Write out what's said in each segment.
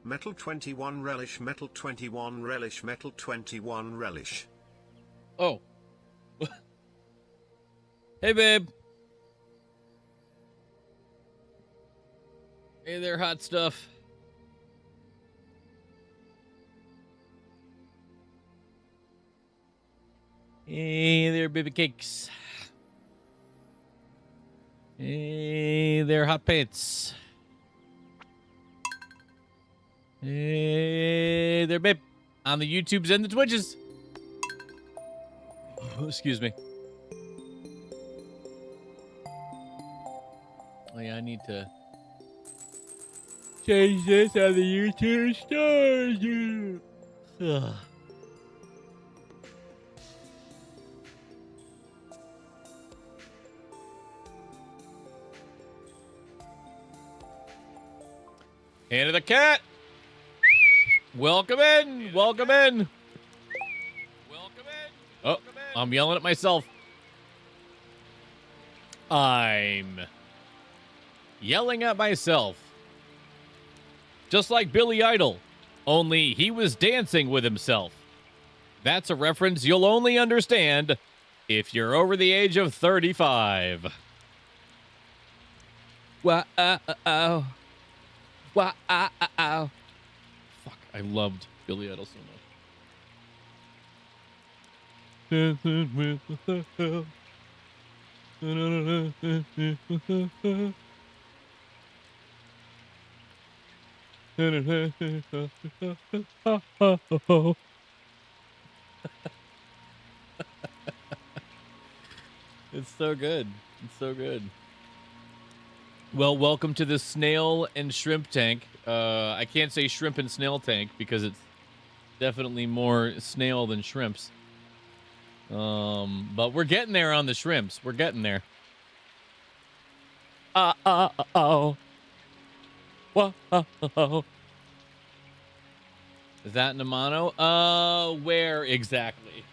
Metal 21 relish, Metal 21 relish, Metal 21 relish. Oh. Hey, babe. Hey there, hot stuff. Hey there, baby cakes. Hey there, hot pants. Hey there, babe. On the YouTubes and the Twitches. Oh, excuse me. Oh, yeah, I need to change this on the YouTube stars. Ugh. Hand of the cat. Welcome in. Welcome in. Welcome in. Oh, I'm yelling at myself. I'm yelling at myself. Just like Billy Idol, only he was dancing with himself. That's a reference you'll only understand if you're over the age of 35. Wow. Wow. Fuck, I loved Billy Idol so much. It's so good. It's so good. Well, welcome to the snail and shrimp tank. I can't say shrimp and snail tank because it's definitely more snail than shrimps. But we're getting there on the shrimps. We're getting there. Oh. Whoa. Is that Namano? Where exactly?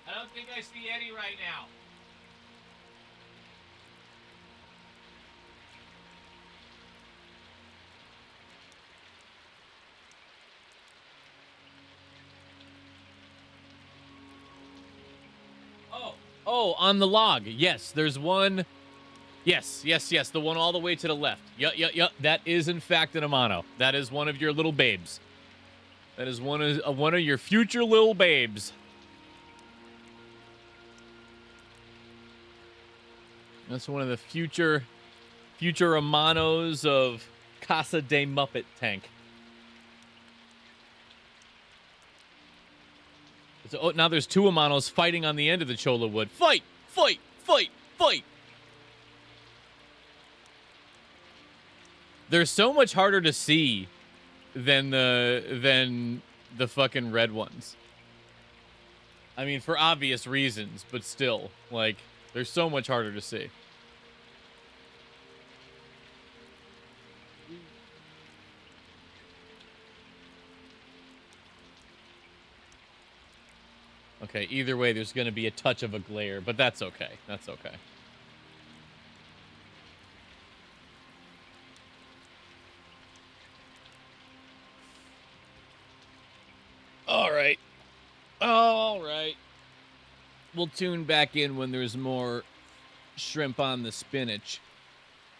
I don't think I see Eddie right now. Oh, on the log. Yes, there's one. Yes. The one all the way to the left. Yup. That is, in fact, an Amano. That is one of your little babes. That is one of your future little babes. That's one of the future Amanos of Casa de Muppet Tank. So, now there's two Amanos fighting on the end of the Chola Wood. Fight! They're so much harder to see than the fucking red ones. I mean, for obvious reasons, but still, like, they're so much harder to see. Okay, either way, there's going to be a touch of a glare, but that's okay. That's okay. All right. We'll tune back in when there's more shrimp on the spinach.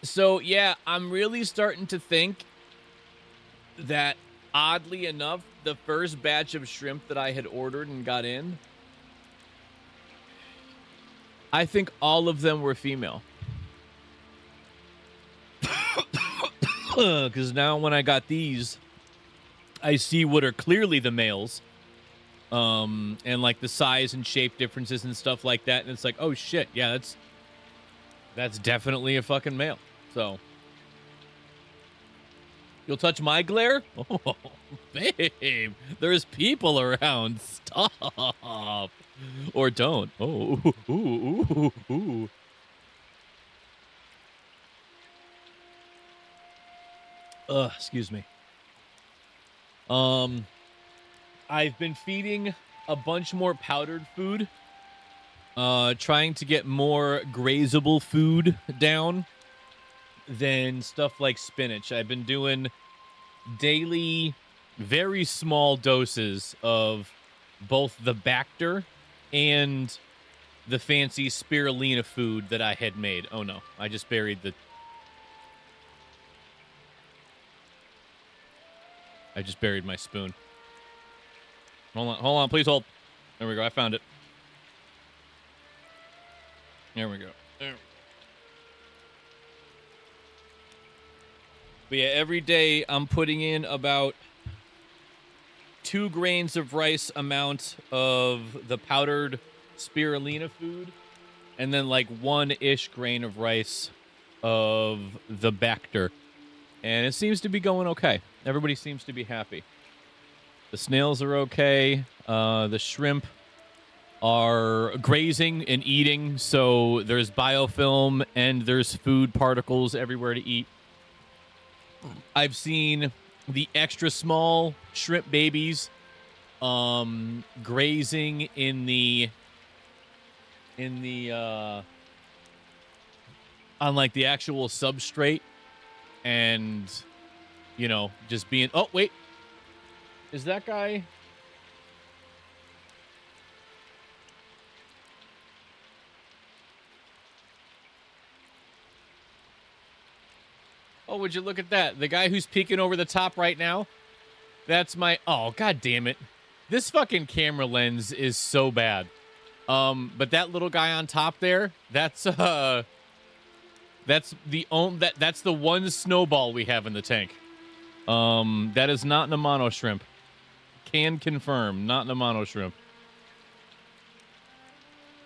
So, yeah, I'm really starting to think that, oddly enough, the first batch of shrimp that I had ordered and got in, I think all of them were female. Because now when I got these, I see what are clearly the males. And like the size and shape differences and stuff like that. And it's like, oh shit, yeah, that's definitely a fucking male. So you'll touch my glare? Oh, babe, there's people around. Stop. Or don't. Oh, ooh. Excuse me. I've been feeding a bunch more powdered food trying to get more grazable food down than stuff like spinach. I've been doing daily, very small doses of both the Bacter and the fancy spirulina food that I had made. Oh no, I just buried my spoon. Hold on, please hold. There we go, I found it. There we go. But yeah, every day I'm putting in about 2 grains of rice amount of the powdered spirulina food, and then like 1-ish grain of rice of the Bacter. And it seems to be going okay. Everybody seems to be happy. The snails are okay. The shrimp are grazing and eating, so there's biofilm and there's food particles everywhere to eat. I've seen the extra small shrimp babies grazing in the on like the actual substrate, and you know, just being, oh wait, is that guy? Oh, would you look at that? The guy who's peeking over the top right now, that's my, oh, god damn it. This fucking camera lens is so bad. But that little guy on top there, that's the one snowball we have in the tank. That is not an Amano shrimp. Can confirm, not an Amano shrimp.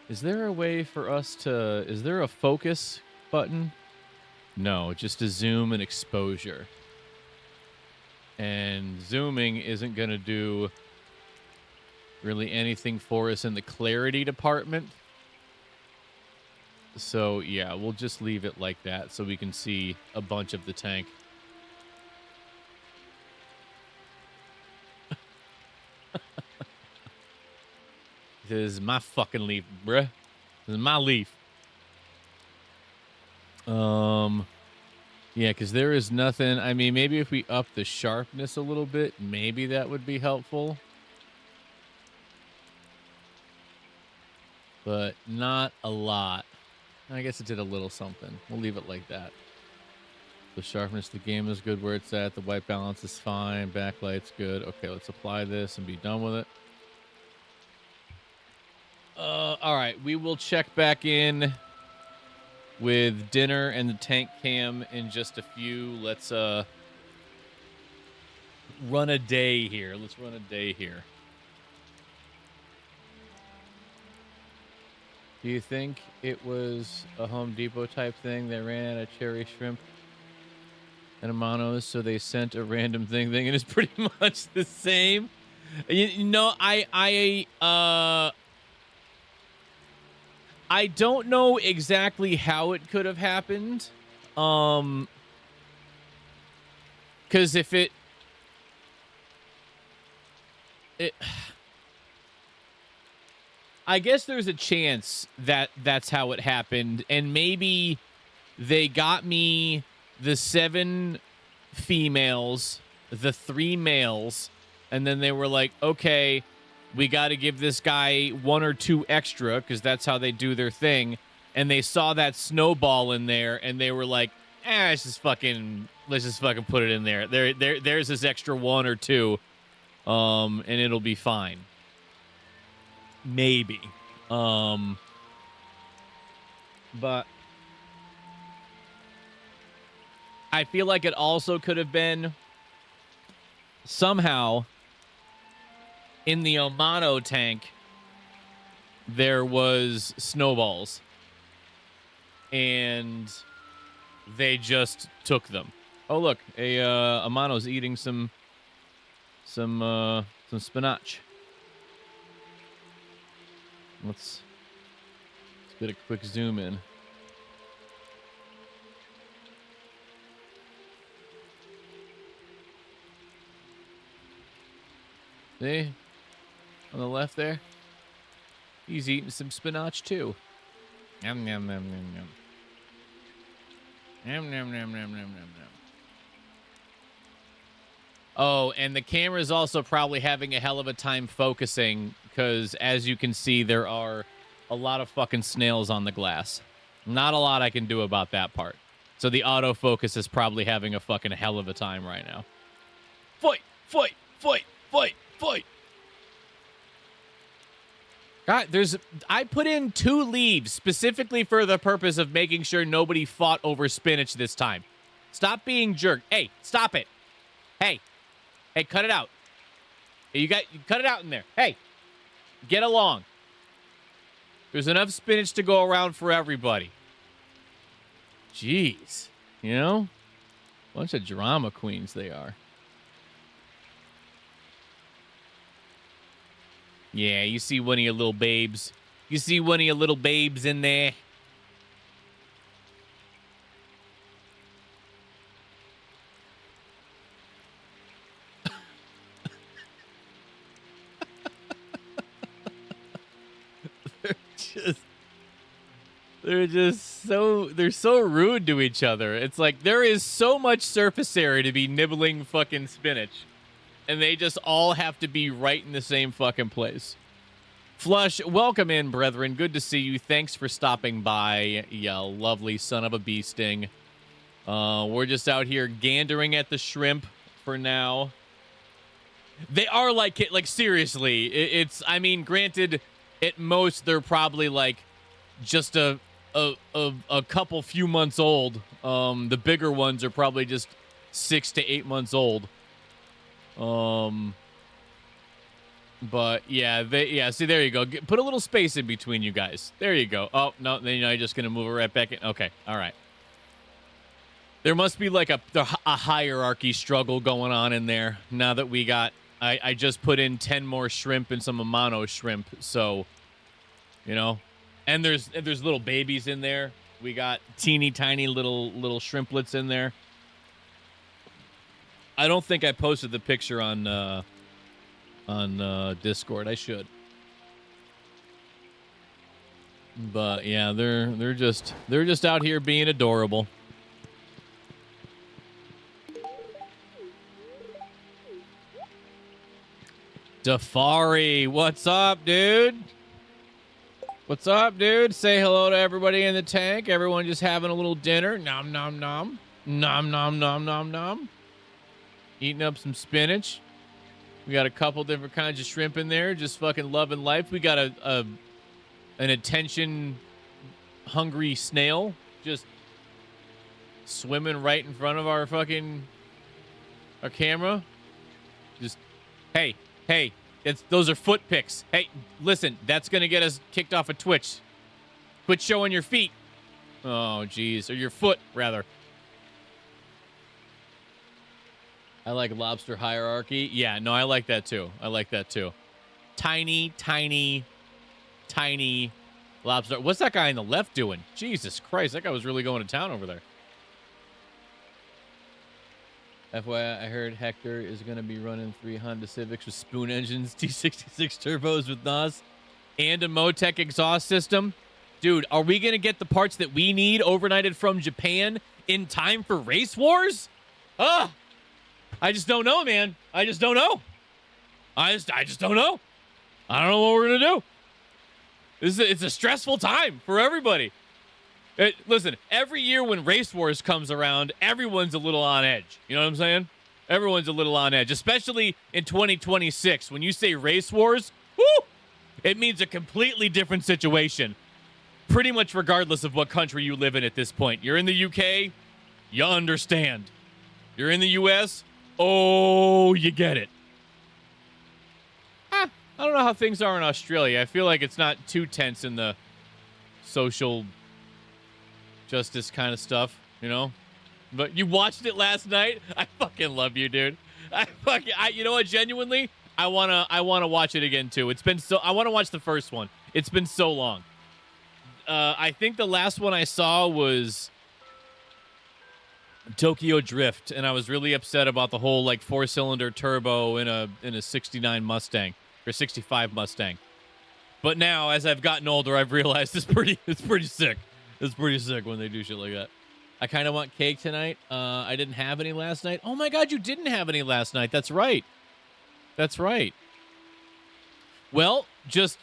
Is there a way for us to, is there a focus button? No, just a zoom and exposure. And zooming isn't going to do really anything for us in the clarity department. So, yeah, we'll just leave it like that so we can see a bunch of the tank. This is my fucking leaf, bruh. This is my leaf. Yeah, because there is nothing. I mean, maybe if we up the sharpness a little bit, maybe that would be helpful. But not a lot. I guess it did a little something. We'll leave it like that. The sharpness of the game is good where it's at. The white balance is fine. Backlight's good. Okay, let's apply this and be done with it. All right, we will check back in with dinner and the tank cam in just a few. Let's run a day here. Let's run a day here. Do you think it was a Home Depot type thing? They ran out of cherry shrimp and Amanos, so they sent a random thing, and it's pretty much the same. You know, I don't know exactly how it could have happened. Because if it I guess there's a chance that that's how it happened, and maybe they got me the 7 females, the 3 males, and then they were like, okay, we got to give this guy 1 or 2 extra because that's how they do their thing. And they saw that snowball in there, and they were like, let's just fucking put it in there. There's this extra 1 or 2, and it'll be fine. Maybe. But I feel like it also could have been somehow in the Amano tank there was snowballs and they just took them. Oh look, Amano's eating some spinach. Let's get a quick zoom in. See? On the left there? He's eating some spinach too. Yum, yum, yum, yum, yum. Yum, yum, yum, yum, yum, yum, yum. Oh, and the camera is also probably having a hell of a time focusing because, as you can see, there are a lot of fucking snails on the glass. Not a lot I can do about that part. So the autofocus is probably having a fucking hell of a time right now. Fight, fight, fight, fight, fight. God, I put in 2 leaves specifically for the purpose of making sure nobody fought over spinach this time. Stop being jerk. Hey, stop it. Hey, cut it out. You cut it out in there. Hey, get along. There's enough spinach to go around for everybody. Jeez, you know, bunch of drama queens they are. Yeah, you see one of your little babes. You see one of your little babes in there. They're so rude to each other. It's like there is so much surface area to be nibbling fucking spinach. And they just all have to be right in the same fucking place. Flush, welcome in, brethren. Good to see you. Thanks for stopping by, you lovely son of a bee sting. We're just out here gandering at the shrimp for now. They are like seriously. It's I mean, granted, at most they're probably like just a couple few months old. The bigger ones are probably just 6 to 8 months old. But yeah, see, there you go. Put a little space in between you guys. There you go. Oh, no, then you're just going to move it right back in. Okay, all right. There must be like a hierarchy struggle going on in there now that we got, I just put in 10 more shrimp and some Amano shrimp. So, you know, and there's little babies in there. We got teeny tiny little shrimplets in there. I don't think I posted the picture on Discord. I should. But yeah, they're just out here being adorable. Dafari, what's up, dude? What's up, dude? Say hello to everybody in the tank. Everyone just having a little dinner. Nom nom nom. Nom nom nom nom nom. Eating up some spinach. We got a couple different kinds of shrimp in there, just fucking loving life. We got an attention-hungry snail just swimming right in front of our camera. Just, hey, those are foot pics. Hey, listen, that's gonna get us kicked off of Twitch. Quit showing your feet. Oh, geez, or your foot rather. I like lobster hierarchy. Yeah, no, I like that too. Tiny, tiny, tiny lobster. What's that guy on the left doing? Jesus Christ, that guy was really going to town over there. FYI, I heard Hector is going to be running 3 Honda Civics with spoon engines, T66 turbos with NOS, and a Motec exhaust system. Dude, are we going to get the parts that we need overnighted from Japan in time for Race Wars? I just don't know, man. I just don't know. I just don't know. I don't know what we're going to do. It's a stressful time for everybody. Listen, every year when Race Wars comes around, everyone's a little on edge. You know what I'm saying? Everyone's a little on edge, especially in 2026. When you say Race Wars, whoo, it means a completely different situation. Pretty much regardless of what country you live in at this point. You're in the UK, you understand. You're in the US, oh, you get it. I don't know how things are in Australia. I feel like it's not too tense in the social justice kind of stuff, you know? But you watched it last night? I fucking love you, dude. You know what, genuinely, I wanna watch it again too. I wanna watch the first one. It's been so long. I think the last one I saw was Tokyo Drift, and I was really upset about the whole like 4-cylinder turbo in a 69 Mustang or 65 Mustang. But now, as I've gotten older, I've realized it's pretty sick. It's pretty sick when they do shit like that. I kind of want cake tonight. I didn't have any last night. Oh my God, you didn't have any last night. That's right. That's right. Well, just,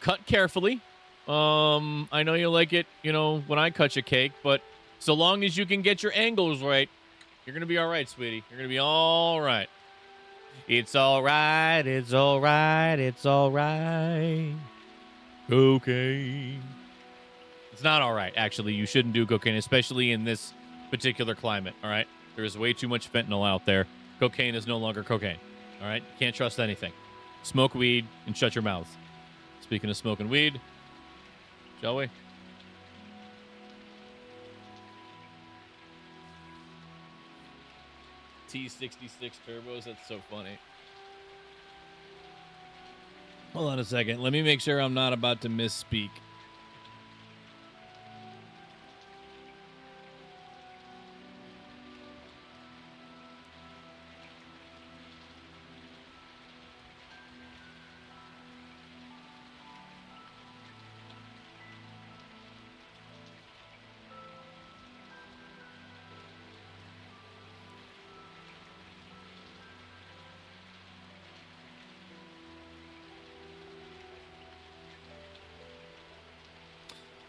cut carefully. I know you like it, when I cut your cake, but so long as you can get your angles right, you're going to be all right, sweetie. You're going to be all right. It's all right. It's all right. It's all right. Cocaine. It's not all right, actually. You shouldn't do cocaine, especially in this particular climate, all right? There is way too much fentanyl out there. Cocaine is no longer cocaine, all right? Can't trust anything. Smoke weed and shut your mouth. Speaking of smoking weed, shall we? T66 turbos, that's so funny. Hold on a second. Let me make sure I'm not about to misspeak.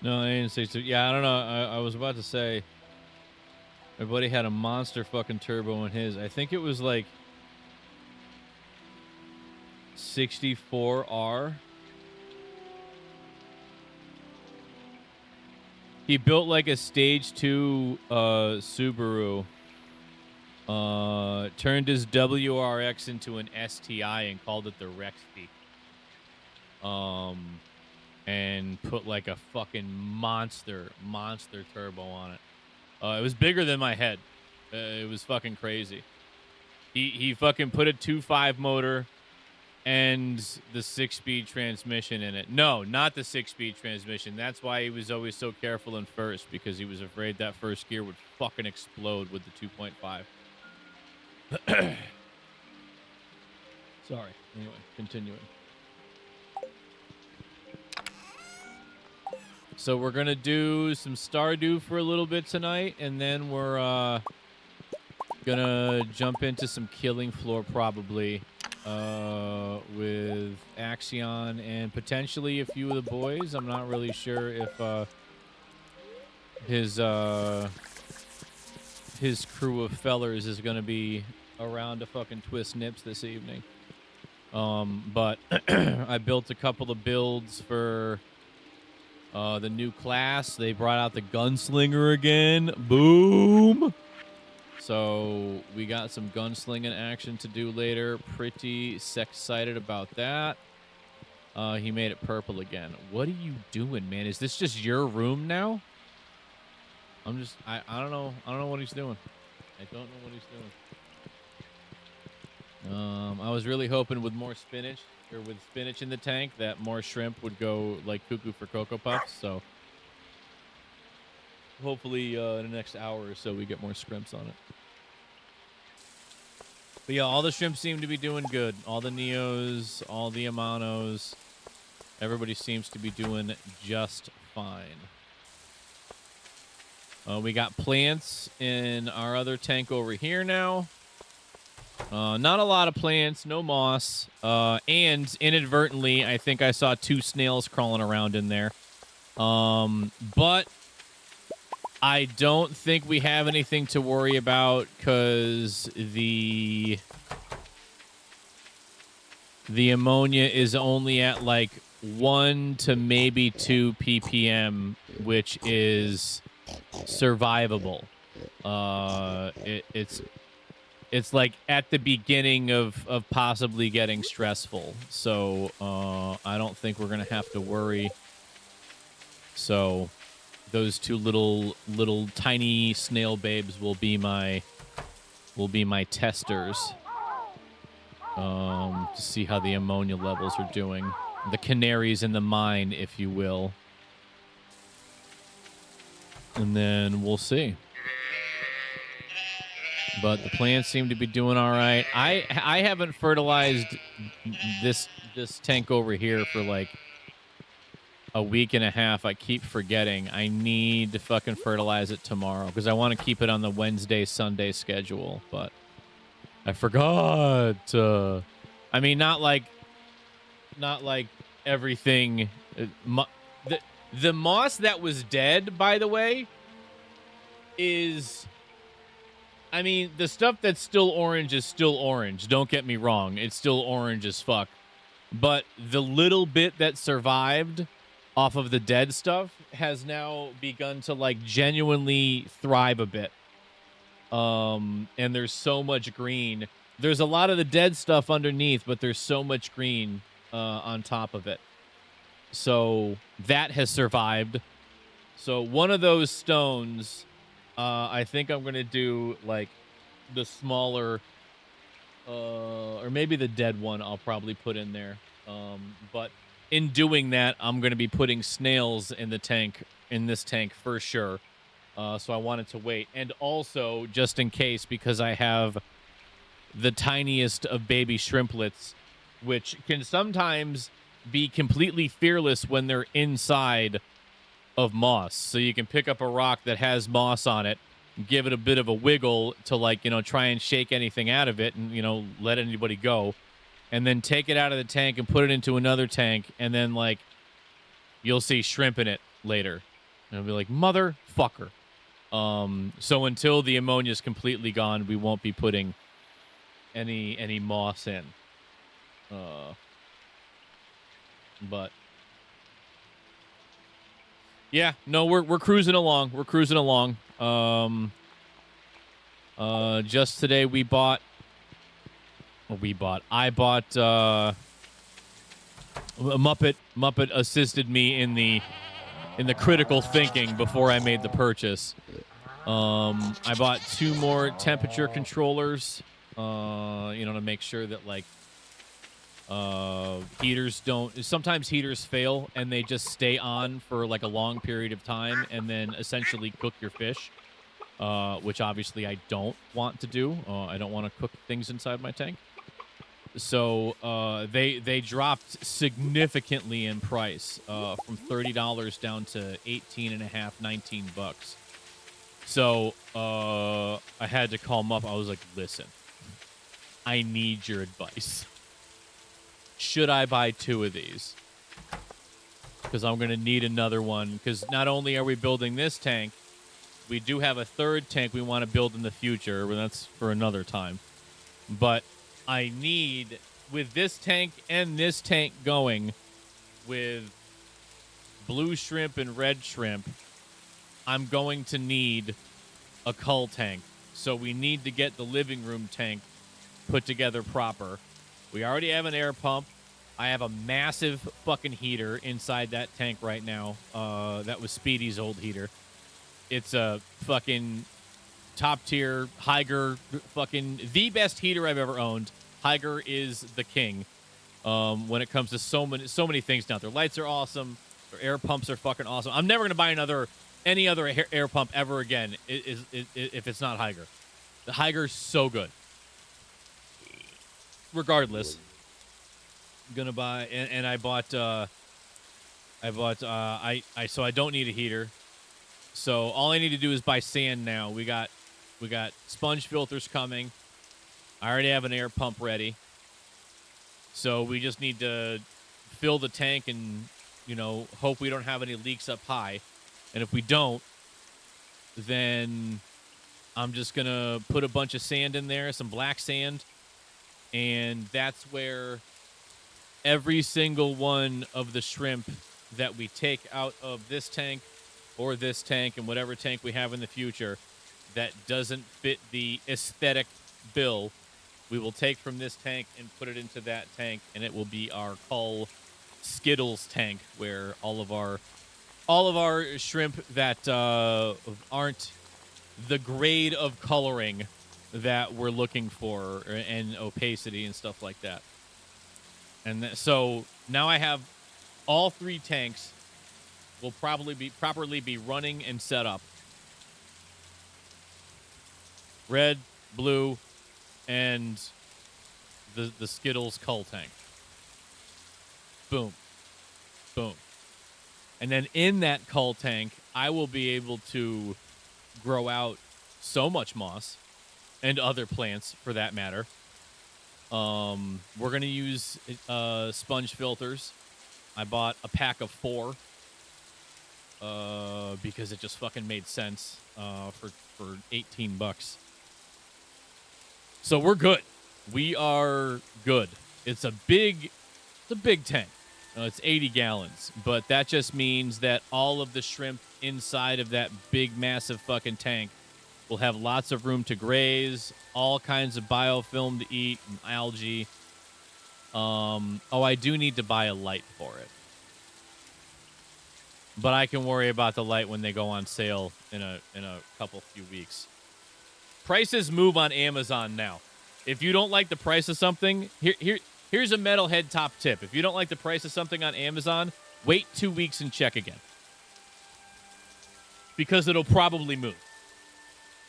No, I didn't say so. Yeah, I don't know. I was about to say my buddy had a monster fucking turbo in his. I think it was like 64R. He built like a stage 2 Subaru. Turned his WRX into an STI and called it the Rexy. And put like a fucking monster turbo on it. It was bigger than my head. It was fucking crazy. He fucking put a 2.5 motor and the 6-speed transmission in it. No, not the 6-speed transmission. That's why he was always so careful in first, because he was afraid that first gear would fucking explode with the 2.5. Sorry. Anyway, continuing. So we're going to do some Stardew for a little bit tonight, and then we're going to jump into some Killing Floor probably with Axion and potentially a few of the boys. I'm not really sure if his crew of fellers is going to be around to fucking twist nips this evening. But I built a couple of builds for the new class. They brought out the Gunslinger again. Boom! So we got some gunslinging action to do later. Pretty excited about that. He made it purple again. What are you doing, man? Is this just your room now? I don't know. I don't know what he's doing. I don't know what he's doing. I was really hoping with more spinach, or with spinach in the tank, that more shrimp would go like cuckoo for Cocoa Puffs. So hopefully in the next hour or so we get more scrimps on it. But yeah, all the shrimp seem to be doing good. All the Neos, all the Amanos. Everybody seems to be doing just fine. We got plants in our other tank over here now. Not a lot of plants, no moss. And inadvertently, I think I saw 2 snails crawling around in there. But I don't think we have anything to worry about, because the ammonia is only at like 1 to maybe 2 ppm, which is survivable. It's like at the beginning of possibly getting stressful. So I don't think we're gonna have to worry. So those 2 little tiny snail babes will be my testers to see how the ammonia levels are doing. The canaries in the mine, if you will. And then we'll see. But the plants seem to be doing all right. I haven't fertilized this tank over here for like a week and a half. I keep forgetting. I need to fucking fertilize it tomorrow because I want to keep it on the Wednesday, Sunday schedule, but I forgot. I mean, not like everything. The moss that was dead, by the way, is, I mean, the stuff that's still orange is still orange. Don't get me wrong. It's still orange as fuck. But the little bit that survived off of the dead stuff has now begun to like genuinely thrive a bit. And there's so much green. There's a lot of the dead stuff underneath, but there's so much green on top of it. So that has survived. So one of those stones, I think I'm going to do like the smaller, or maybe the dead one I'll probably put in there. But in doing that, I'm going to be putting snails in the tank, in this tank for sure. So I wanted to wait. And also, just in case, because I have the tiniest of baby shrimplets, which can sometimes be completely fearless when they're inside of moss. So you can pick up a rock that has moss on it, give it a bit of a wiggle to, like, you know, try and shake anything out of it and, you know, let anybody go. And then take it out of the tank and put it into another tank. And then, like, you'll see shrimp in it later. And it'll be like, motherfucker. So until the ammonia is completely gone, we won't be putting any moss in. But yeah, no, we're cruising along. We're cruising along. Just today I bought Muppet assisted me in the critical thinking before I made the purchase. I bought 2 more temperature controllers, you know, to make sure that, like, heaters don't, sometimes heaters fail and they just stay on for like a long period of time and then essentially cook your fish, which obviously I don't want to do. I don't want to cook things inside my tank. So they dropped significantly in price, from $30 down to $18.50, $19. So I had to call them up. I was like, listen, I need your advice. Should I buy 2 of these? Because I'm going to need another one. Because not only are we building this tank, we do have a 3rd tank we want to build in the future. But that's for another time. But I need, with this tank and this tank going, with blue shrimp and red shrimp, I'm going to need a cull tank. So we need to get the living room tank put together proper. We already have an air pump. I have a massive fucking heater inside that tank right now. That was Speedy's old heater. It's a fucking top tier Higer, fucking the best heater I've ever owned. Higer is the king when it comes to so many things now. Their lights are awesome. Their air pumps are fucking awesome. I'm never gonna buy any other air pump ever again if it's not Higer. The Higer's so good. Regardless, I'm gonna buy, and I bought so I don't need a heater. So all I need to do is buy sand now. We got sponge filters coming. I already have an air pump ready. So we just need to fill the tank and, you know, hope we don't have any leaks up high. And if we don't, then I'm just gonna put a bunch of sand in there, some black sand. And that's where every single one of the shrimp that we take out of this tank or this tank and whatever tank we have in the future that doesn't fit the aesthetic bill, we will take from this tank and put it into that tank, and it will be our cull Skittles tank, where all of our shrimp that aren't the grade of coloring that we're looking for, and opacity and stuff like that. And so now I have all 3 tanks will probably properly be running and set up. Red, blue, and the Skittles cull tank. Boom. Boom. And then in that cull tank, I will be able to grow out so much moss and other plants for that matter. We're going to use sponge filters. I bought a pack of 4 because it just fucking made sense for $18. So we're good. We are good. It's a big tank. It's 80 gallons, but that just means that all of the shrimp inside of that big, massive fucking tank will have lots of room to graze, all kinds of biofilm to eat, and algae. I do need to buy a light for it. But I can worry about the light when they go on sale in a few weeks. Prices move on Amazon now. If you don't like the price of something, here's a metalhead top tip. If you don't like the price of something on Amazon, wait 2 weeks and check again. Because it'll probably move.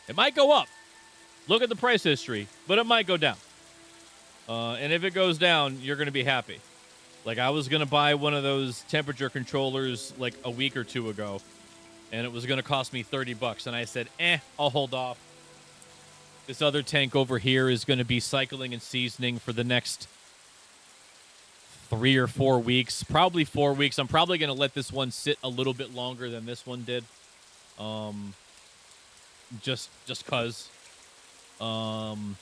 It might go up. Look at the price history, but it might go down. And if it goes down, you're going to be happy. Like, I was going to buy one of those temperature controllers like a week or 2 ago, and it was going to cost me $30, and I said, I'll hold off. This other tank over here is going to be cycling and seasoning for the next 3 or 4 weeks, probably 4 weeks. I'm probably going to let this one sit a little bit longer than this one did. Just cause. And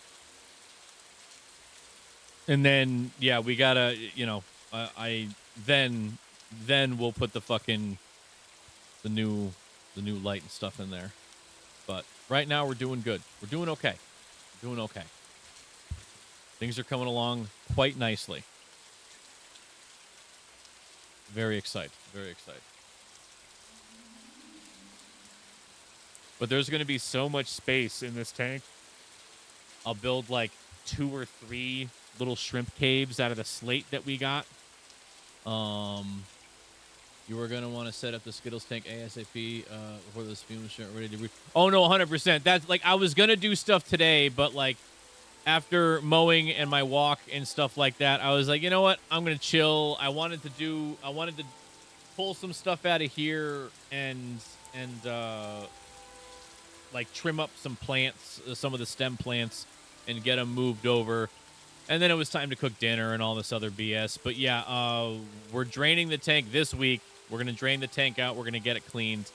then, yeah, we gotta, then we'll put the fucking, the new light and stuff in there. But right now we're doing good. We're doing okay. Things are coming along quite nicely. Very excited. But there's going to be so much space in this tank. I'll build like 2 or 3 little shrimp caves out of the slate that we got. You were going to want to set up the Skittles tank ASAP before this fumes are ready to... Oh, no, 100%. That's like, I was going to do stuff today, but like after mowing and my walk and stuff like that, I was like, you know what? I'm going to chill. I wanted to pull some stuff out of here and like trim up some plants, some of the stem plants, and get them moved over. And then it was time to cook dinner and all this other BS. But yeah, we're draining the tank this week. We're going to drain the tank out. We're going to get it cleaned.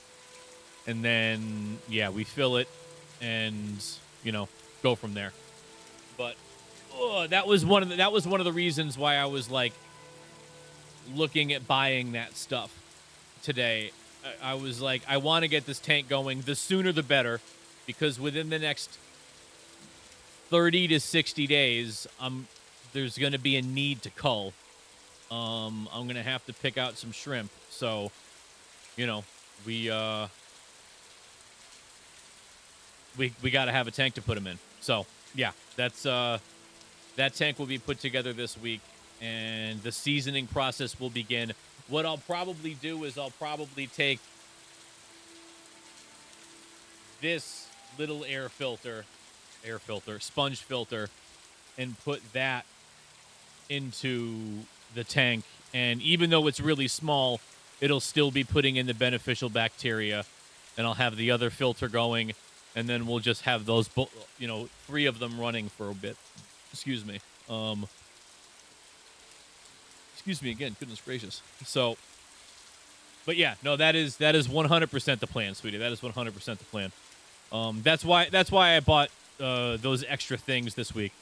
And then, yeah, we fill it and, go from there. But that was one of the reasons why I was like looking at buying that stuff today. I was like, I want to get this tank going. The sooner the better, because within the next 30 to 60 days, there's going to be a need to cull. I'm going to have to pick out some shrimp. So, we got to have a tank to put them in. So, yeah, that's that tank will be put together this week, and the seasoning process will begin. What I'll probably do is I'll probably take this little sponge filter, and put that into the tank. And even though it's really small, it'll still be putting in the beneficial bacteria. And I'll have the other filter going, and then we'll just have those, 3 of them running for a bit. Excuse me. Excuse me again. Goodness gracious. So, but yeah, no, that is 100% the plan, sweetie. That is 100% the plan. That's why I bought those extra things this week.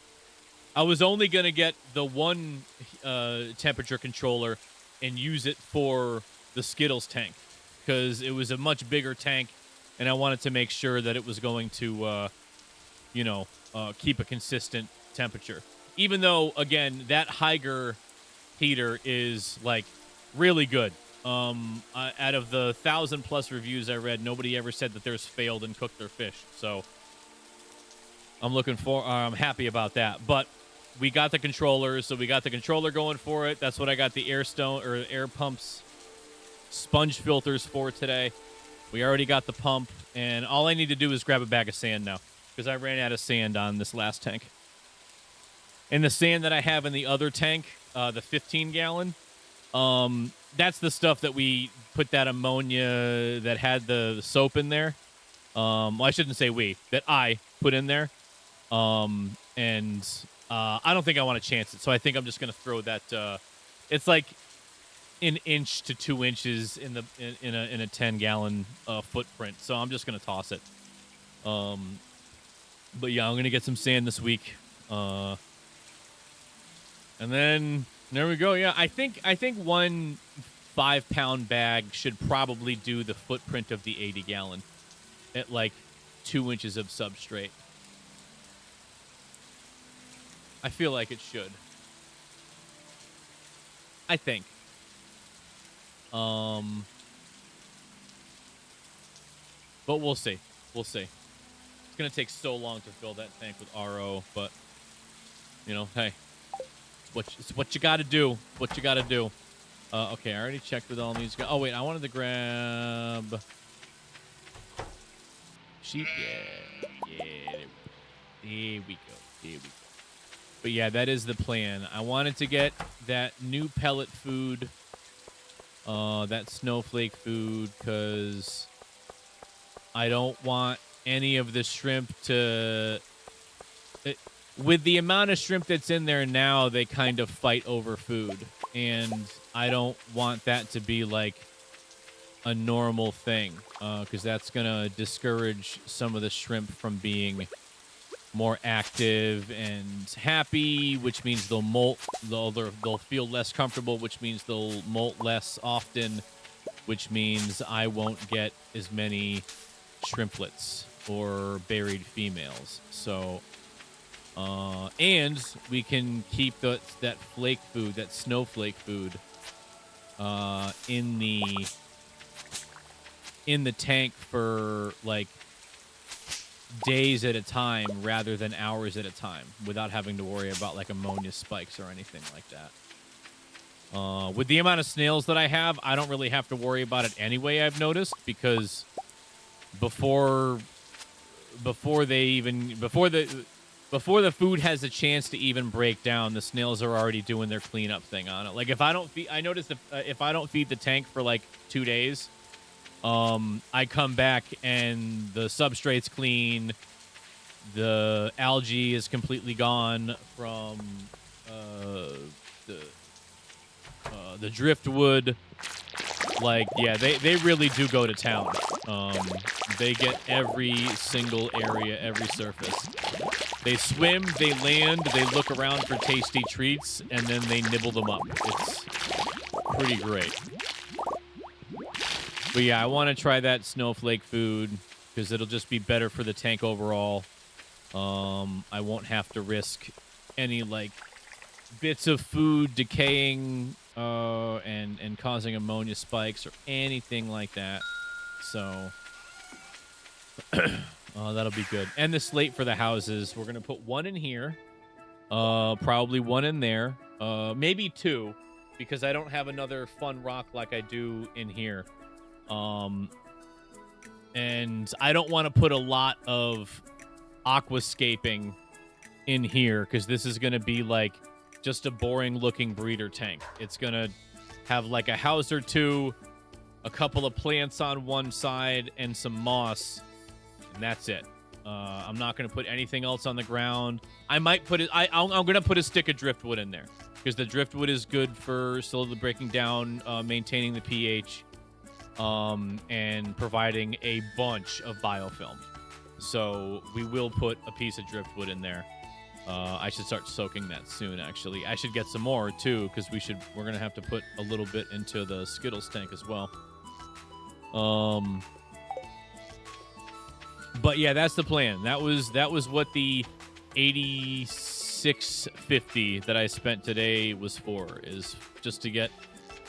I was only gonna get the one temperature controller and use it for the Skittles tank because it was a much bigger tank, and I wanted to make sure that it was going to, keep a consistent temperature. Even though, again, that Haiger heater is like really good. Out of the 1,000+ reviews I read, nobody ever said that theirs failed and cooked their fish. So I'm happy about that. But we got the controllers, so we got the controller going for it. That's what I got the air pumps sponge filters for today. We already got the pump, and all I need to do is grab a bag of sand now because I ran out of sand on this last tank. And the sand that I have in the other tank, the 15-gallon, That's the stuff that we put that ammonia that had the soap in there. Well, I shouldn't say we, that I put in there. And I don't think I want to chance it. So I think I'm just going to throw that. It's like an inch to 2 inches in a 10-gallon footprint. So I'm just going to toss it. But yeah, I'm going to get some sand this week. And then there we go. Yeah, I think 1 5-pound bag should probably do the footprint of the 80-gallon at like 2 inches of substrate. I feel like it should. I think. But we'll see. We'll see. It's going to take so long to fill that tank with RO, but, you know, hey. It's what you got to do. What you got to do. Okay, I already checked with all these guys. Oh, wait, I wanted to grab... sheep. Yeah. There we go. But yeah, that is the plan. I wanted to get that new pellet food, that snowflake food, because I don't want any of the shrimp to... with the amount of shrimp that's in there now, they kind of fight over food. And I don't want that to be like a normal thing, because that's going to discourage some of the shrimp from being more active and happy, which means they'll molt. They'll feel less comfortable, which means they'll molt less often, which means I won't get as many shrimplets or buried females. So, and we can keep that flake food, that snowflake food, in the tank for like days at a time rather than hours at a time, without having to worry about like ammonia spikes or anything like that. With the amount of snails that I have, I don't really have to worry about it anyway, I've noticed, because before the food has a chance to even break down, the snails are already doing their cleanup thing on it. Like if I don't feed the tank for like 2 days, I come back and the substrate's clean. The algae is completely gone from the driftwood. Like, yeah, they really do go to town. They get every single area, every surface. They swim, they land, they look around for tasty treats, and then they nibble them up. It's pretty great. But yeah, I want to try that snowflake food because it'll just be better for the tank overall. I won't have to risk any like bits of food decaying and causing ammonia spikes or anything like that. So that'll be good. And the slate for the houses, we're gonna put one in here, probably one in there, maybe two, because I don't have another fun rock like I do in here. And I don't want to put a lot of aquascaping in here because this is going to be like just a boring looking breeder tank. It's going to have like a house or two, a couple of plants on one side, and some moss, and that's it. I'm not going to put anything else on the ground. I might put it... I'm going to put a stick of driftwood in there because the driftwood is good for slowly breaking down, maintaining the pH, and providing a bunch of biofilm. So we will put a piece of driftwood in there. I should start soaking that soon, actually. I should get some more, too, because we're going to have to put a little bit into the Skittles tank as well. But yeah, that's the plan. That was what the $86.50 that I spent today was for, is just to get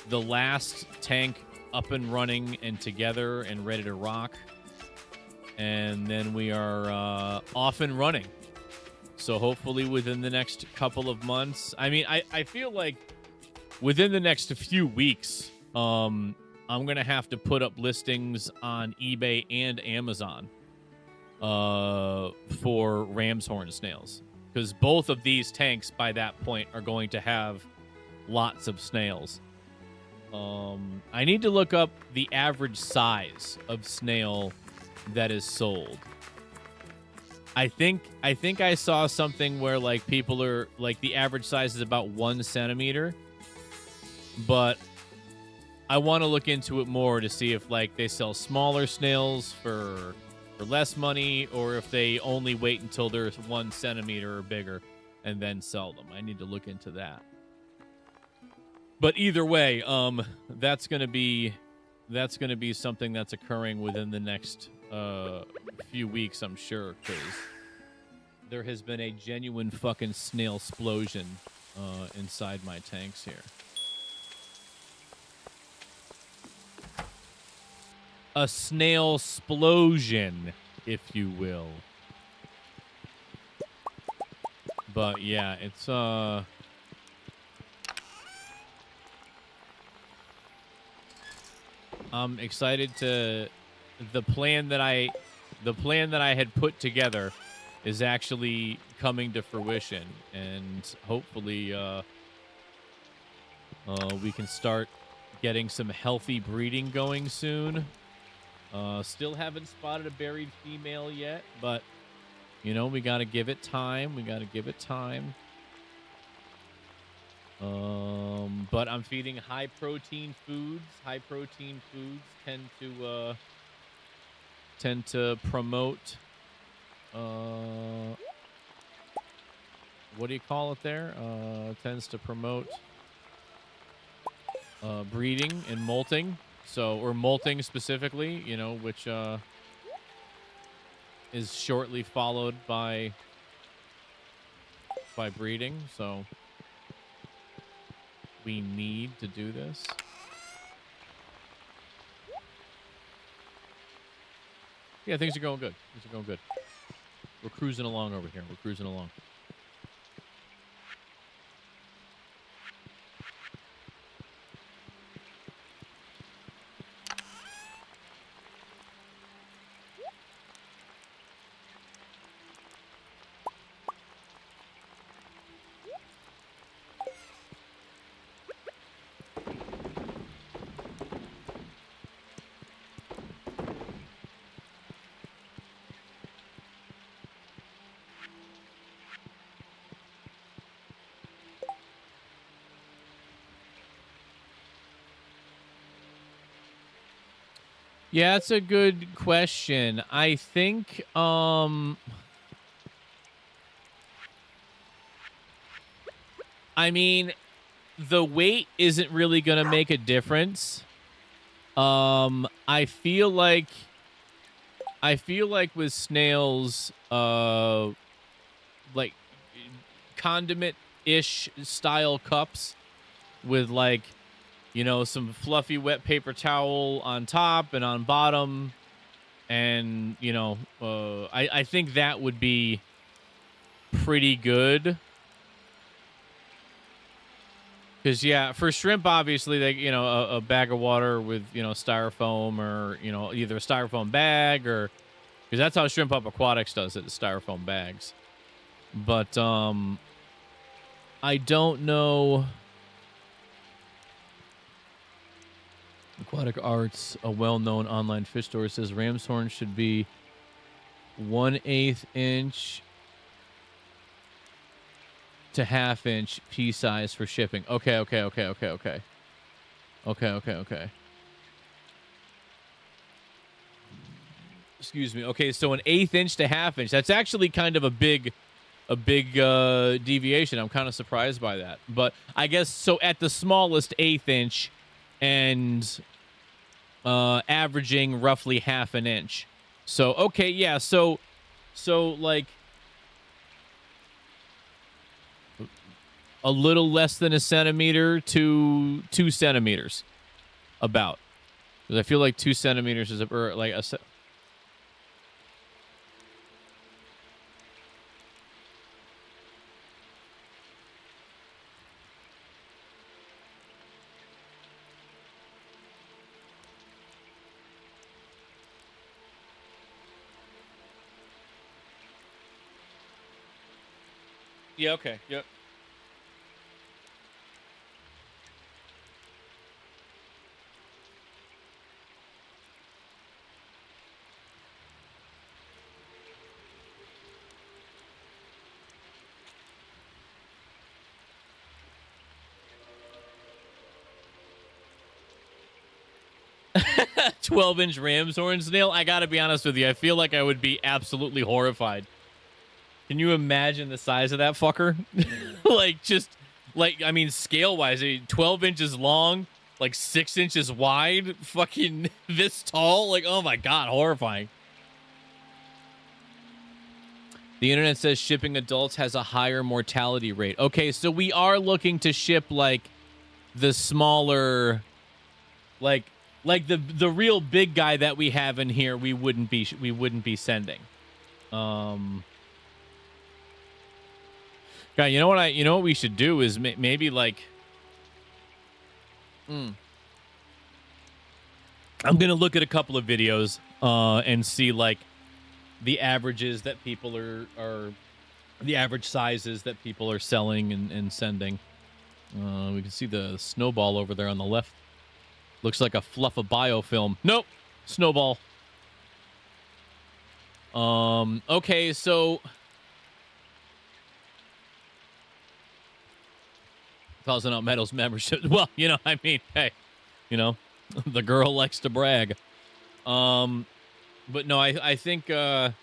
the last tank up and running and together and ready to rock. And then we are off and running. So hopefully within the next couple of months. I mean, I feel like within the next few weeks, I'm going to have to put up listings on eBay and Amazon for ram's horn snails. Because both of these tanks by that point are going to have lots of snails. I need to look up the average size of snail that is sold. I think I saw something where like people are like the average size is about 1 centimeter, but I want to look into it more to see if like they sell smaller snails for less money, or if they only wait until they're 1 centimeter or bigger and then sell them. I need to look into that. But either way, that's gonna be something that's occurring within the next few weeks, I'm sure, because there has been a genuine fucking snail explosion inside my tanks here. A snail explosion, if you will. But yeah, it's I'm excited to the plan that I had put together is actually coming to fruition, and hopefully we can start getting some healthy breeding going soon. Still haven't spotted a buried female yet, but you know, we got to give it time. But I'm feeding high protein foods. High protein foods tend to promote what do you call it there? Tends to promote breeding and molting. So, or molting specifically, you know, which is shortly followed by breeding. So we need to do this. Yeah, things are going good. We're cruising along over here. Yeah, that's a good question. I think I mean, the weight isn't really going to make a difference. I feel like with snails like condiment-ish style cups with like, you know, some fluffy wet paper towel on top and on bottom. And, you know, I think that would be pretty good. Because, yeah, for shrimp, obviously, they, you know, a bag of water with, you know, styrofoam, or, you know, either a styrofoam bag, or, because that's how Shrimp Up Aquatics does it, the styrofoam bags. But, I don't know. Aquatic Arts, a well-known online fish store, says ram's horn should be 1/8 inch to 1/2 inch pea size for shipping. Okay. Excuse me. Okay, so 1/8 inch to 1/2 inch. That's actually kind of a big deviation. I'm kind of surprised by that. But I guess so at the smallest 1/8 inch, and averaging roughly 1/2 inch. So okay, yeah. So like a little less than 1 centimeter to 2 centimeters, about. Because I feel like 2 centimeters is or like a. Yeah, okay. Yep. 12-inch ram's horn snail. I gotta be honest with you. I feel like I would be absolutely horrified. Can you imagine the size of that fucker? I mean, scale-wise, 12 inches long, like 6 inches wide, fucking this tall. Like, oh my God, horrifying. The internet says shipping adults has a higher mortality rate. Okay, so we are looking to ship, like, the smaller, like the real big guy that we have in here, we wouldn't be sending. God, you know what we should do is maybe like, I'm gonna look at a couple of videos and see like the averages that people are the average sizes that people are selling and sending. We can see the snowball over there on the left. Looks like a fluff of biofilm. Nope, snowball. Okay, so Thousand Out Metals membership. Well, I mean, hey, the girl likes to brag. But no, I think it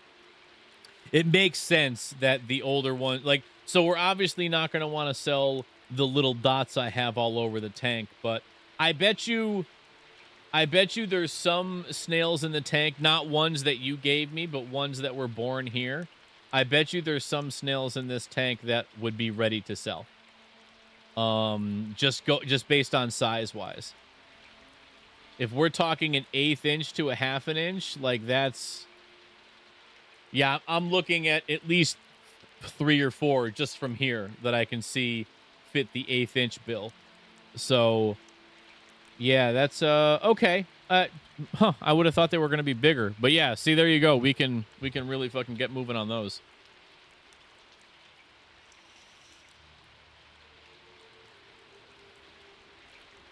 makes sense that the older one, like, so we're obviously not going to want to sell the little dots I have all over the tank, but I bet you there's some snails in the tank, not ones that you gave me, but ones that were born here. I bet you there's some snails in this tank that would be ready to sell. Just based on size wise. If we're talking an 1/8 inch to a 1/2 inch, like that's, yeah, I'm looking at least 3 or 4 just from here that I can see fit the 1/8 inch bill. So yeah, that's okay. I would have thought they were going to be bigger, but yeah, see, there you go. We can really fucking get moving on those.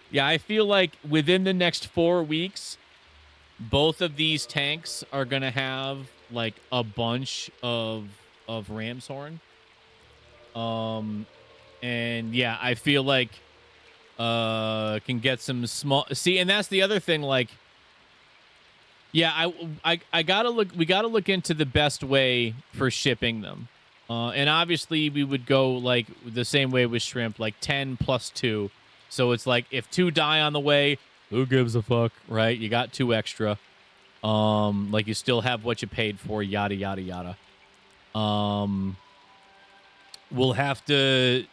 Yeah, I feel like within the next 4 weeks, both of these tanks are going to have like a bunch of ram's horn. And yeah, I feel like can get some small, see, and that's the other thing, like, yeah, I gotta look, we gotta look into the best way for shipping them. And obviously we would go like the same way with shrimp, like 10 plus 2. So it's like, if 2 die on the way, who gives a fuck, right? You got 2 extra. Like, you still have what you paid for, yada, yada, yada. We'll have to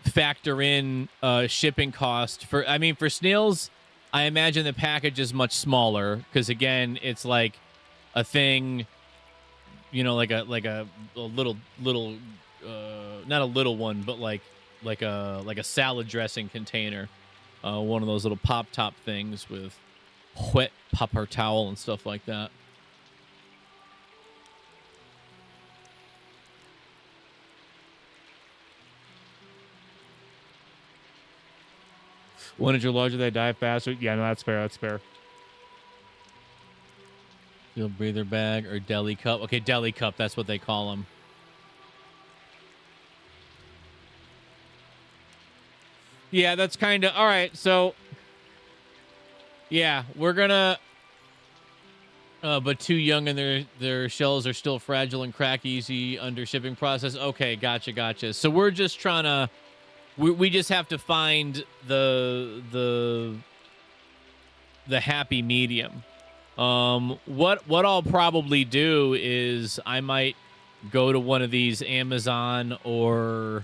factor in shipping cost for snails. I imagine the package is much smaller because, again, it's like a thing, like a little not a little one, but like a salad dressing container, one of those little pop top things with wet paper towel and stuff like that. One inch or larger, they die faster. Yeah, no, that's fair. That's fair. Field breather bag or deli cup. Okay, deli cup. That's what they call them. Yeah, that's kind of all right. So, yeah, we're gonna. But too young and their shells are still fragile and crack easy under shipping process. Okay, gotcha. So we're just trying to. We just have to find the happy medium. What I'll probably do is I might go to one of these Amazon or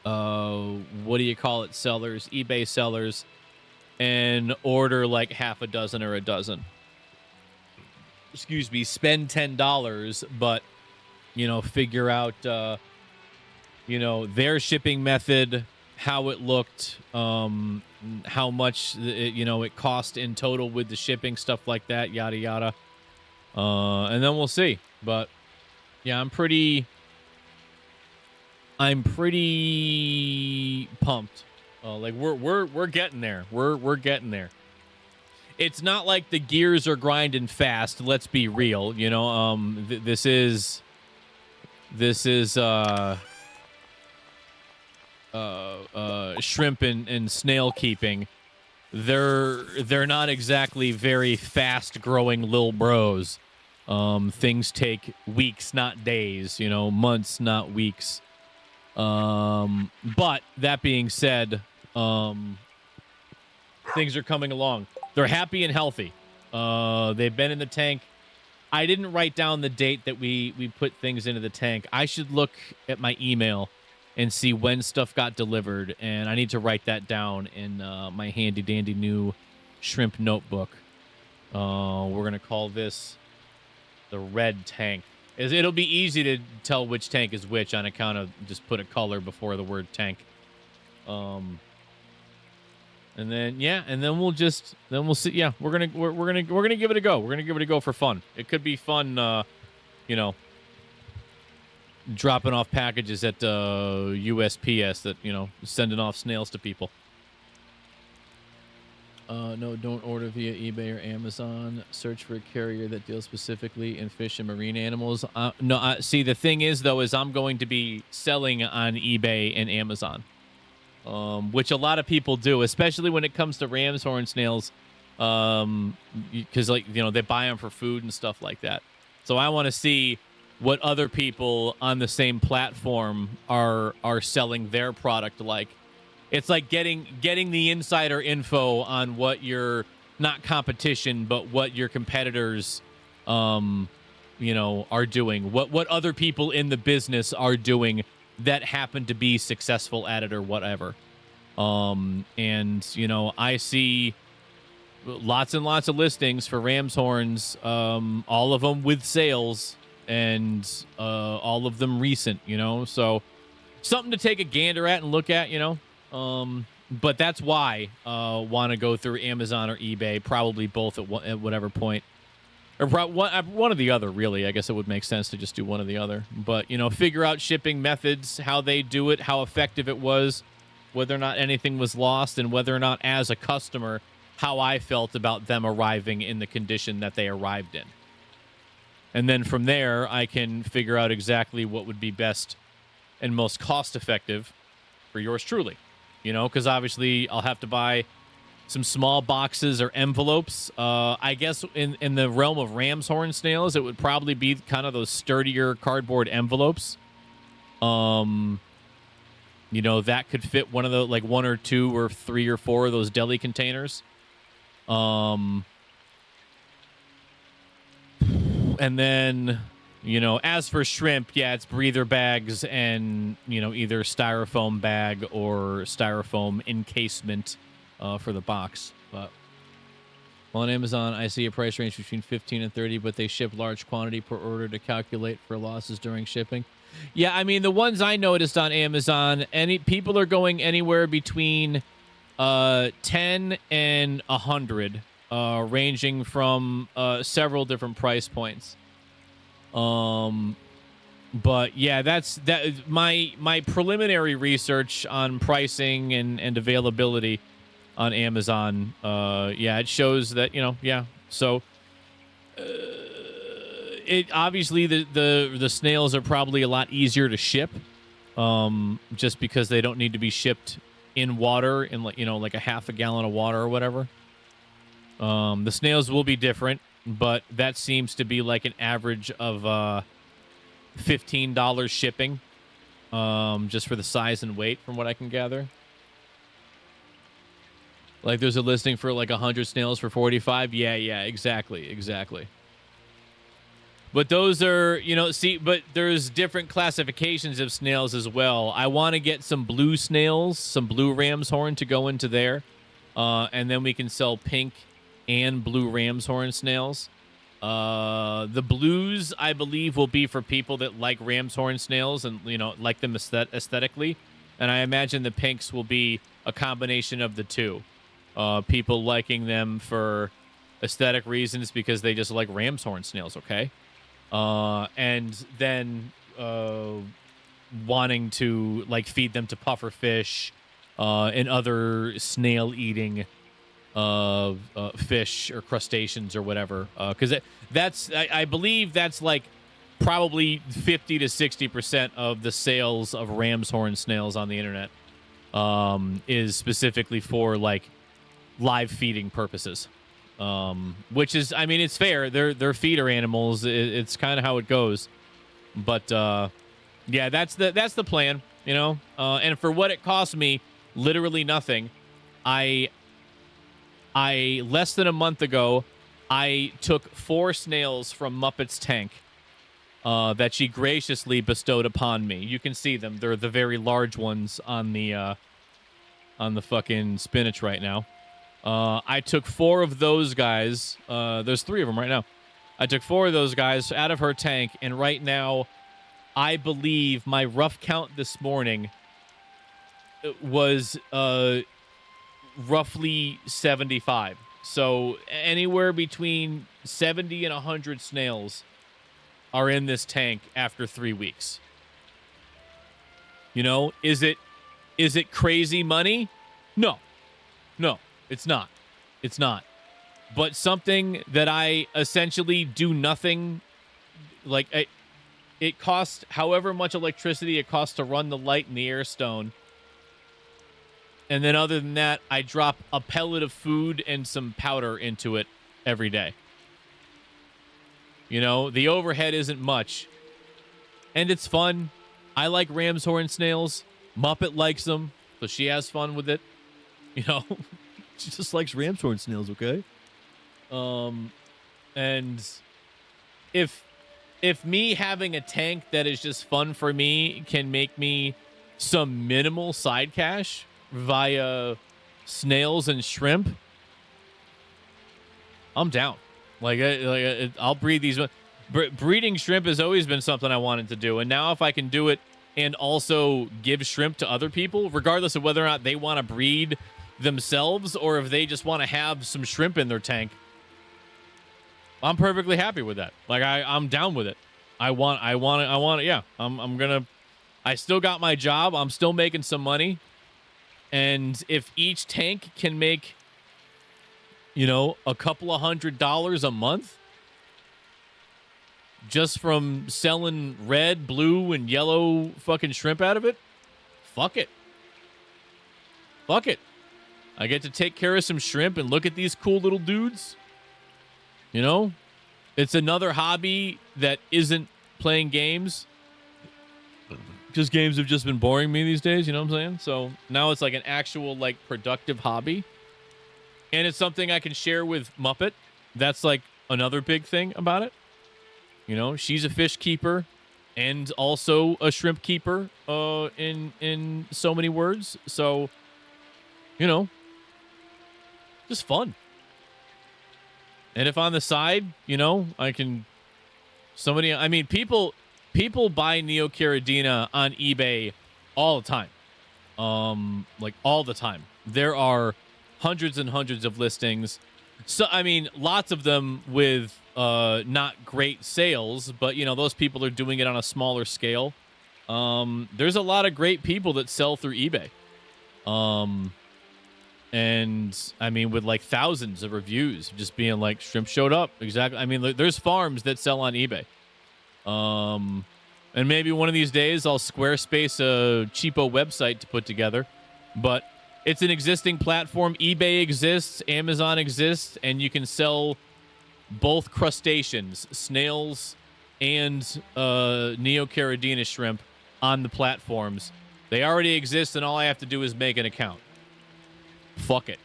what do you call it, sellers, eBay sellers, and order like half a dozen or a dozen. Excuse me, spend $10, but figure out their shipping method, how it looked, how much it cost in total with the shipping, stuff like that, yada yada. And then we'll see. But yeah, I'm pretty pumped. Like we're getting there. We're getting there. It's not like the gears are grinding fast. Let's be real. This is shrimp and snail keeping. they're not exactly very fast growing little bros. Things take weeks, not days, months, not weeks. But that being said, things are coming along. They're happy and healthy. They've been in the tank. I didn't write down the date that we put things into the tank. I should look at my email and see when stuff got delivered, and I need to write that down in my handy dandy new shrimp notebook. We're gonna call this the red tank. It'll be easy to tell which tank is which on account of just put a color before the word tank. And then we'll see. Yeah, we're gonna give it a go. We're gonna give it a go for fun. It could be fun, dropping off packages at USPS that sending off snails to people. No, don't order via eBay or Amazon. Search for a carrier that deals specifically in fish and marine animals. See, the thing is, though, is I'm going to be selling on eBay and Amazon, which a lot of people do, especially when it comes to ram's horn snails, because they buy them for food and stuff like that. So I want to see what other people on the same platform are selling their product like. It's like getting the insider info on what your, not competition, but what your competitors, are doing. What other people in the business are doing that happen to be successful at it or whatever. I see lots and lots of listings for ram's horns, all of them with sales, and all of them recent, so something to take a gander at and look at, but that's why want to go through Amazon or eBay, probably both at whatever point, or one or the other, really. I guess it would make sense to just do one or the other, but figure out shipping methods, how they do it, how effective it was, whether or not anything was lost, and whether or not, as a customer, how I felt about them arriving in the condition that they arrived in. And then from there, I can figure out exactly what would be best and most cost-effective for yours truly. Because obviously I'll have to buy some small boxes or envelopes. I guess in the realm of ram's horn snails, it would probably be kind of those sturdier cardboard envelopes. That could fit one of the, like, 1 or 2 or 3 or 4 of those deli containers. And then, as for shrimp, yeah, it's breather bags and, either styrofoam bag or styrofoam encasement for the box. But on Amazon, I see a price range between 15 and 30, but they ship large quantity per order to calculate for losses during shipping. Yeah, I mean, the ones I noticed on Amazon, people are going anywhere between 10 and 100. Ranging from several different price points. But yeah, that's my preliminary research on pricing and availability on Amazon. It shows that, so it obviously the snails are probably a lot easier to ship, just because they don't need to be shipped in water, in like a half a gallon of water or whatever. The snails will be different, but that seems to be like an average of $15 shipping, just for the size and weight, from what I can gather. Like, there's a listing for like 100 snails for $45. Yeah, exactly. But those are, but there's different classifications of snails as well. I want to get some blue snails, some blue ram's horn to go into there, and then we can sell pink and blue ram's horn snails. The blues, I believe, will be for people that like ram's horn snails and, like them aesthetically. And I imagine the pinks will be a combination of the two. People liking them for aesthetic reasons because they just like ram's horn snails, okay? And then wanting to, like, feed them to puffer fish and other snail-eating fish or crustaceans or whatever, because I believe that's like probably 50 to 60% of the sales of ram's horn snails on the internet, is specifically for like live feeding purposes. Which is, I mean, it's fair. They're feeder animals. It's kind of how it goes. But yeah, that's the plan, you know. And for what it cost me, literally nothing. I less than a month ago, I took 4 snails from Muppet's tank that she graciously bestowed upon me. You can see them. They're the very large ones on the fucking spinach right now. I took 4 of those guys. There's 3 of them right now. I took 4 of those guys out of her tank, and right now, I believe my rough count this morning was roughly 75. So anywhere between 70 and 100 snails are in this tank after 3 weeks. You know, is it crazy money? No, it's not. It's not. But something that I essentially do nothing, like it costs however much electricity it costs to run the light and the air stone. And then other than that, I drop a pellet of food and some powder into it every day. You know, the overhead isn't much. And it's fun. I like ram's horn snails. Muppet likes them, so she has fun with it. You know, she just likes ram's horn snails, okay? And if me having a tank that is just fun for me can make me some minimal side cash via snails and shrimp, I'm down. I'll breed these. Breeding shrimp has always been something I wanted to do, and now if I can do it and also give shrimp to other people, regardless of whether or not they want to breed themselves or if they just want to have some shrimp in their tank, I'm perfectly happy with that. Like I'm down with it. I want it. Yeah, I still got my job. I'm still making some money. And if each tank can make, you know, a couple of $100 a month just from selling red, blue, and yellow fucking shrimp out of it, fuck it. Fuck it. I get to take care of some shrimp and look at these cool little dudes. You know, it's another hobby that isn't playing games, because games have just been boring me these days. You know what I'm saying? So now it's like an actual, like, productive hobby. And it's something I can share with Muppet. That's like another big thing about it. You know, she's a fish keeper and also a shrimp keeper in so many words. So, you know, just fun. And if on the side, you know, I can people buy Neocaridina on eBay all the time. Like all the time. There are hundreds and hundreds of listings. So, I mean, lots of them with not great sales, but, you know, those people are doing it on a smaller scale. There's a lot of great people that sell through eBay. And, I mean, with like thousands of reviews, just being like, shrimp showed up. Exactly. I mean, there's farms that sell on eBay. And maybe one of these days I'll Squarespace a cheapo website to put together. But it's an existing platform. eBay exists, Amazon exists, and you can sell both crustaceans, snails and Neocaridina shrimp on the platforms. They already exist, and all I have to do is make an account. Fuck it.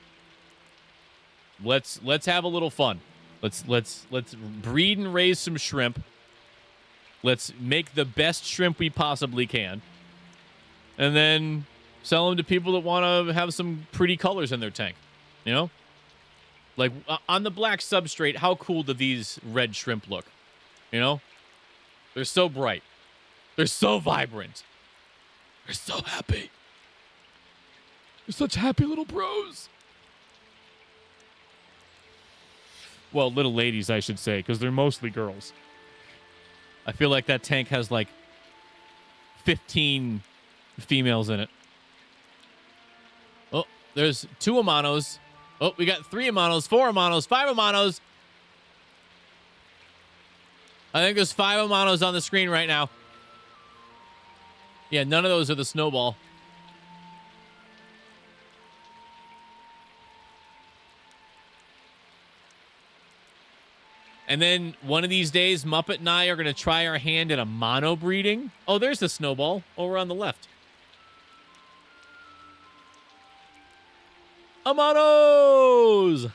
Let's have a little fun. Let's breed and raise some shrimp. Let's make the best shrimp we possibly can. And then sell them to people that want to have some pretty colors in their tank. You know? Like, on the black substrate, how cool do these red shrimp look? You know? They're so bright. They're so vibrant. They're so happy. They're such happy little bros. Well, little ladies, I should say, because they're mostly girls. I feel like that tank has, like, 15 females in it. Oh, there's 2 Amanos. Oh, we got 3 Amanos, 4 Amanos, 5 Amanos. I think there's 5 Amanos on the screen right now. Yeah, none of those are the snowball. And then one of these days, Muppet and I are going to try our hand at a mono breeding. Oh, there's the snowball over on the left. A monos!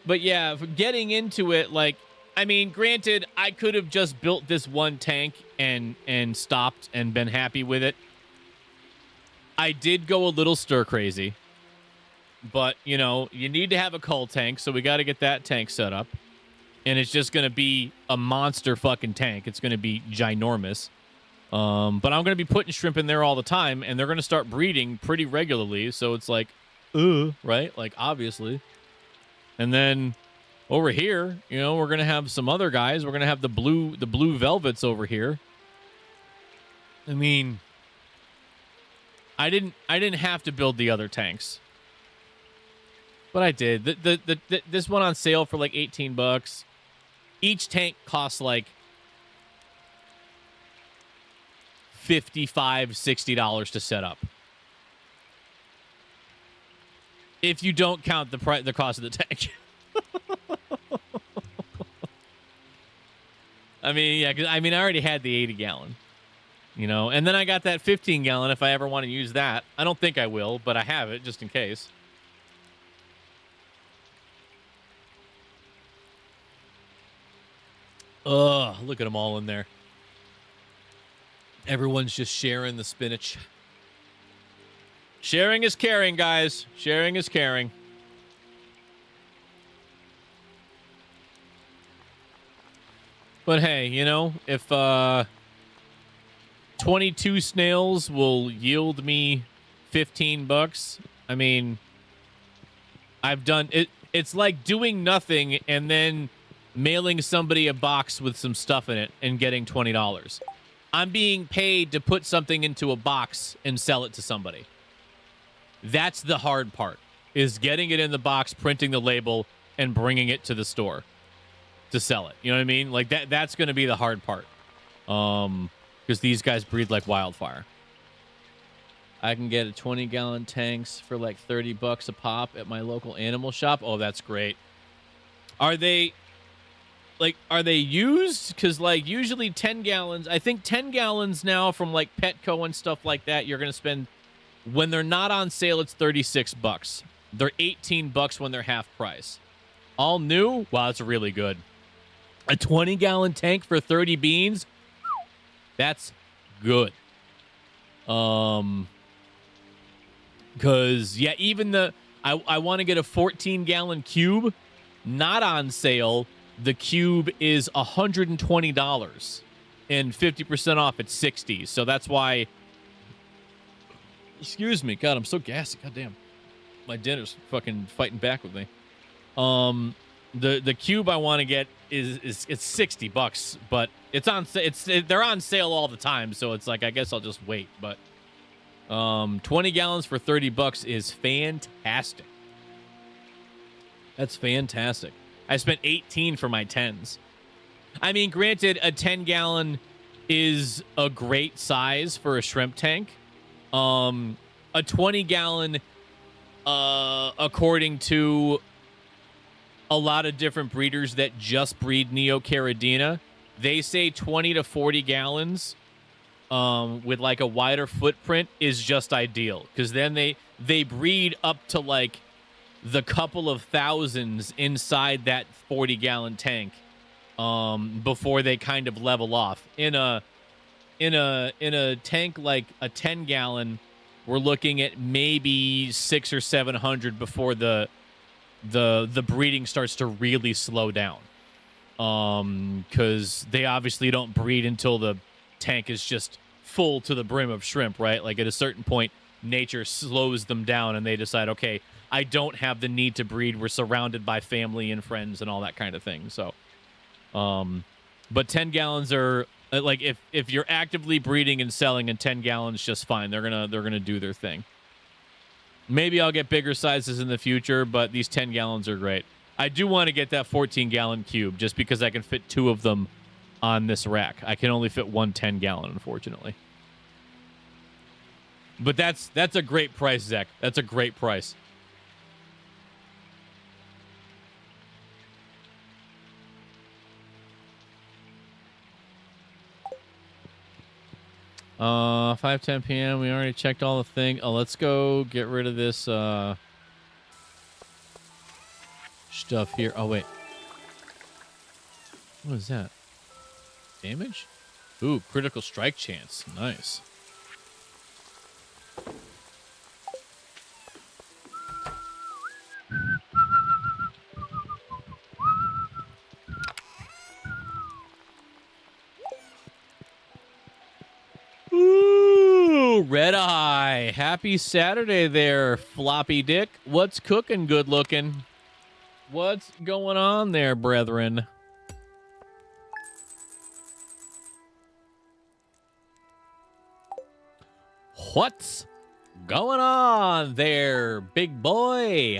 But yeah, getting into it, like, I mean, granted, I could have just built this one tank and stopped and been happy with it. I did go a little stir crazy, but you know, you need to have a cull tank, so we got to get that tank set up. And it's just going to be a monster fucking tank. It's going to be ginormous. But I'm going to be putting shrimp in there all the time, and they're going to start breeding pretty regularly. So it's like, right? Like, obviously. And then over here, you know, we're going to have some other guys. We're going to have the blue velvets over here. I mean, I didn't have to build the other tanks, but I did. This one on sale for like $18. Each tank costs like $55, $60 to set up. If you don't count the cost of the tank. I mean, yeah, 'cause, I mean, I already had the 80 gallon, you know, and then I got that 15 gallon if I ever want to use that. I don't think I will, but I have it just in case. Ugh, look at them all in there. Everyone's just sharing the spinach. Sharing is caring, guys. Sharing is caring. But hey, you know, if 22 snails will yield me $15, I mean, I've done it. It's like doing nothing and then mailing somebody a box with some stuff in it and getting $20. I'm being paid to put something into a box and sell it to somebody. That's the hard part, is getting it in the box, printing the label, and bringing it to the store to sell it. You know what I mean? Like that's going to be the hard part. Because these guys breed like wildfire. I can get a 20-gallon tanks for like $30 a pop at my local animal shop. Oh, that's great. Are they used? Because like usually 10 gallons, I think 10 gallons now from like Petco and stuff like that, you're going to spend, when they're not on sale, it's $36. They're $18 when they're half price. All new? Wow, that's really good. A 20-gallon tank for 30 beans? That's good. Because, yeah, even I want to get a 14-gallon cube, not on sale. The cube is $120 and 50% off at $60. So that's why, excuse me, God, I'm so gassy. God damn. My dinner's fucking fighting back with me. The cube I want to get is it's $60, but it's on they're on sale all the time, so it's like I guess I'll just wait. But 20 gallons for $30 is fantastic. That's fantastic. I spent 18 for my 10s. I mean, granted, a 10-gallon is a great size for a shrimp tank. A 20-gallon, according to a lot of different breeders that just breed Neocaridina, they say 20 to 40 gallons with like a wider footprint is just ideal, because then they breed up to like the couple of thousands inside that 40-gallon tank before they kind of level off. In a tank like a 10-gallon, we're looking at maybe 600 or 700 before the breeding starts to really slow down, because they obviously don't breed until the tank is just full to the brim of shrimp, right? Like at a certain point, nature slows them down and they decide, okay, I don't have the need to breed. We're surrounded by family and friends and all that kind of thing. So, but 10 gallons are like, if you're actively breeding and selling in 10 gallons, just fine. They're gonna do their thing. Maybe I'll get bigger sizes in the future, but these 10 gallons are great. I do want to get that 14-gallon cube just because I can fit 2 of them on this rack. I can only fit one 10-gallon, unfortunately. But that's a great price, Zach. That's a great price. Uh, 5:10 p.m. We already checked all the thing. Oh, let's go get rid of this stuff here. Oh wait, what is that? Damage? Ooh, critical strike chance. Nice. Ooh, red eye. Happy Saturday there, floppy dick. What's cooking, good looking? What's going on there, brethren? What's going on there, big boy?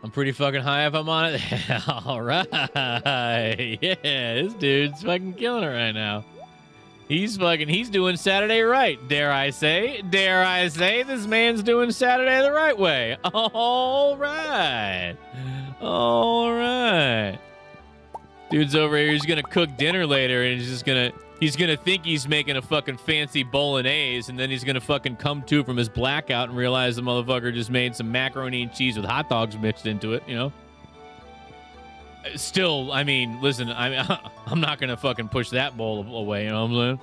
I'm pretty fucking high if I'm on it. All right. Yeah, this dude's fucking killing it right now. He's doing Saturday right. Dare I say, this man's doing Saturday the right way. All right. All right. Dude's over here. He's going to cook dinner later and he's going to think he's making a fucking fancy bolognese, and then he's going to fucking come to from his blackout and realize the motherfucker just made some macaroni and cheese with hot dogs mixed into it, you know? Still, I mean, listen, I'm not going to fucking push that bowl away, you know what I'm saying?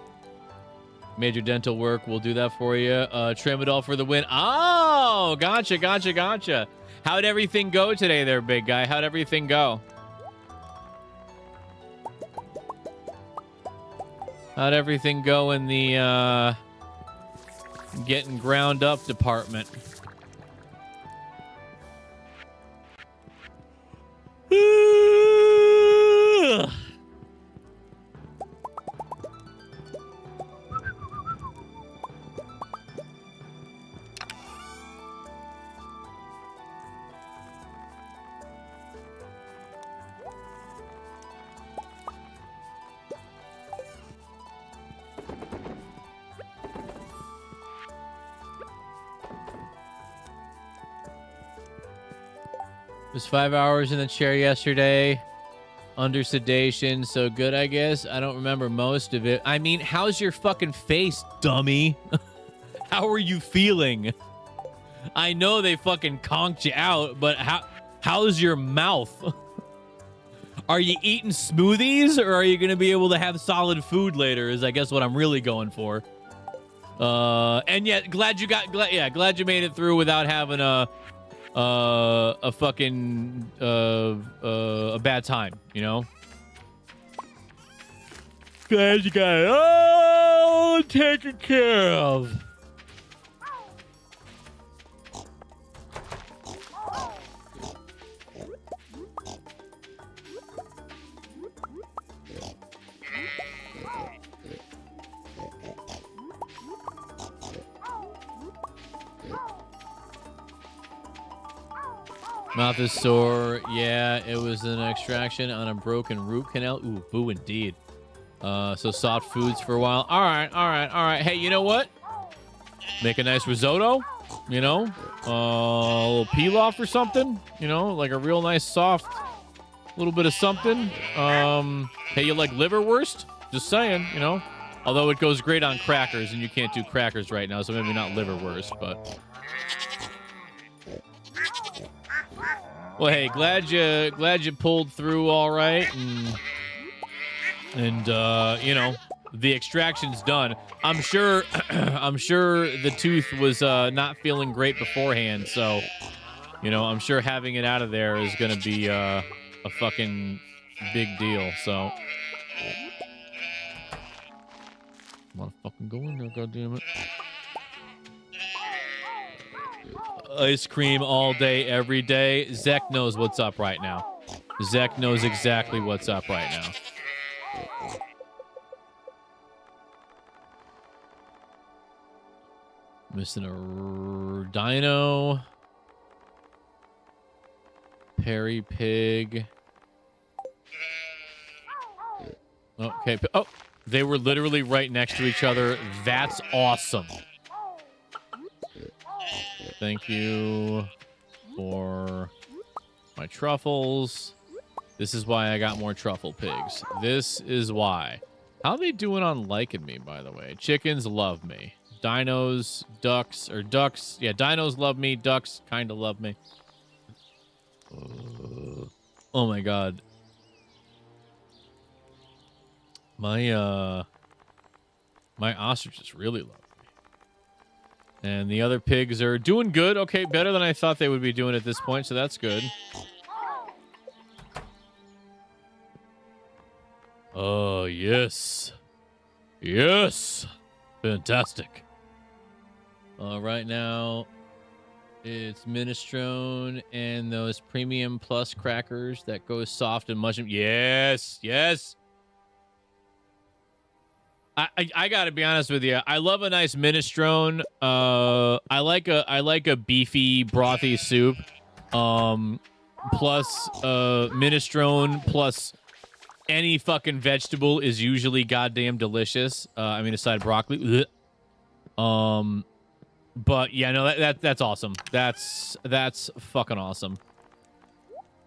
Major dental work, we'll do that for you. Tramadol for the win. Oh, gotcha. How'd everything go today there, big guy? How'd everything go? How'd everything go in the getting ground up department? Was 5 hours in the chair yesterday under sedation, so good, I guess. I don't remember most of it. I mean, how's your fucking face, dummy? How are you feeling? I know they fucking conked you out, but how's your mouth? Are you eating smoothies, or are you going to be able to have solid food later, is I guess what I'm really going for. And yet, glad you made it through without having a fucking a bad time, you know? Glad you got it all taken care of. Mouth is sore. Yeah, it was an extraction on a broken root canal. Ooh, boo indeed. So soft foods for a while. All right. Hey, you know what? Make a nice risotto, you know? A little pilaf or something, you know? Like a real nice soft little bit of something. Hey, you like liverwurst? Just saying, you know? Although it goes great on crackers, and you can't do crackers right now, so maybe not liverwurst, but... Well, hey, glad you pulled through all right, and you know, the extraction's done. I'm sure the tooth was not feeling great beforehand, so you know, I'm sure having it out of there is gonna be a fucking big deal. So, I'm gonna fucking go in there, goddammit. Ice cream all day, every day. Zek knows what's up right now. Zek knows exactly what's up right now. Missing a dino. Perry Pig. Okay. Oh, they were literally right next to each other. That's awesome. Thank you for my truffles. This is why I got more truffle pigs. This is why. How are they doing on liking me, by the way? Chickens love me. Dinos, ducks, or ducks. Yeah, dinos love me. Ducks kind of love me. Oh my god. My ostriches really love me. And the other pigs are doing good. Okay, better than I thought they would be doing at this point, so that's good. Oh, yes. Yes. Fantastic. Right now, it's minestrone and those premium plus crackers that go soft and mushroom. Yes. Yes. I gotta be honest with you. I love a nice minestrone. I like a beefy brothy soup. Plus minestrone plus any fucking vegetable is usually goddamn delicious. I mean, aside broccoli. But yeah, no, that's awesome. That's fucking awesome.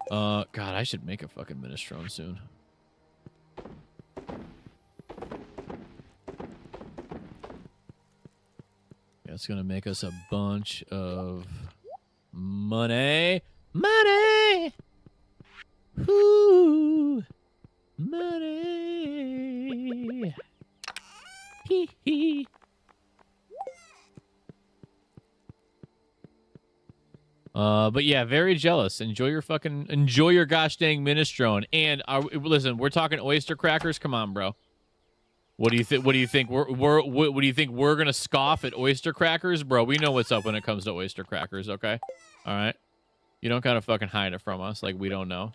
God, I should make a fucking minestrone soon. It's gonna make us a bunch of money. Money! Ooh! Money! Hee hee! But yeah, very jealous. Enjoy your gosh dang minestrone. And listen, we're talking oyster crackers. Come on, bro. What do you think? What do you think? What do you think? We're gonna scoff at oyster crackers, bro? We know what's up when it comes to oyster crackers. Okay, all right. You don't gotta fucking hide it from us like we don't know.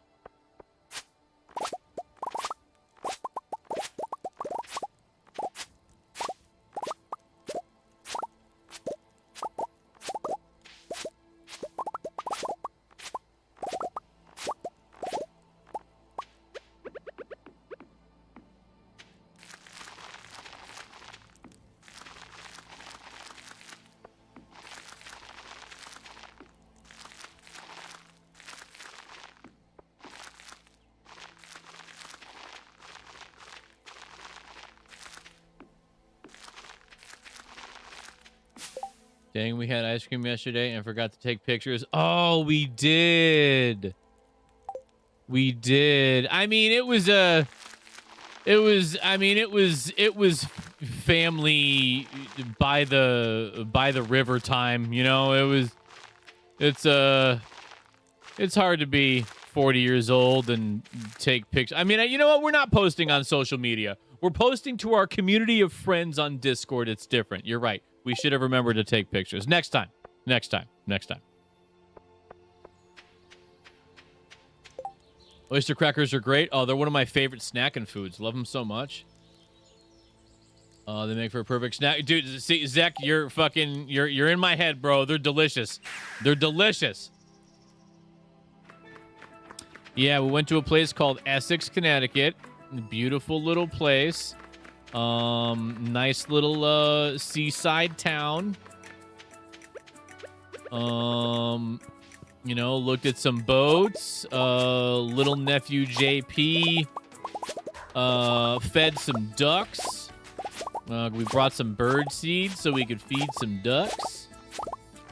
Dang, we had ice cream yesterday and forgot to take pictures. Oh, we did. We did. I mean, it was family by the river time, you know. It's hard to be 40 years old and take pictures. I mean, you know what? We're not posting on social media. We're posting to our community of friends on Discord. It's different. You're right. We should have remembered to take pictures. Next time. Next time. Next time. Oyster crackers are great. Oh, they're one of my favorite snacking foods. Love them so much. They make for a perfect snack. Dude, see, Zach, you're in my head, bro. They're delicious. They're delicious. Yeah, we went to a place called Essex, Connecticut. Beautiful little place. Nice little seaside town. You know, looked at some boats. Little nephew JP fed some ducks. We brought some bird seed so we could feed some ducks.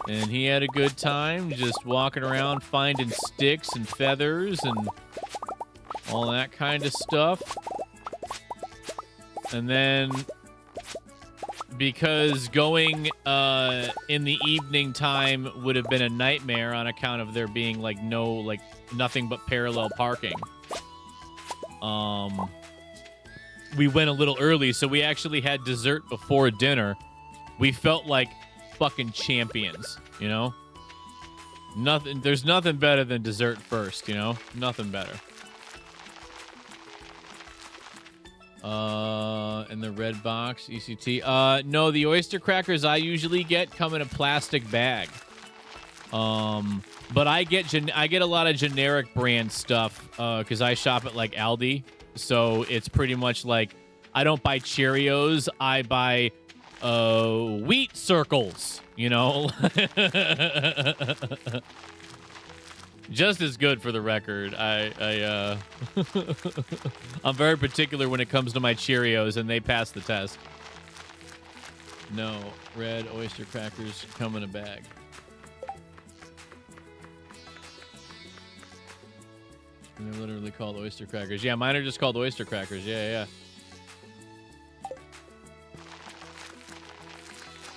And he had a good time just walking around finding sticks and feathers and all that kind of stuff. And then, because going in the evening time would have been a nightmare on account of there being nothing but parallel parking, we went a little early, so we actually had dessert before dinner. We felt like fucking champions, you know? There's nothing better than dessert first, you know? Nothing better. In the red box, ECT. No, the oyster crackers I usually get come in a plastic bag. But I get a lot of generic brand stuff because I shop at like Aldi. So it's pretty much like I don't buy Cheerios, I buy wheat circles, you know? Just as good for the record. I'm very particular when it comes to my Cheerios, and they pass the test. No, red oyster crackers come in a bag. And they're literally called oyster crackers. Yeah, mine are just called oyster crackers. Yeah.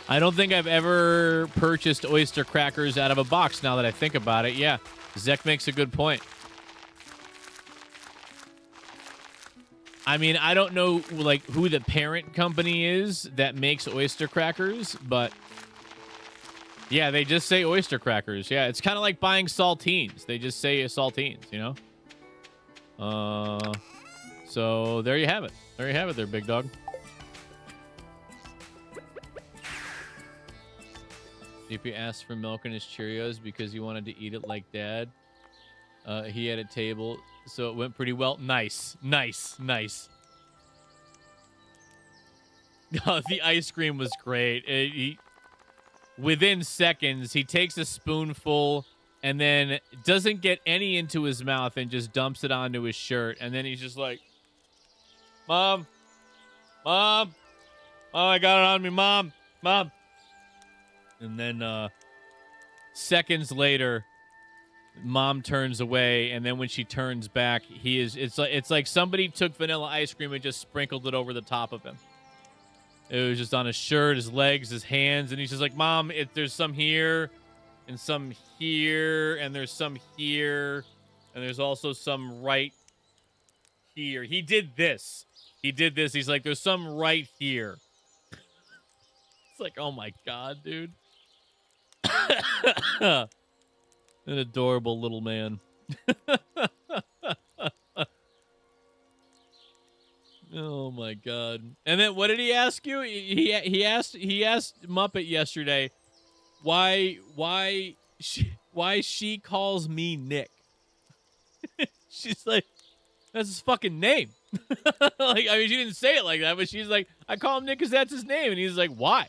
I don't think I've ever purchased oyster crackers out of a box now that I think about it. Yeah, Zek makes a good point. I mean, I don't know like who the parent company is that makes oyster crackers, but yeah, they just say oyster crackers. Yeah, it's kind of like buying saltines. They just say saltines, you know? So there you have it. There you have it there, big dog. JP asked for milk in his Cheerios because he wanted to eat it like dad. He had a table, so it went pretty well. Nice. Oh, the ice cream was great. Within seconds, he takes a spoonful and then doesn't get any into his mouth and just dumps it onto his shirt. And then he's just like, Mom, oh, I got it on me, Mom. And then seconds later, Mom turns away, and then when she turns back, it's like somebody took vanilla ice cream and just sprinkled it over the top of him. It was just on his shirt, his legs, his hands, and he's just like, Mom, there's some here, and some here, and there's some here, and there's also some right here. He did this. He's like, there's some right here. It's like, oh my God, dude. An adorable little man. Oh my God. And then what did he ask you? He asked Muppet yesterday why she calls me Nick. She's like, that's his fucking name. Like, I mean, she didn't say it like that, but she's like, I call him Nick because that's his name. And he's like, why?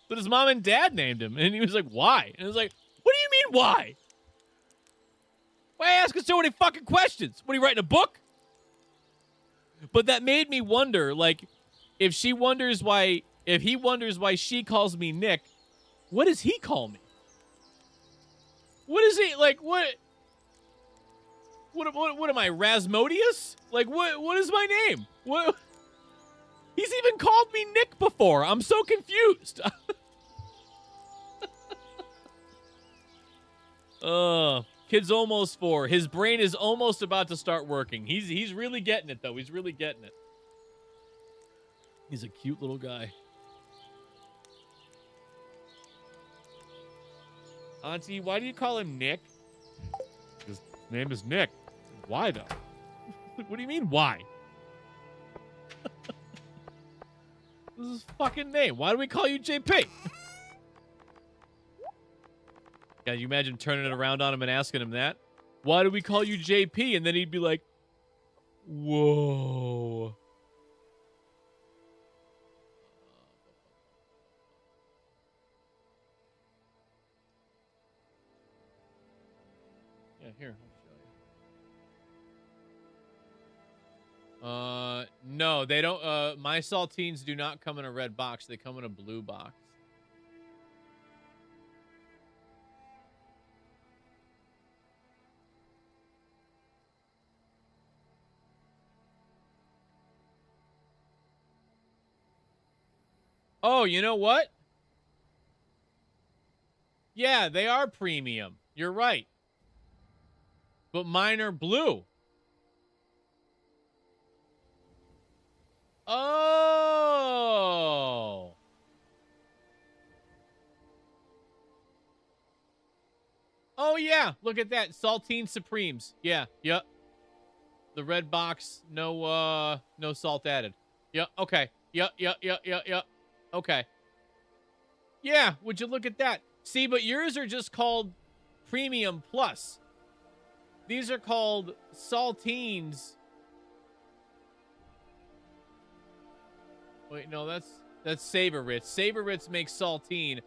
But his mom and dad named him. And he was like, why? And I was like, what do you mean, why? Why asking so many fucking questions? What, are you writing a book? But that made me wonder, like, if he wonders why she calls me Nick, what does he call me? What is he, like, what am I, Rasmodius? Like, what is my name? What? He's even called me Nick before. I'm so confused. Kid's almost 4. His brain is almost about to start working. He's really getting it, though. He's really getting it. He's a cute little guy. Auntie, why do you call him Nick? His name is Nick. Why, though? What do you mean, why? This is his fucking name. Why do we call you JP? Can you imagine turning it around on him and asking him that? Why do we call you JP? And then he'd be like, whoa. Yeah, here. I'll show you. No, they don't. My saltines do not come in a red box. They come in a blue box. Oh, you know what? Yeah, they are premium. You're right. But mine are blue. Oh. Oh, yeah. Look at that. Saltine Supremes. Yeah. Yep. The red box. No salt added. Yep. Okay. Yep. Okay. Yeah, would you look at that? See, but yours are just called Premium Plus. These are called Saltines Wait, no, that's Savor Ritz. Savor Ritz makes saltine.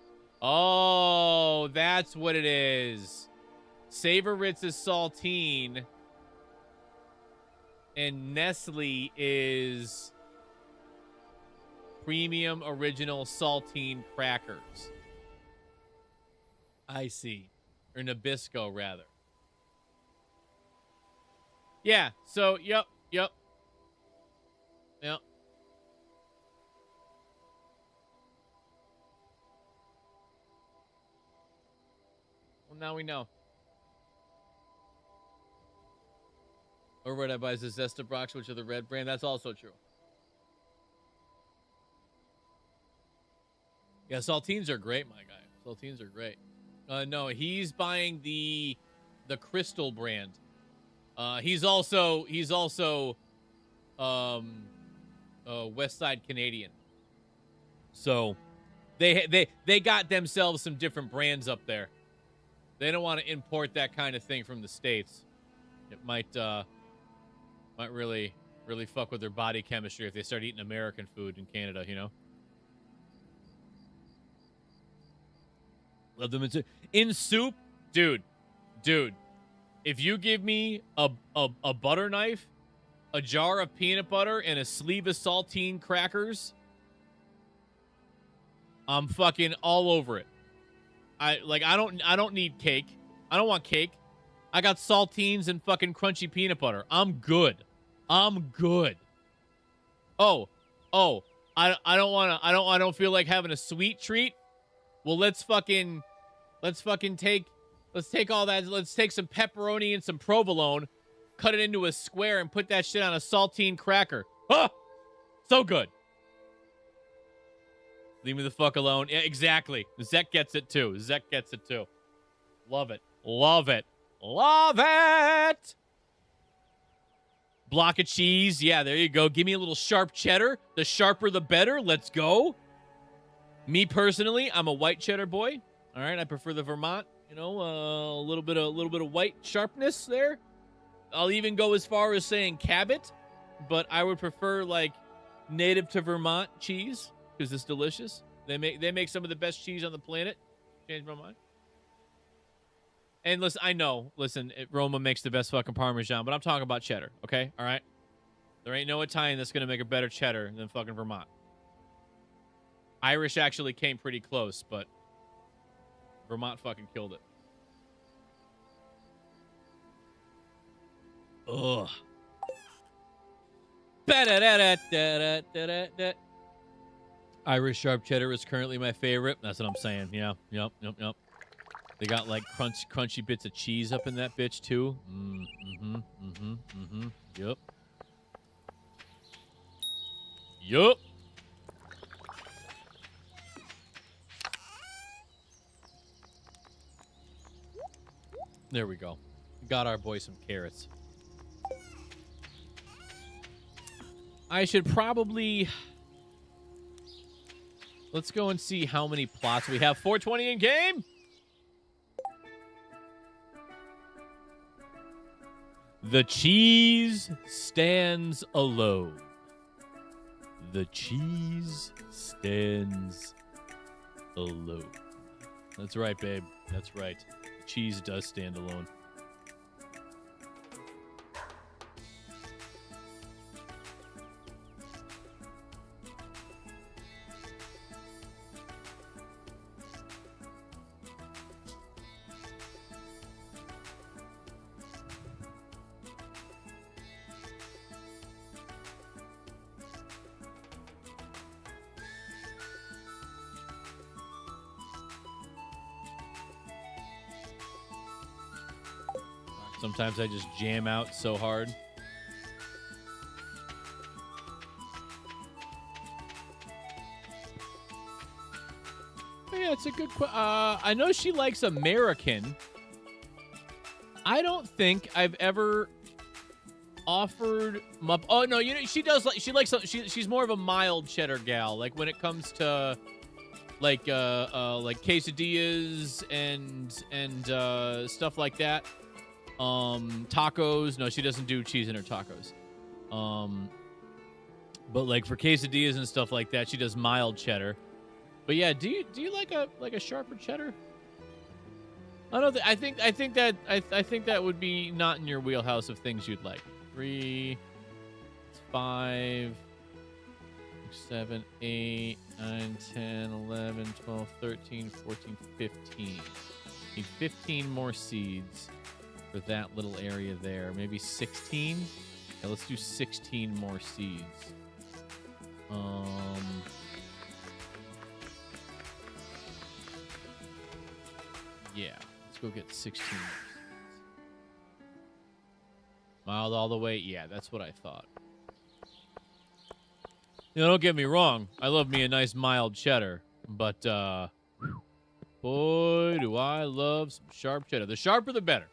Oh, that's what it is. Savor Ritz is saltine. And Nestle is premium original saltine crackers. I see. Or Nabisco, rather. Yeah, so, yep. Well, now we know. Or what I buy is the Zesta Brox, which are the red brand. That's also true. Yeah, saltines are great, my guy. Saltines are great. No, he's buying the Crystal brand. He's also West Side Canadian. So they got themselves some different brands up there. They don't want to import that kind of thing from the States. It might really fuck with their body chemistry if they start eating American food in Canada, you know? Love them in soup, dude. If you give me a butter knife, a jar of peanut butter, and a sleeve of saltine crackers, I'm fucking all over it. I don't need cake. I don't want cake. I got saltines and fucking crunchy peanut butter. I'm good. I don't feel like having a sweet treat. Well, let's take all that. Let's take some pepperoni and some provolone, cut it into a square, and put that shit on a saltine cracker. Oh, so good. Leave me the fuck alone. Yeah, exactly. Zek gets it too. Love it. Block of cheese. Yeah, there you go. Give me a little sharp cheddar. The sharper, the better. Let's go. Me personally, I'm a white cheddar boy. All right, I prefer the Vermont. You know, a little bit of white sharpness there. I'll even go as far as saying Cabot, but I would prefer like native to Vermont cheese because it's delicious. They make some of the best cheese on the planet. Change my mind. And listen, Roma makes the best fucking Parmesan, but I'm talking about cheddar, okay? All right? There ain't no Italian that's going to make a better cheddar than fucking Vermont. Irish actually came pretty close, but Vermont fucking killed it. Ugh. Irish sharp cheddar is currently my favorite. That's what I'm saying. Yeah. Yep. They got like crunchy bits of cheese up in that bitch too. Yup. There we go. Got our boy some carrots. I should probably... Let's go and see how many plots we have. 420 in game. The cheese stands alone. The cheese stands alone. That's right, babe. That's right. The cheese does stand alone. Sometimes I just jam out so hard. Yeah, it's a good question. I know she likes American. I don't think I've ever offered oh no, you know she does like she's more of a mild cheddar gal. Like when it comes to like quesadillas and stuff like that. Tacos. No, she doesn't do cheese in her tacos. But like for quesadillas and stuff like that, she does mild cheddar. But yeah, do you like a sharper cheddar? I don't. I think that would be not in your wheelhouse of things you'd like. 3, 5, 6, 7, 8, 9, 10, 11, 12, 13, 14, 15. Need 15 more seeds for that little area there. Maybe 16. Yeah, let's do 16 more seeds. Yeah, let's go get 16 more seeds. Mild all the way. Yeah, that's what I thought. You know, don't get me wrong. I love me a nice mild cheddar, but boy, do I love some sharp cheddar. The sharper, the better.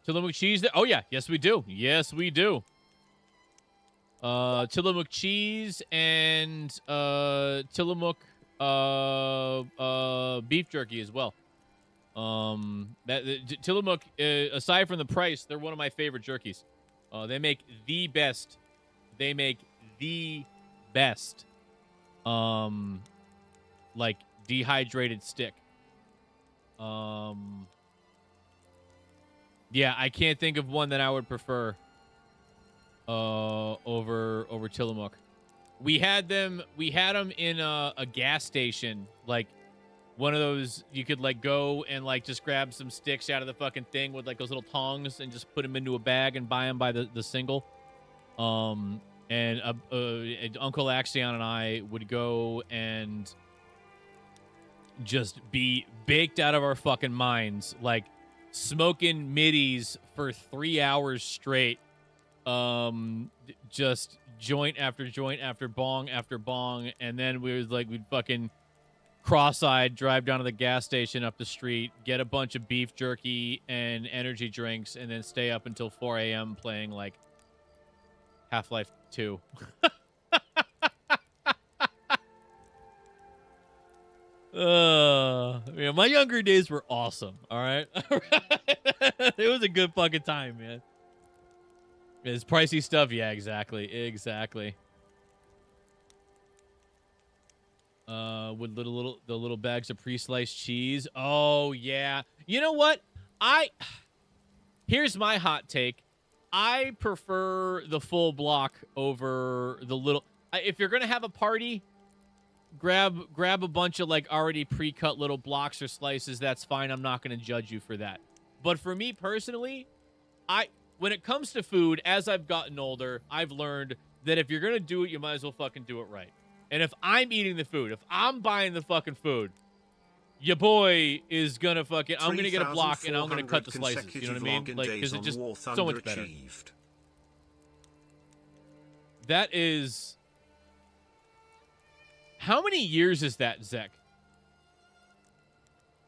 Tillamook cheese there? Oh, yeah. Yes, we do. Yes, we do. Tillamook cheese and Tillamook beef jerky as well. Tillamook, aside from the price, they're one of my favorite jerkies. They make the best. Like dehydrated stick. Yeah, I can't think of one that I would prefer over Tillamook. We had them in a gas station, like one of those you could like go and like just grab some sticks out of the fucking thing with like those little tongs and just put them into a bag and buy them by the single. And Uncle Axion and I would go and just be baked out of our fucking minds, like smoking middies for 3 hours straight. Just joint after joint after bong, and then we'd fucking cross-eyed drive down to the gas station up the street, get a bunch of beef jerky and energy drinks, and then stay up until 4 a.m. playing like Half-Life 2. Yeah, my younger days were awesome. All right. It was a good fucking time, man. It's pricey stuff. Yeah, exactly. With the little bags of pre-sliced cheese. Oh yeah. You know what? Here's my hot take. I prefer the full block over the little. If you're gonna have a party, grab a bunch of like already pre-cut little blocks or slices. That's fine. I'm not gonna judge you for that. But for me personally, when it comes to food, as I've gotten older, I've learned that if you're gonna do it, you might as well fucking do it right. And if I'm eating the food, if I'm buying the fucking food, your boy is gonna fucking. I'm gonna get a block and I'm gonna cut the slices. You know what I mean? Like, because it's just so much better. That is. How many years is that, Zek?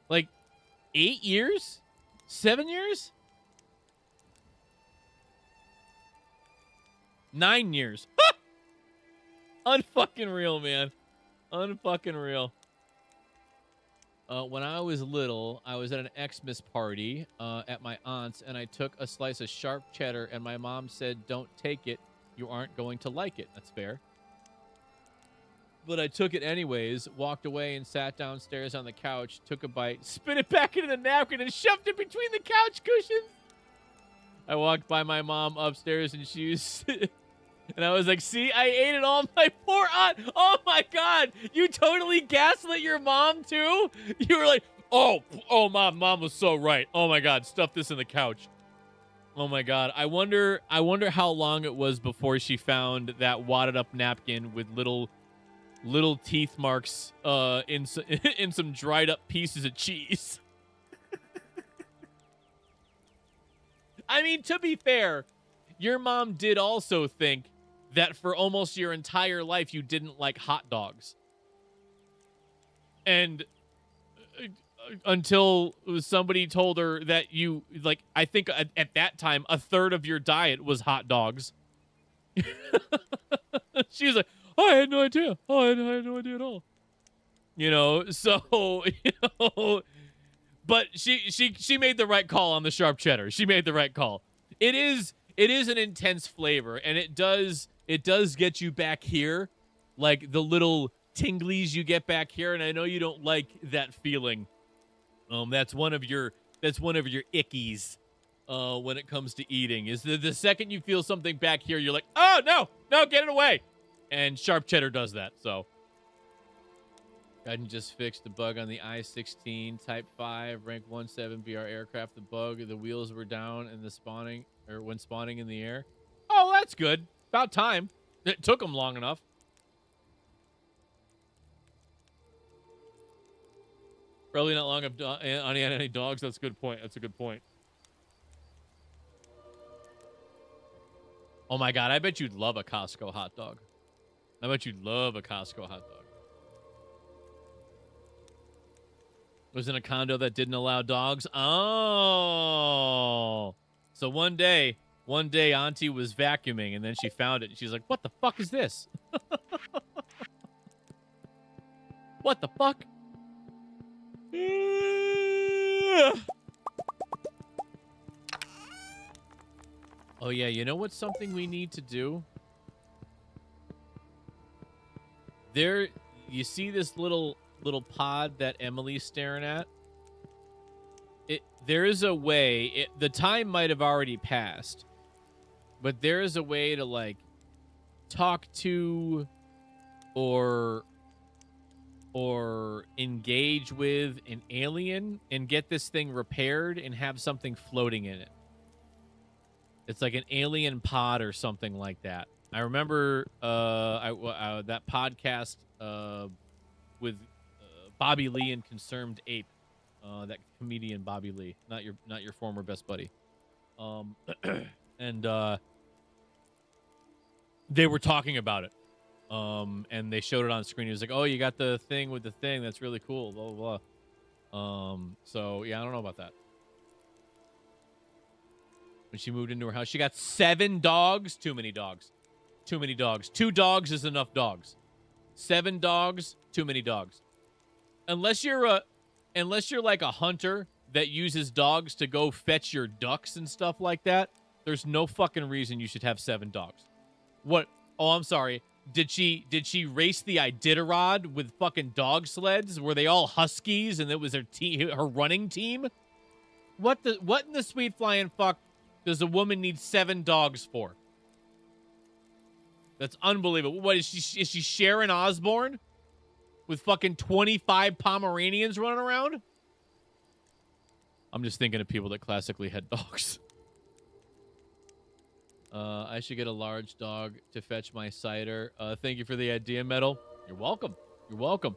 Like 8 years? 7 years? 9 years. Unfucking real, man. Unfucking real. When I was little, I was at an Xmas party at my aunt's, and I took a slice of sharp cheddar, and my mom said, "Don't take it. You aren't going to like it." That's fair. But I took it anyways, walked away, and sat downstairs on the couch, took a bite, spit it back into the napkin, and shoved it between the couch cushions. I walked by my mom upstairs, and she was... And I was like, see, I ate it all. My poor aunt. Oh, my God. You totally gaslit your mom, too? You were like, oh, mom was so right. Oh, my God, stuff this in the couch. Oh, my God. I wonder how long it was before she found that wadded up napkin with little teeth marks in some dried up pieces of cheese. I mean, to be fair, your mom did also think that for almost your entire life you didn't like hot dogs. And until somebody told her that you, like, I think at that time, a third of your diet was hot dogs. She was like, oh, I had no idea. Oh, I had no idea at all. You know, so, you know, but she made the right call on the sharp cheddar. She made the right call. It is it is an intense flavor, and it does get you back here, like the little tinglies you get back here, and I know you don't like that feeling. That's one of your ickies when it comes to eating. Is the second you feel something back here, you're like, oh no, get it away. And sharp cheddar does that. So Guidance just fixed the bug on the I-16 Type 5 Rank 17 BR aircraft. The bug, the wheels were down and when spawning in the air. Oh, that's good. About time. It took them long enough. Probably not long on any dogs. That's a good point. That's a good point. Oh my God, I bet you'd love a Costco hot dog. I bet you'd love a Costco hot dog. Was in a condo that didn't allow dogs. Oh. So one day Auntie was vacuuming and then she found it. And she's like, what the fuck is this? What the fuck? Oh yeah, you know what's something we need to do? There, you see this little pod that Emily's staring at? There is a way, the time might have already passed, but there is a way to like talk to or engage with an alien and get this thing repaired and have something floating in it. It's like an alien pod or something like that. I remember that podcast with Bobby Lee and Concerned Ape, that comedian Bobby Lee, not your former best buddy, and they were talking about it, and they showed it on screen. He was like, "Oh, you got the thing with the thing. That's really cool." Blah blah blah. So yeah, I don't know about that. When she moved into her house, she got 7 dogs. Too many dogs. Too many dogs. 2 dogs is enough dogs. 7 dogs, too many dogs. Unless you're like a hunter that uses dogs to go fetch your ducks and stuff like that, there's no fucking reason you should have 7 dogs. What? Oh, I'm sorry. Did she race the Iditarod with fucking dog sleds? Were they all huskies and it was her running team? What in the sweet flying fuck does a woman need 7 dogs for? That's unbelievable. What is she? Is she Sharon Osbourne with fucking 25 Pomeranians running around? I'm just thinking of people that classically had dogs. I should get a large dog to fetch my cider. Thank you for the idea, Metal. You're welcome. You're welcome.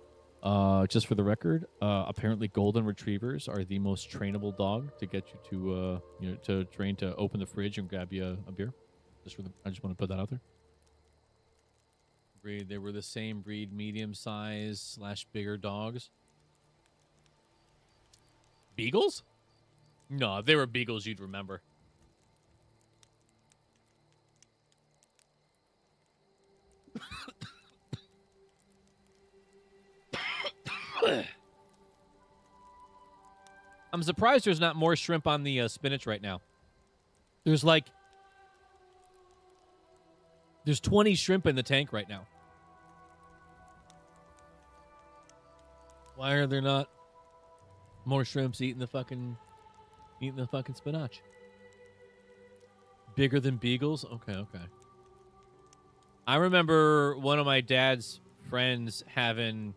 Just for the record, apparently golden retrievers are the most trainable dog to get you to train to open the fridge and grab you a beer. I just want to put that out there. Breed. They were the same breed, medium-sized / bigger dogs. Beagles? No, if they were beagles, you'd remember. I'm surprised there's not more shrimp on the spinach right now. There's 20 shrimp in the tank right now. Why are there not more shrimps eating the fucking spinach? Bigger than beagles? Okay. I remember one of my dad's friends having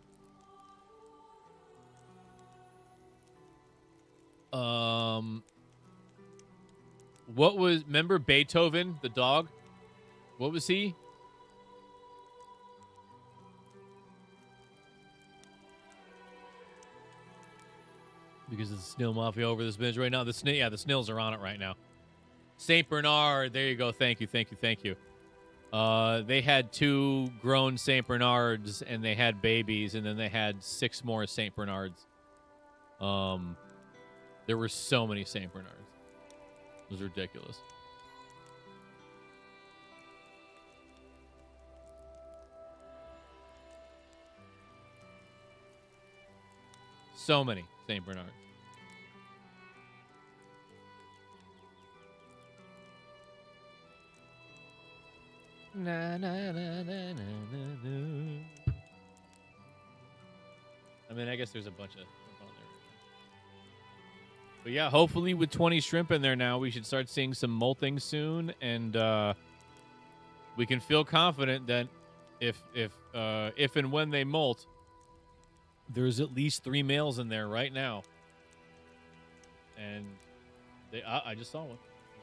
remember Beethoven, the dog? What was he? Because of the snail mafia over this binge right now. The snails are on it right now. Saint Bernard, there you go. Thank you. They had 2 grown Saint Bernards and they had babies, and then they had 6 more Saint Bernards. There were so many Saint Bernards. It was ridiculous. So many Saint Bernards. Na, na, na, na, na, na, na. I mean, I guess there's a bunch of shrimp on there. But yeah, hopefully with 20 shrimp in there now, we should start seeing some molting soon, and we can feel confident that if and when they molt, there's at least 3 males in there right now. And they, I just saw one.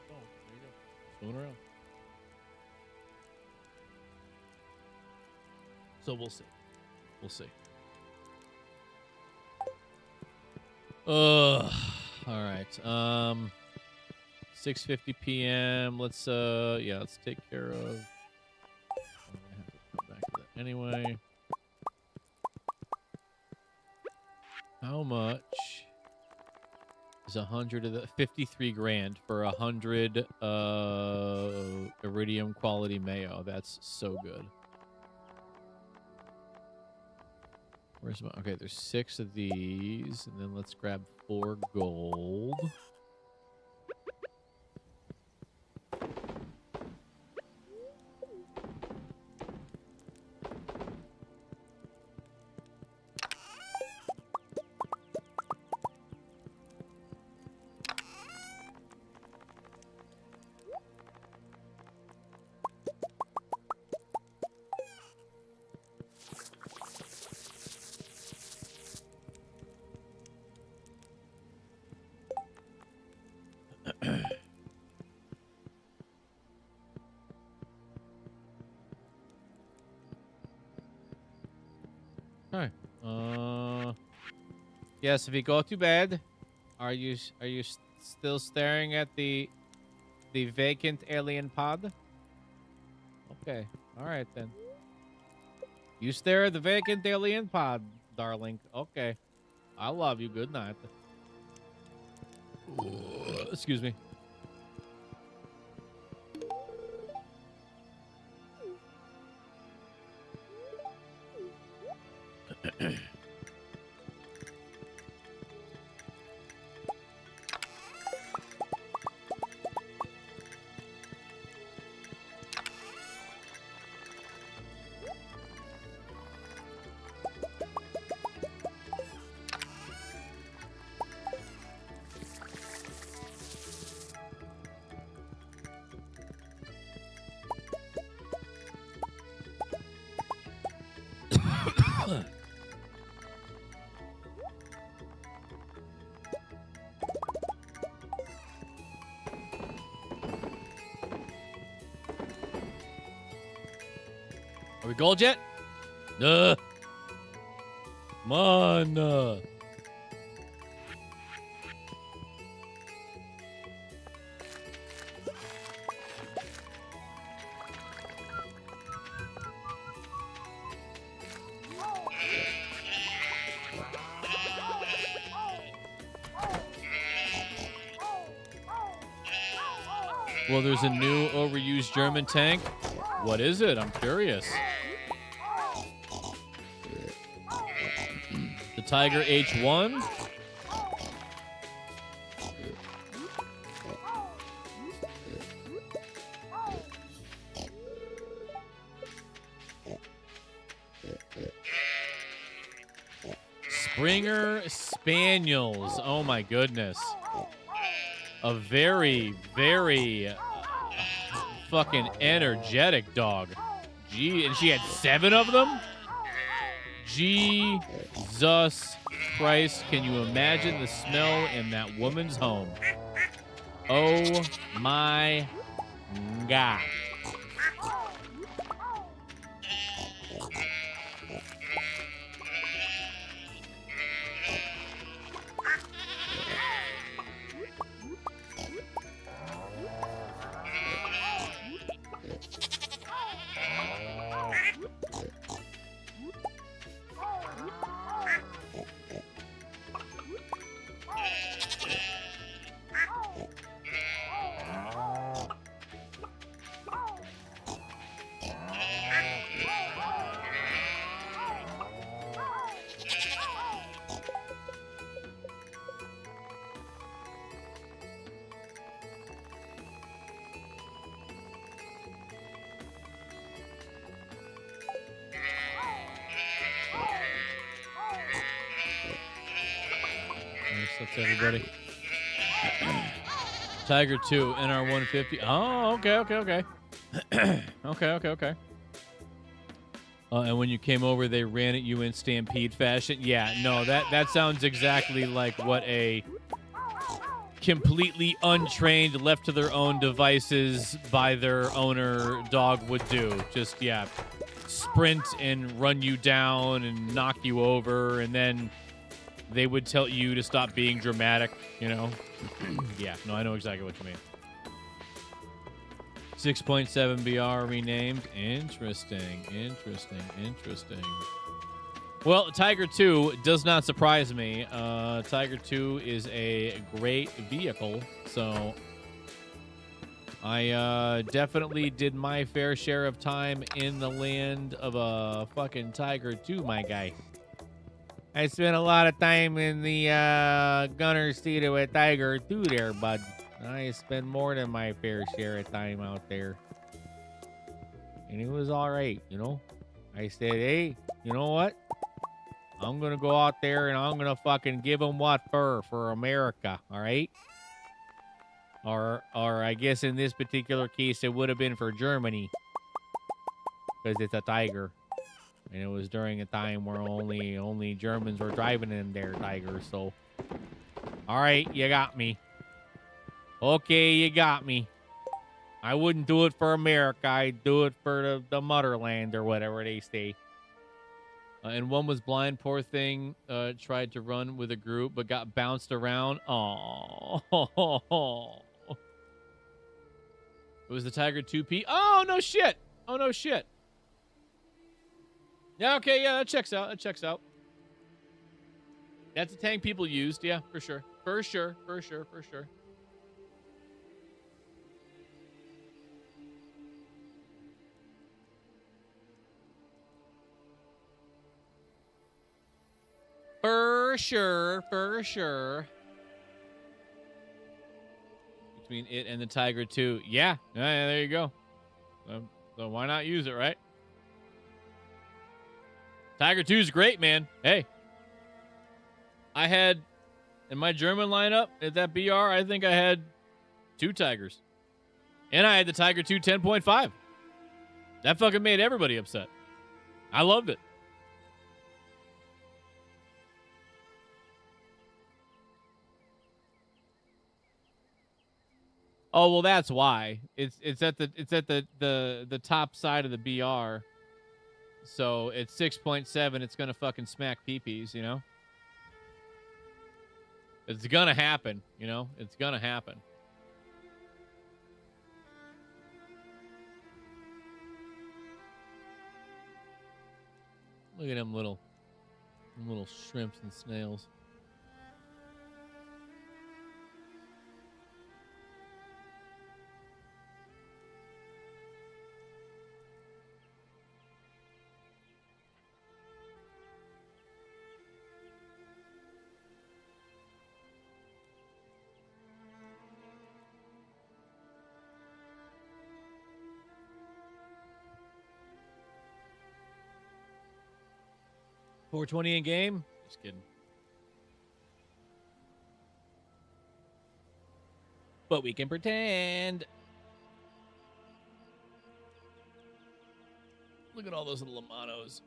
There you go. Swimming around. So we'll see. We'll see. All right. 6:50 p.m. Let's let's take care of. I'm gonna have to come back to that anyway. How much is 100 of the 53 grand for 100 iridium quality mayo? That's so good. Where's my, okay, there's 6 of these, and then let's grab 4 gold. Hi. Yes, if you go to bed, are you still staring at the vacant alien pod? Okay. All right then. You stare at the vacant alien pod, darling. Okay. I love you. Good night. Excuse me. Are we gold yet? Come on. Well, there's a new overused German tank. What is it? I'm curious. The Tiger H1? Springer Spaniels. Oh my goodness. A very, very fucking energetic dog. Gee, and she had 7 of them? Jesus Christ. Can you imagine the smell in that woman's home? Oh my God. Thanks, everybody. Tiger 2, NR 150. Oh, okay. Okay. And when you came over, they ran at you in stampede fashion. Yeah, no, that sounds exactly like what a completely untrained, left to their own devices by their owner dog would do. Just, yeah, sprint and run you down and knock you over, and then they would tell you to stop being dramatic, you know? Yeah, no, I know exactly what you mean. 6.7 BR renamed. Interesting. Well, Tiger 2 does not surprise me. Tiger 2 is a great vehicle, so I definitely did my fair share of time in the land of a fucking Tiger 2, my guy. I spent a lot of time in the gunner seat of a Tiger 2 there, bud. I spent more than my fair share of time out there. And it was all right, you know? I said, hey, you know what? I'm going to go out there and I'm going to fucking give them what for America, all right? Or I guess in this particular case, it would have been for Germany. Because it's a Tiger. And it was during a time where only Germans were driving in their Tigers, so. All right, you got me. Okay, you got me. I wouldn't do it for America. I'd do it for the motherland or whatever they say. And one was blind, poor thing. Tried to run with a group, but got bounced around. Oh. It was the Tiger 2P. Oh, no shit. Yeah, okay, yeah, that checks out. That's a tank people used, yeah, for sure. For sure. Between it and the Tiger 2. Yeah, there you go. So why not use it, right? Tiger 2 is great, man. Hey. I had, in my German lineup, at that BR, I think I had 2 Tigers. And I had the Tiger 2 10.5. That fucking made everybody upset. I loved it. Oh, well, that's why. It's at the top side of the BR. So it's 6.7. It's gonna fucking smack peepees, you know? It's gonna happen, you know? It's gonna happen. Look at them little shrimps and snails. $4.20 in game? Just kidding. But we can pretend. Look at all those little Amanos.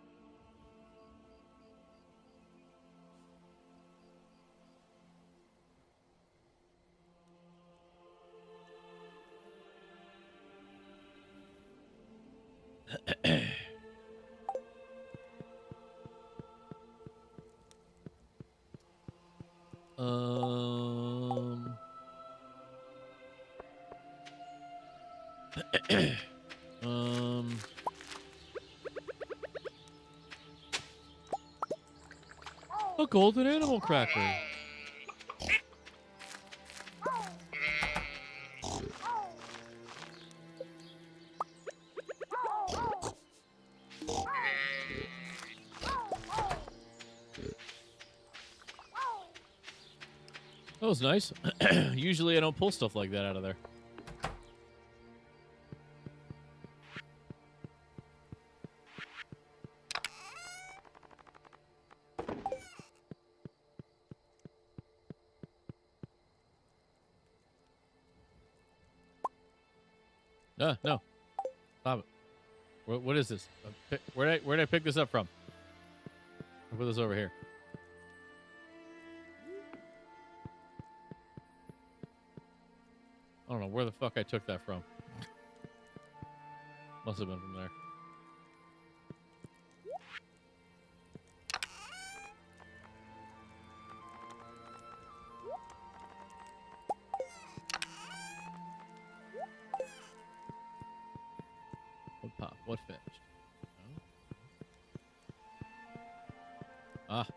A golden animal cracker. That was nice. Usually I don't pull stuff like that out of there. No. Stop it. What is this? Where did I pick this up from? I'll put this over here. I don't know where the fuck I took that from. Must have been from there. What pop? What finished? No? Ah.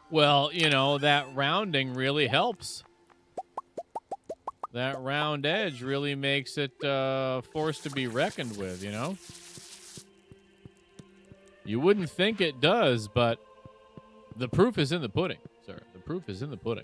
Well, you know, that rounding really helps. That round edge really makes it force to be reckoned with, you know? You wouldn't think it does, but the proof is in the pudding, sir. The proof is in the pudding.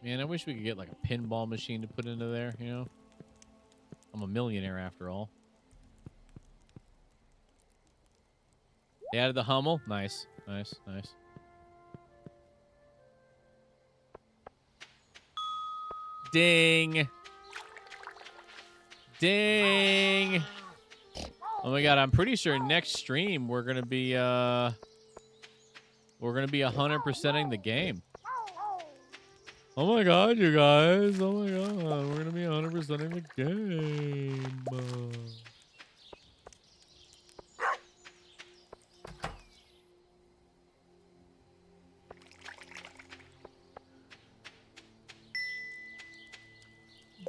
Man, I wish we could get like a pinball machine to put into there, you know? I'm a millionaire after all. They added the Hummel. Nice. Nice. Nice. Ding. Ding. Oh my god, I'm pretty sure next stream we're gonna be 100%ing the game. Oh my god, you guys. Oh my god, we're gonna be 100%ing the game.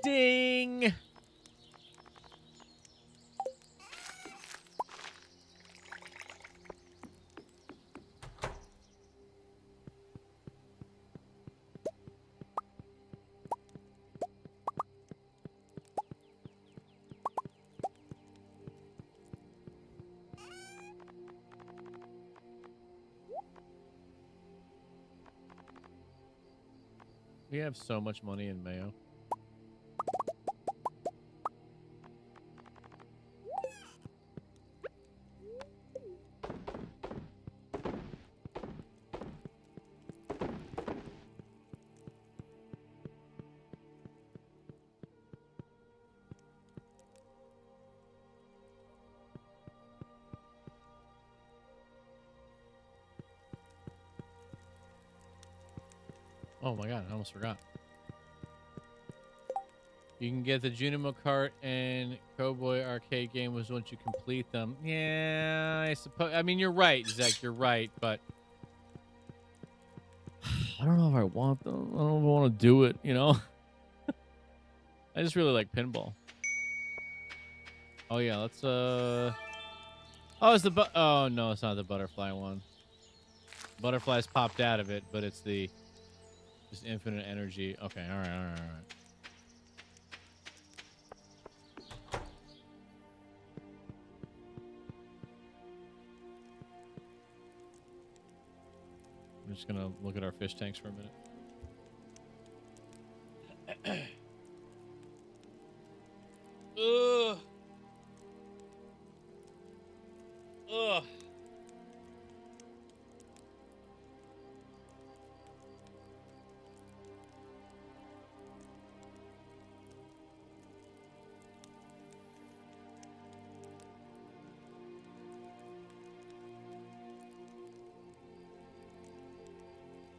Ding. We have so much money in Mayo. Oh my god, I almost forgot. You can get the Junimo Kart and Cowboy arcade game was once you complete them. Yeah, I suppose. I mean, you're right, Zach. You're right, but I don't know if I want them. I don't know if I want to do it. You know, I just really like pinball. Oh yeah, let's Oh, it's the oh no, it's not the butterfly one. Butterflies popped out of it, but it's the just infinite energy. Okay, all right. I'm just gonna look at our fish tanks for a minute. Ugh. Ugh.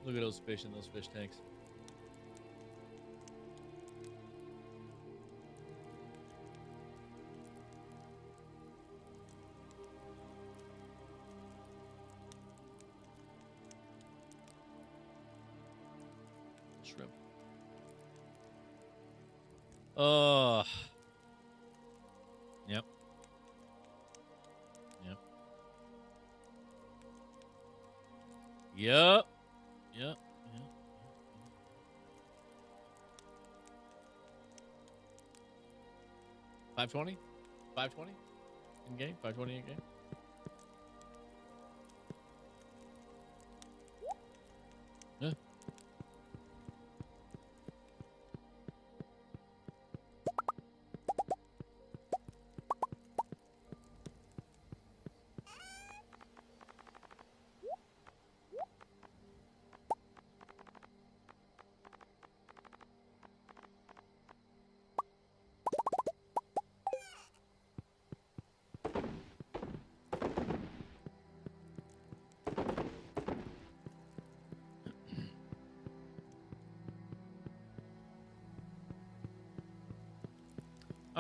Look at those fish in those fish tanks. Shrimp. Ugh. Yep. Yep. Yep. Yep. Yep. 520? 520? In game? 520 in game? Yeah.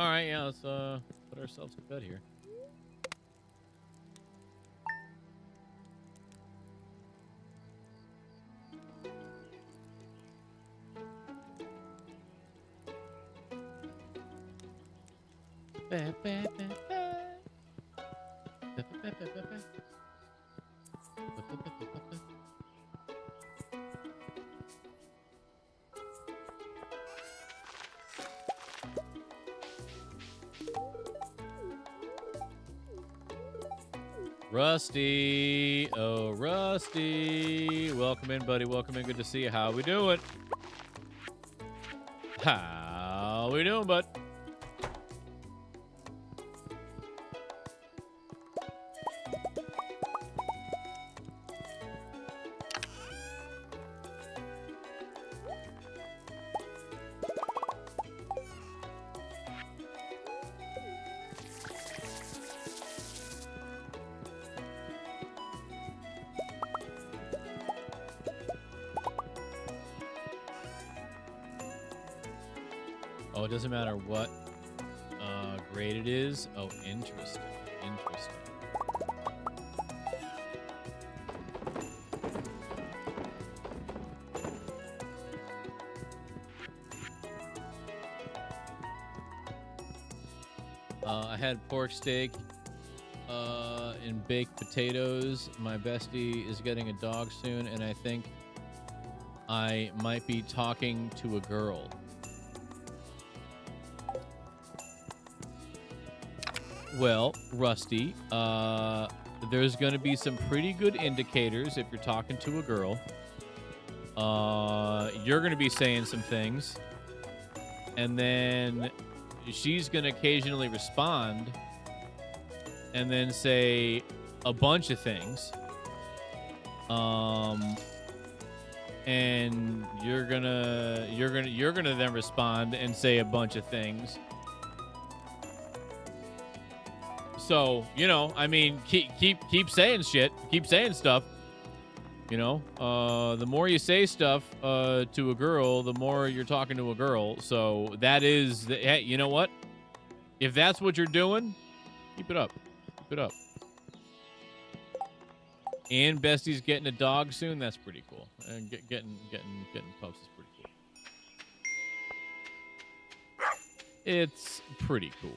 All right, yeah, let's put ourselves to bed here. Rusty, oh Rusty, welcome in, buddy. Welcome in. Good to see you. How we doing? How we doing, bud? Oh, it doesn't matter what grade it is. Oh, interesting. Interesting. I had pork steak and baked potatoes. My bestie is getting a dog soon, and I think I might be talking to a girl. Well, Rusty, there's going to be some pretty good indicators if you're talking to a girl. You're going to be saying some things, and then she's going to occasionally respond and then say a bunch of things. And you're going to then respond and say a bunch of things. So, you know, I mean, keep saying shit, keep saying stuff. You know, the more you say stuff to a girl, the more you're talking to a girl. So that is, hey, you know what? If that's what you're doing, keep it up. Keep it up. And Bestie's getting a dog soon. That's pretty cool. And getting pups is pretty cool. It's pretty cool.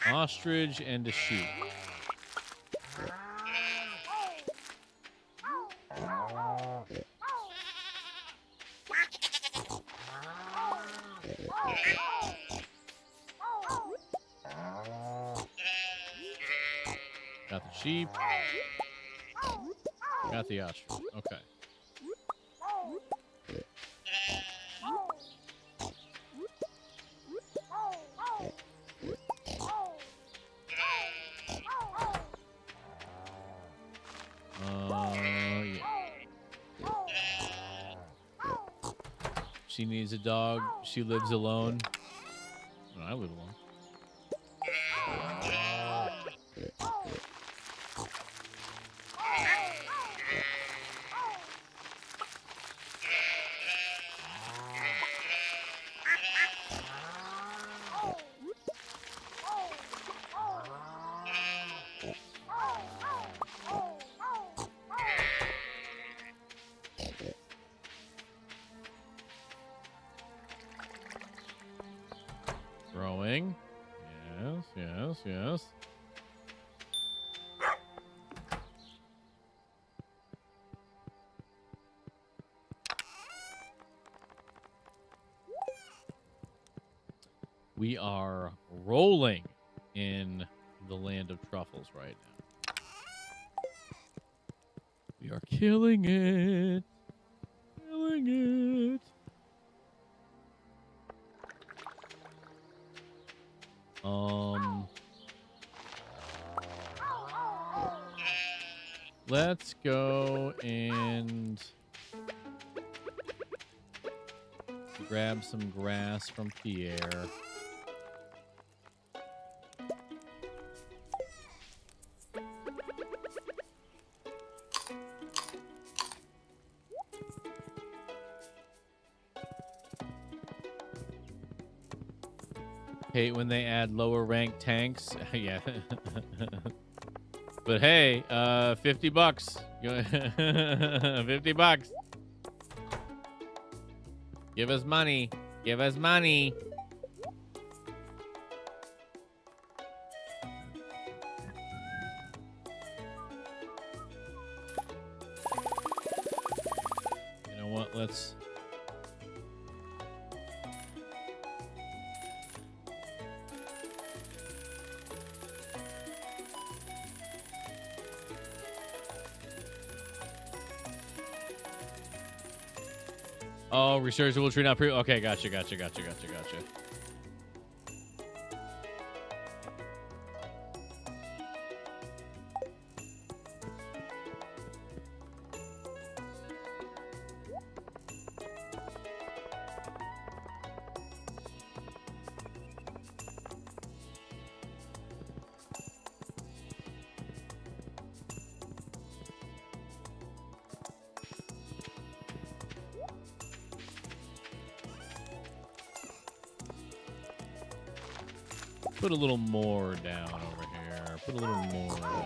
An ostrich and a sheep. Got the sheep. Got the ostrich. Okay. Yeah. She needs a dog. She lives alone. No, I live alone. Growing. Yes, yes, yes. We are rolling in the land of truffles right now. We are killing it. Killing it. Let's go and grab some grass from Pierre. Hate when they add lower ranked tanks. Yeah. But hey, $50. $50. Give us money. Give us money. You know what? Let's... Oh, researchable tree not pre. Okay, gotcha. Put a little more down over here. Put a little more down.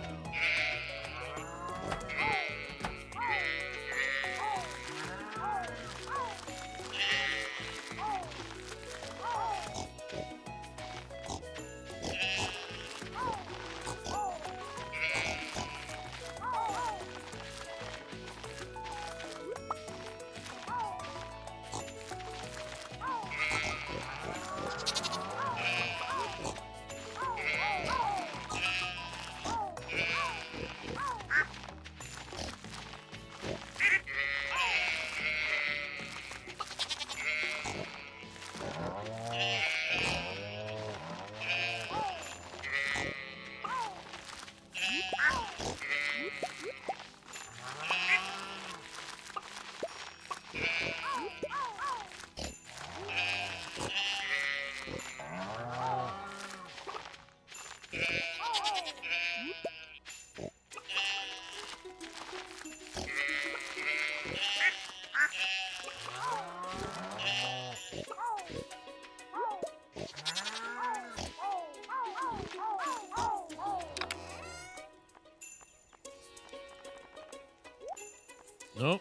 Nope.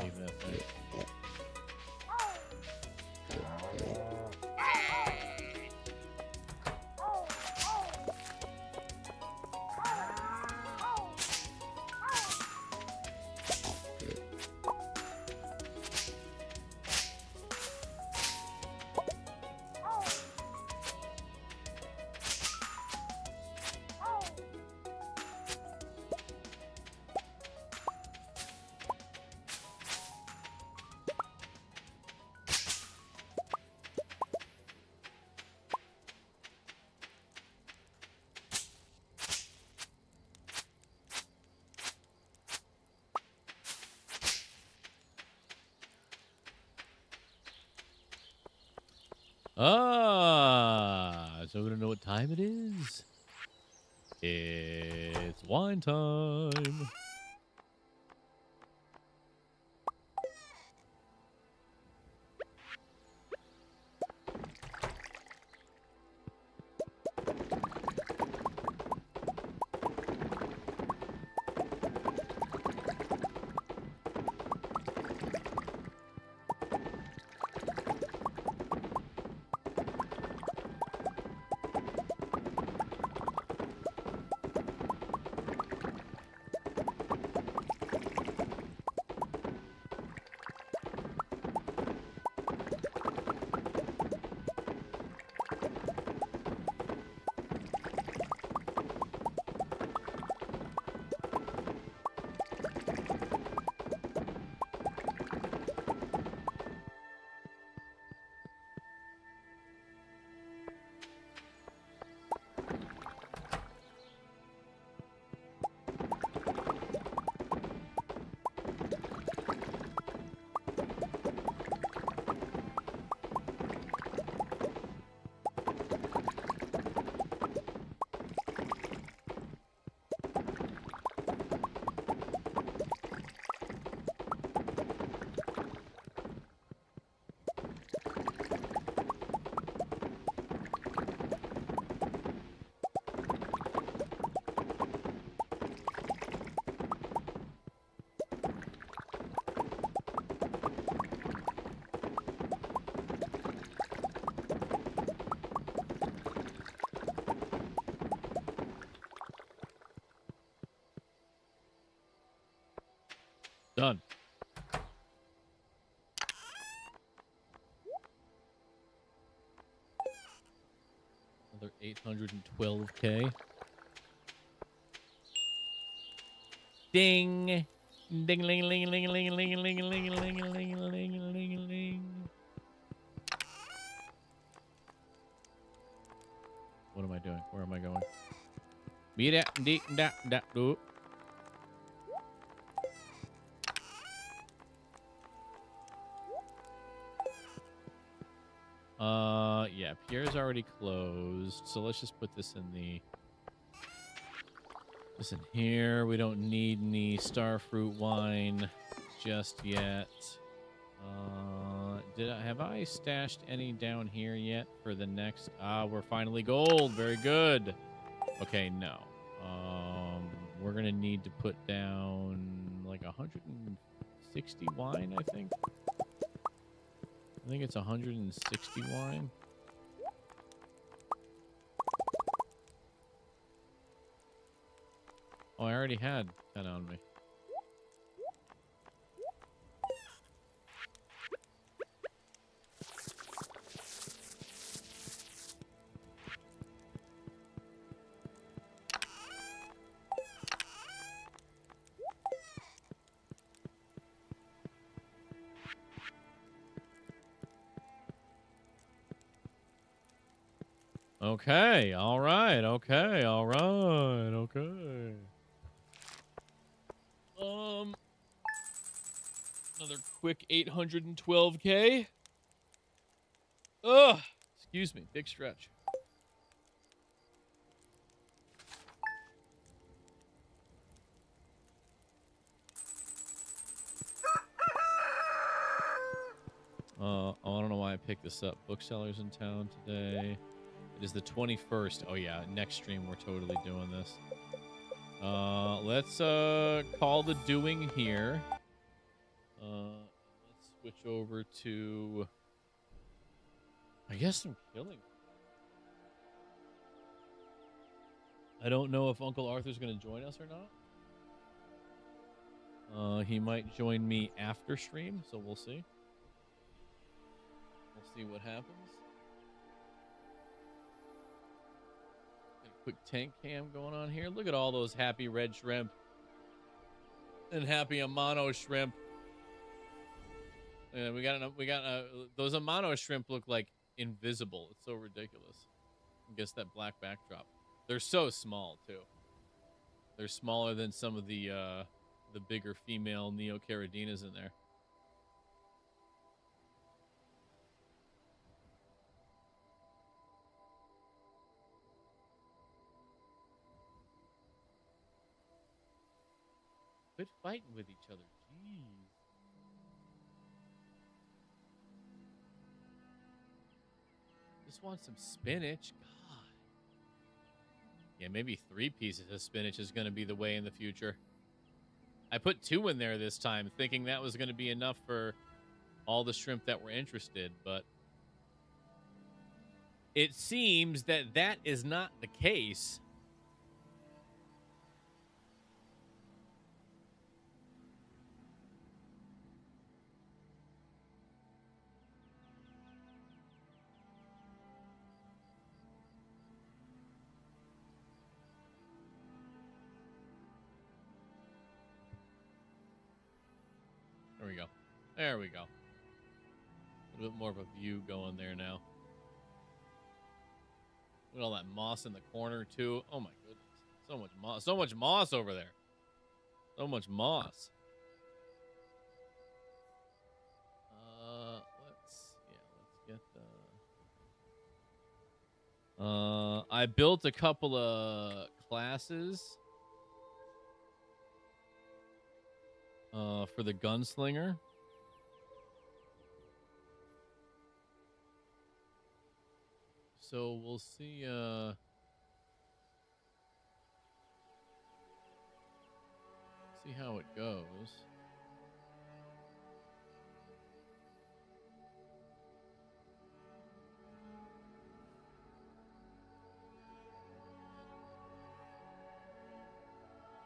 Leave that there. So we don't know what time it is. It's wine time. Done. Another 812K. Ding. Ding ling ling ling ling ling ling ling ling ling ling ling. What am I doing? Where am I going? Be that dee da da do. Yeah, Pierre's already closed, so let's just put this in the... This in here. We don't need any starfruit wine just yet. Have I stashed any down here yet for the next? We're finally gold. Very good. Okay, no. We're gonna need to put down like 160 wine, I think. I think it's 160 wine. Oh, I already had that on me. Okay, all right, okay, all right, okay. Another quick 812K. Ugh, excuse me, big stretch. I don't know why I picked this up. Booksellers in town today. It is the 21st. Oh yeah, next stream we're totally doing this. Let's call the doing here. Let's switch over to, I guess, some killing. I don't know if Uncle Arthur's going to join us or not. He might join me after stream, so we'll see. We'll see what happens. Quick tank cam going on here. Look at all those happy red shrimp and happy Amano shrimp. Yeah, we got those Amano shrimp look like invisible. It's so ridiculous. I guess that black backdrop. They're so small too. They're smaller than some of the bigger female Neocaradinas in there. Quit fighting with each other. Jeez. Just want some spinach. God. Yeah, maybe 3 pieces of spinach is going to be the way in the future. I put 2 in there this time, thinking that was going to be enough for all the shrimp that were interested, but it seems that that is not the case. There we go. There we go. A little bit more of a view going there now. Look at all that moss in the corner, too. Oh, my goodness. So much moss. So much moss over there. So much moss. Let's get the... I built a couple of classes for the gunslinger. So we'll see see how it goes.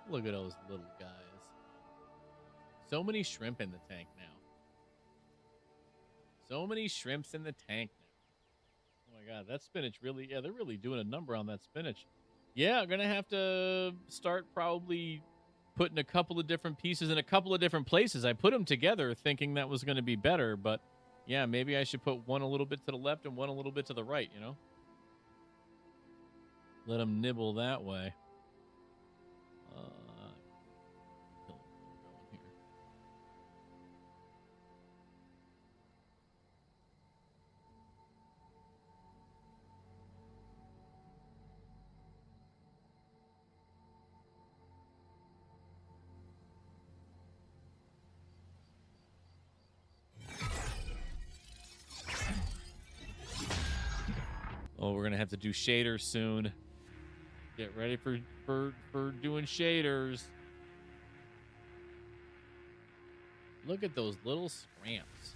Look at those little guys. So many shrimp in the tank now. So many shrimps in the tank now. Oh my god, that spinach really, yeah, they're really doing a number on that spinach. Yeah, I'm gonna have to start probably putting a couple of different pieces in a couple of different places. I put them together thinking that was going to be better, but yeah, maybe I should put one a little bit to the left and one a little bit to the right, you know? Let them nibble that way. Going here. Oh, we're gonna have to do shaders soon. Get ready for doing shaders. Look at those little scramps.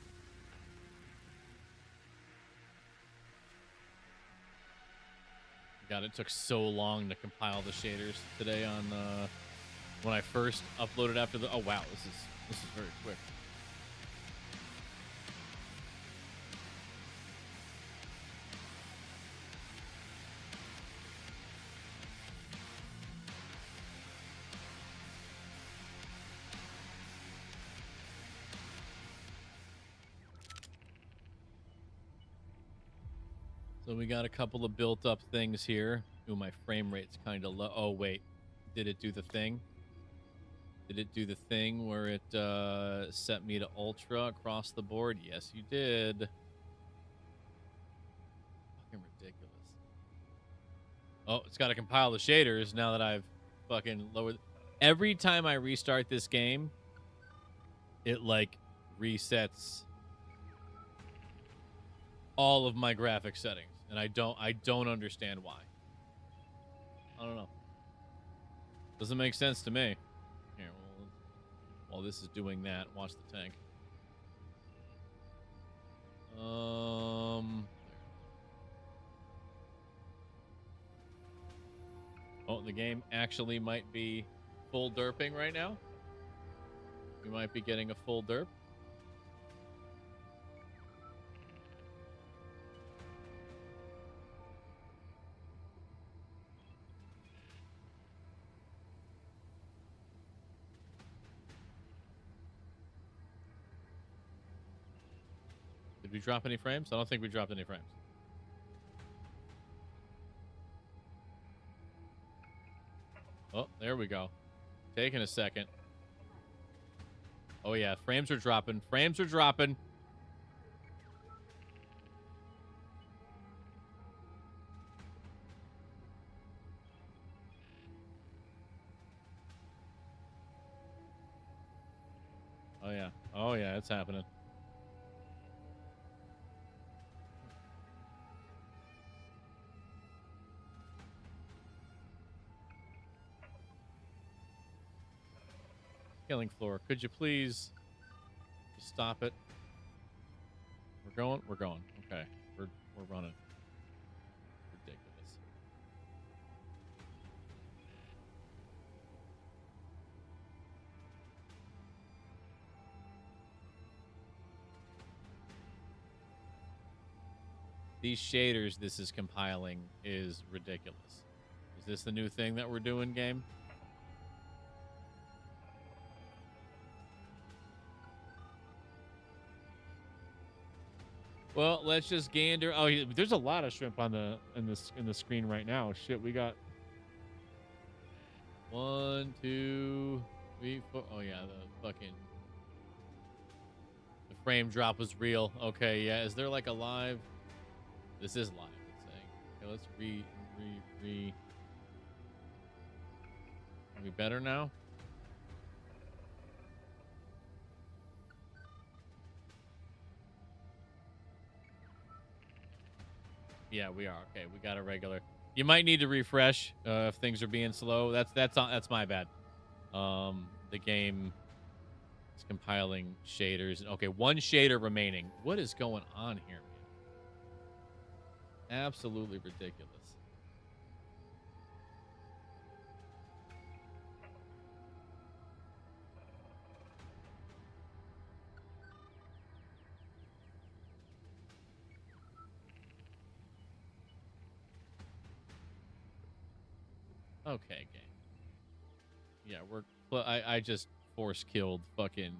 God, it took so long to compile the shaders today on when I first uploaded after the. Oh wow, this is very quick. So we got a couple of built up things here. Ooh, my frame rate's kind of low. Oh, wait. Did it do the thing? Did it do the thing where it set me to ultra across the board? Yes, you did. Fucking ridiculous. Oh, it's got to compile the shaders now that I've fucking lowered. Every time I restart this game, it like resets all of my graphic settings. And I don't understand why. I don't know. Doesn't make sense to me. Here, well, while this is doing that, watch the tank. Oh, the game actually might be full derping right now. We might be getting a full derp. Did we drop any frames? I don't think we dropped any frames. Oh, there we go. Taking a second. Oh, yeah. Frames are dropping. Frames are dropping. Oh yeah. Oh yeah, it's happening. Killing floor. Could you please just stop it? We're going. We're going. Okay. We're running. Ridiculous. These shaders this is compiling is ridiculous. Is this the new thing that we're doing, game? Well, let's just gander. Oh, there's a lot of shrimp on in the screen right now. Shit, we got 1, 2, 3, 4. Oh yeah, the frame drop was real. Okay, yeah. Is there like a live? This is live. It's saying. Okay, let's re. Are we better now? Yeah, we are. Okay, we got a regular. You might need to refresh if things are being slow. That's my bad. The game is compiling shaders. Okay, one shader remaining. What is going on here, man? Absolutely ridiculous. Okay, game. Yeah, I just force killed fucking.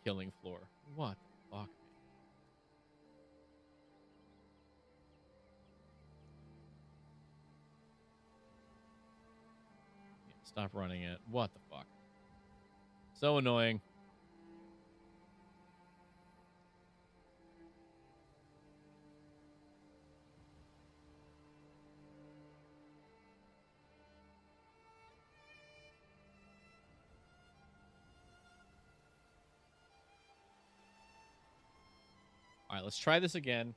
Killing floor. What the fuck? Yeah, stop running it. What the fuck? So annoying. All right, let's try this again.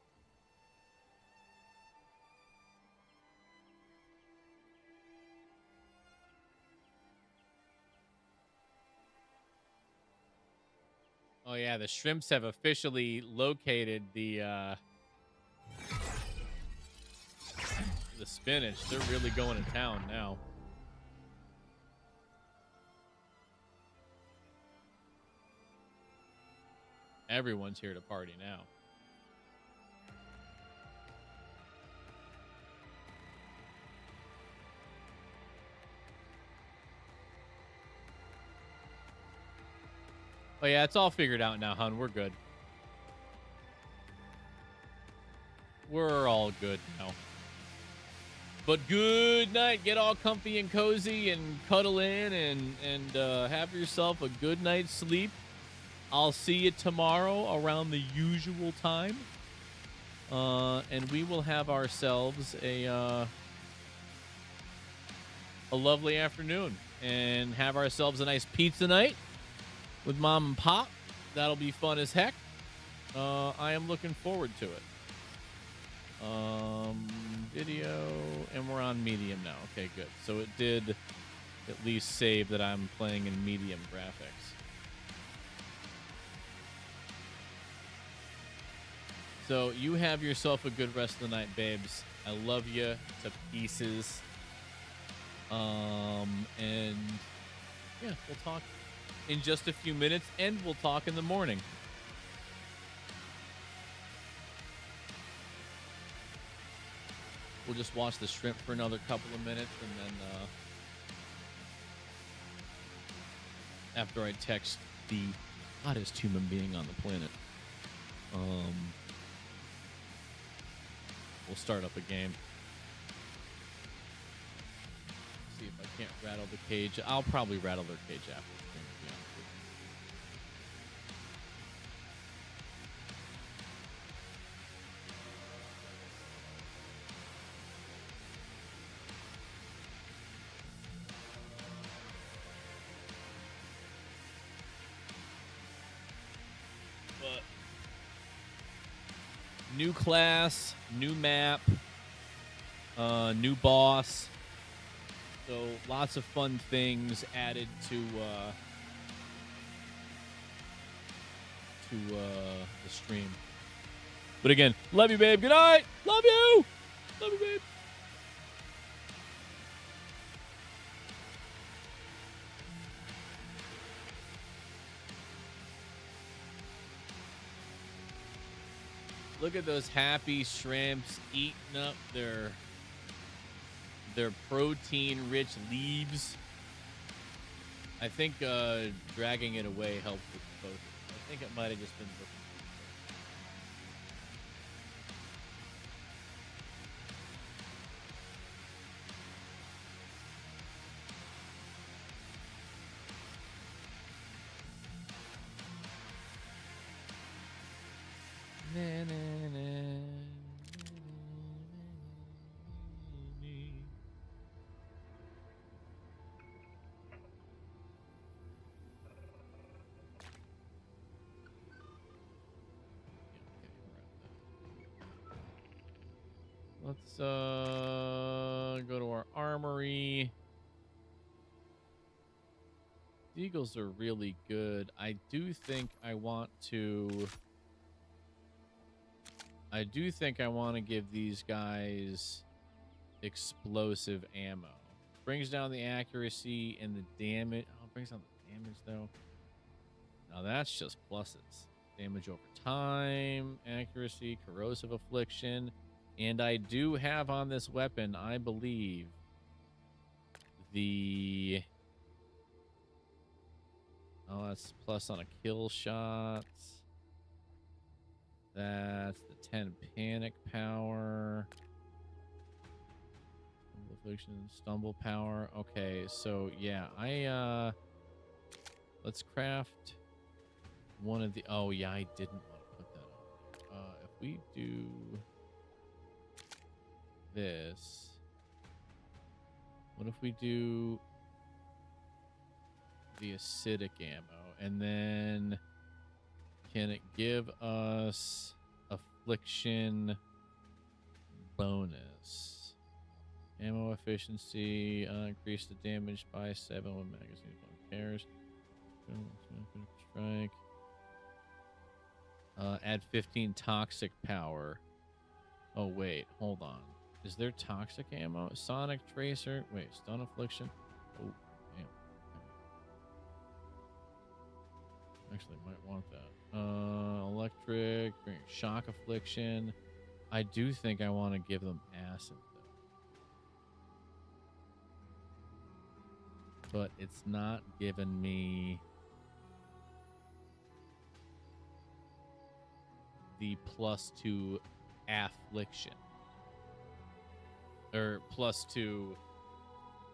Oh yeah, the shrimps have officially located the spinach. They're really going to town now. Everyone's here to party now. Oh yeah, it's all figured out now, hun. We're good. We're all good now. But good night. Get all comfy and cozy and cuddle in and have yourself a good night's sleep. I'll see you tomorrow around the usual time. And we will have ourselves a lovely afternoon and have ourselves a nice pizza night with mom and pop. That'll be fun as heck. I am looking forward to it. Video, and we're on medium now. Okay, good. So it did at least save that I'm playing in medium graphics. So you have yourself a good rest of the night, babes. I love you to pieces. And yeah, we'll talk in just a few minutes, and we'll talk in the morning. We'll just watch the shrimp for another couple of minutes, and then after I text the hottest human being on the planet, we'll start up a game. See if I can't rattle the cage. I'll probably rattle their cage after. New class, new map, new boss. So lots of fun things added to the stream. But again, love you, babe. Good night. Love you. Love you, babe. Look at those happy shrimps eating up their protein-rich leaves. I think dragging it away helped with both. I think it might have just been. Let's go to our armory. Eagles are really good. I do think I want to give these guys explosive ammo. Brings down the accuracy and the damage. Oh, it brings down the damage though. Now that's just pluses. Damage over time, accuracy, corrosive affliction. And I do have on this weapon, I believe, the... Oh, that's plus on a kill shot. That's the 10 panic power. Affliction, stumble power. Okay, so yeah, let's craft one of the... Oh, yeah, I didn't want to put that on. If we do this, what if we do the acidic ammo, and then can it give us affliction bonus? Ammo efficiency, increase the damage by 7 when magazine pairs. Strike. Add 15 toxic power. Oh wait, hold on. Is there toxic ammo? Sonic Tracer. Wait, stun affliction. Oh, damn. Actually, might want that. Electric, shock affliction. I do think I want to give them acid though. But it's not giving me the +2 affliction. Or +2.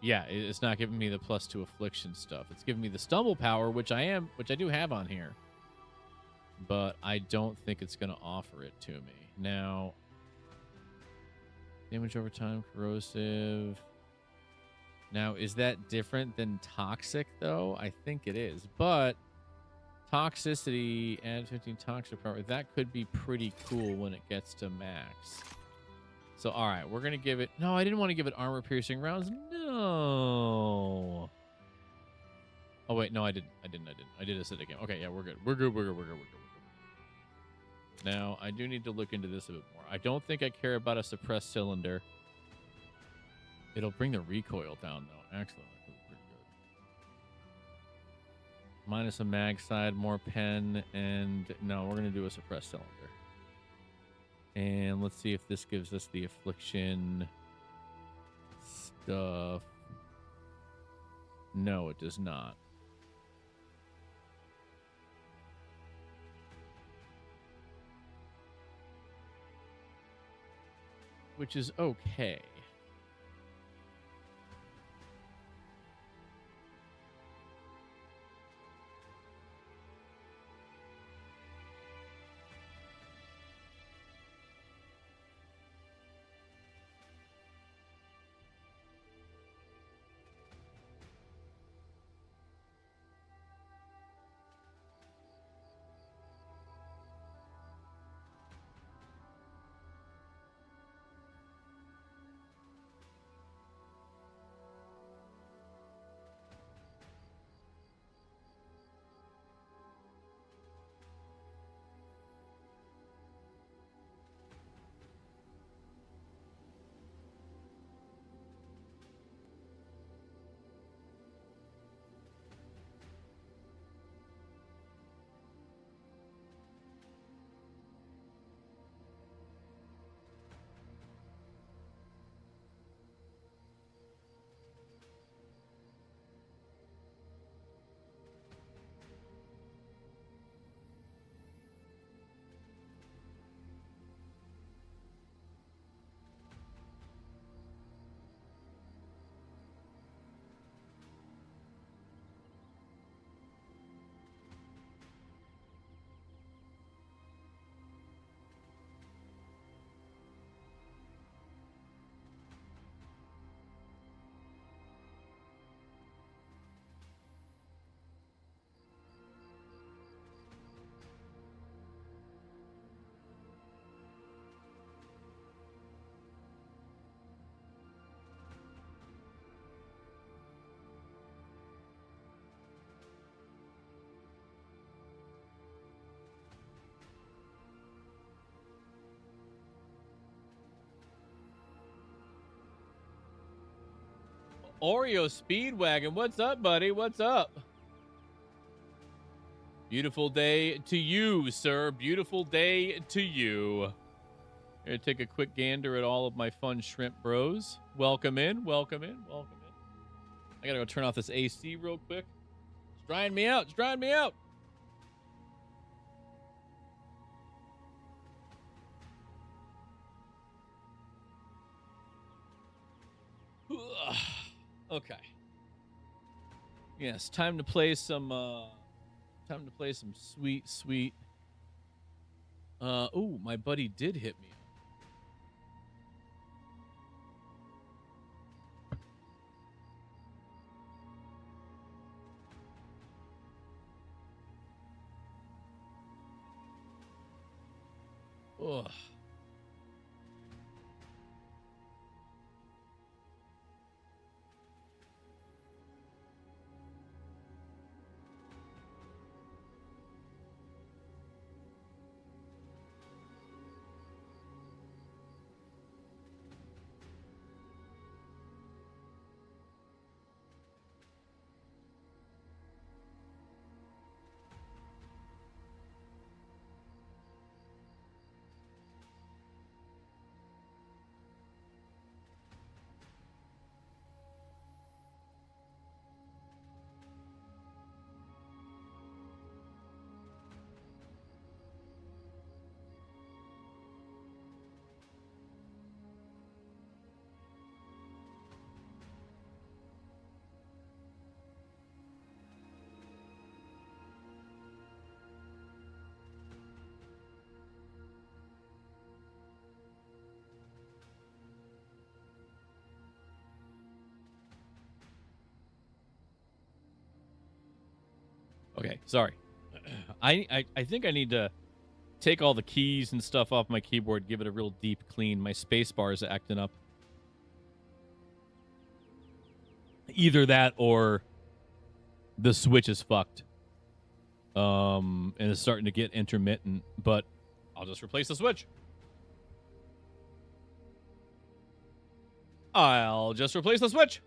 Yeah, it's not giving me the +2 affliction stuff. It's giving me the stumble power, which I do have on here. But I don't think it's going to offer it to me. Now, damage over time, corrosive. Now, is that different than toxic, though? I think it is. But toxicity, add 15 toxic power. That could be pretty cool when it gets to max. So, all right, we're going to give it... No, I didn't want to give it armor-piercing rounds. No. Oh, wait, no, I didn't. I did acidic ammo. Okay, yeah, we're good. We're good. Now, I do need to look into this a bit more. I don't think I care about a suppressed cylinder. It'll bring the recoil down, though. Excellent. That was pretty good. Minus a mag side, more pen, and... No, we're going to do a suppressed cylinder. And let's see if this gives us the affliction stuff. No, it does not. Which is okay. Oreo Speedwagon. What's up, buddy? What's up? Beautiful day to you, sir. Beautiful day to you. Here, take a quick gander at all of my fun shrimp bros. Welcome in, welcome in, welcome in. I gotta go turn off this AC real quick. It's drying me out. It's drying me out. Okay. Yes, time to play some sweet. Ooh, my buddy did hit me. Ugh. Okay, sorry. I think I need to take all the keys and stuff off my keyboard, give it a real deep clean. My space bar is acting up. Either that or the Switch is fucked. And it's starting to get intermittent, but I'll just replace the Switch. I'll just replace the Switch.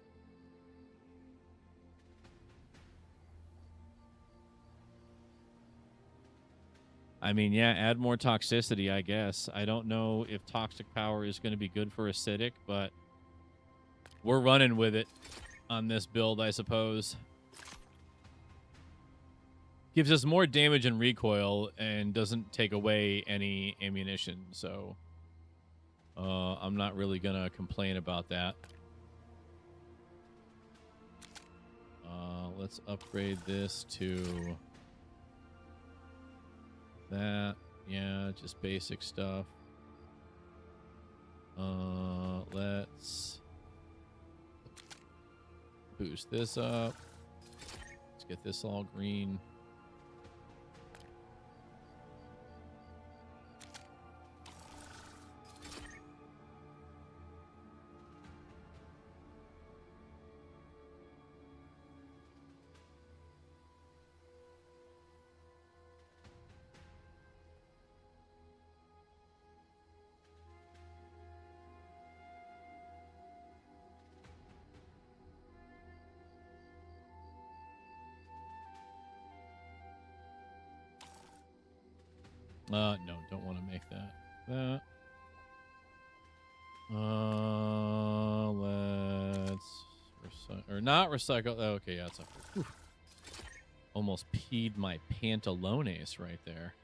I mean, yeah, add more toxicity, I guess. I don't know if toxic power is going to be good for acidic, but we're running with it on this build, I suppose. Gives us more damage and recoil and doesn't take away any ammunition, so I'm not really going to complain about that. Let's upgrade this to that. Yeah, just basic stuff. Let's boost this up. Let's get this all green. No, don't want to make that. Let's or not recycle. Oh, okay, yeah, it's up. Almost peed my pantalones right there.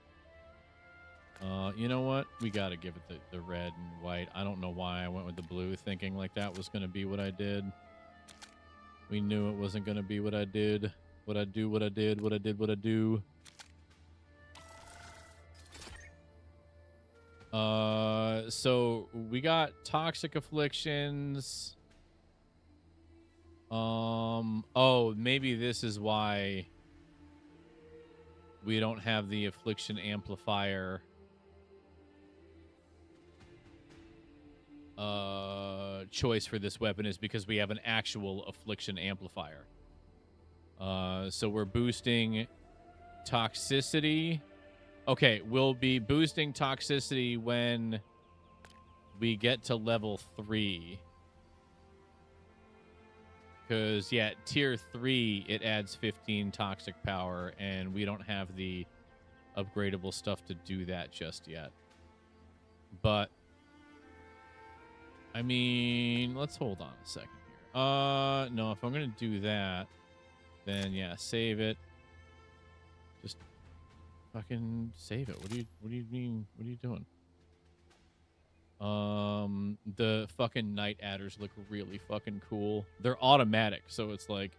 You know what? We got to give it the red and white. I don't know why I went with the blue, thinking like that was going to be what I did. We knew it wasn't going to be what I did. What I do, what I did, what I did, what I do. So we got toxic afflictions. Oh, maybe this is why we don't have the affliction amplifier choice for this weapon, is because we have an actual affliction amplifier. So we're boosting toxicity. Okay, we'll be boosting toxicity when we get to level 3. Because, yeah, tier 3, it adds 15 toxic power, and we don't have the upgradable stuff to do that just yet. But, I mean, let's hold on a second here. No, if I'm going to do that, then, yeah, save it. Just fucking save it. What do you mean? What are you doing? The fucking night adders look really fucking cool. They're automatic, so it's like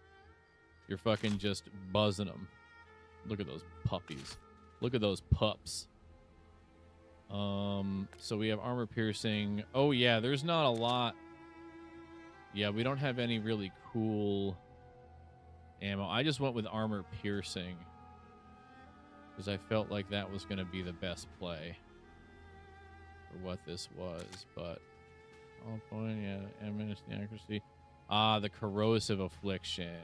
you're fucking just buzzing them. Look at those puppies. Look at those pups. So we have armor piercing. Oh yeah, there's not a lot. Yeah, we don't have any really cool ammo. I just went with armor piercing because I felt like that was going to be the best play for what this was, but all point, yeah, ammunition accuracy. Ah, the corrosive affliction.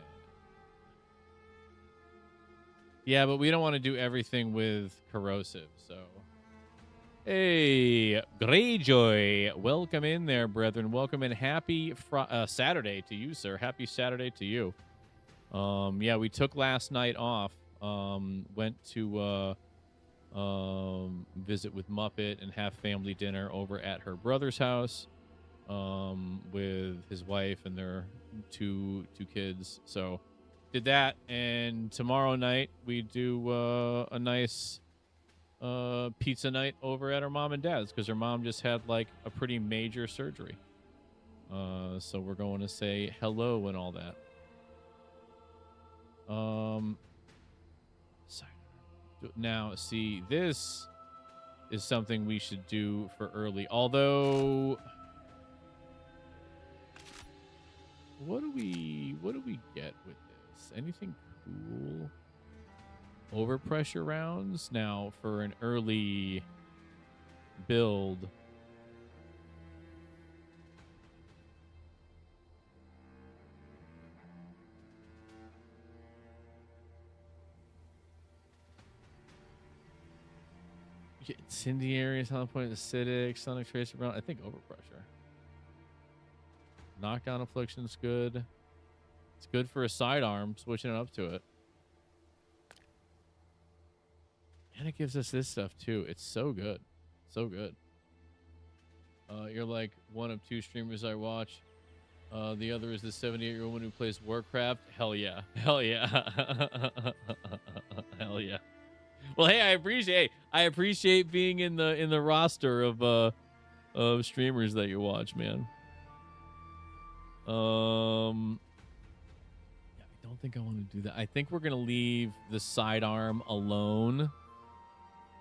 Yeah, but we don't want to do everything with corrosive, so. Hey, Greyjoy, welcome in there, brethren. Welcome in. Happy Saturday to you, sir. Happy Saturday to you. Yeah, we took last night off. Went to visit with Muppet and have family dinner over at her brother's house with his wife and their two kids. So did that, and tomorrow night we do a nice pizza night over at her mom and dad's because her mom just had like a pretty major surgery. So we're going to say hello and all that. Now, see, this is something we should do for early. Although, what do we get with this? Anything cool? Overpressure rounds? Now, for an early build, incendiary, Silent Point, acidic, Sonic Tracer round. I think overpressure. Knockdown affliction's good. It's good for a sidearm, switching it up to it. And it gives us this stuff too. It's so good. So good. You're like one of two streamers I watch. The other is the 78-year-old woman who plays Warcraft. Hell yeah. Hell yeah. Hell yeah. Well, hey, I appreciate being in the roster of streamers that you watch, man. Yeah, I don't think I want to do that. I think we're gonna leave the sidearm alone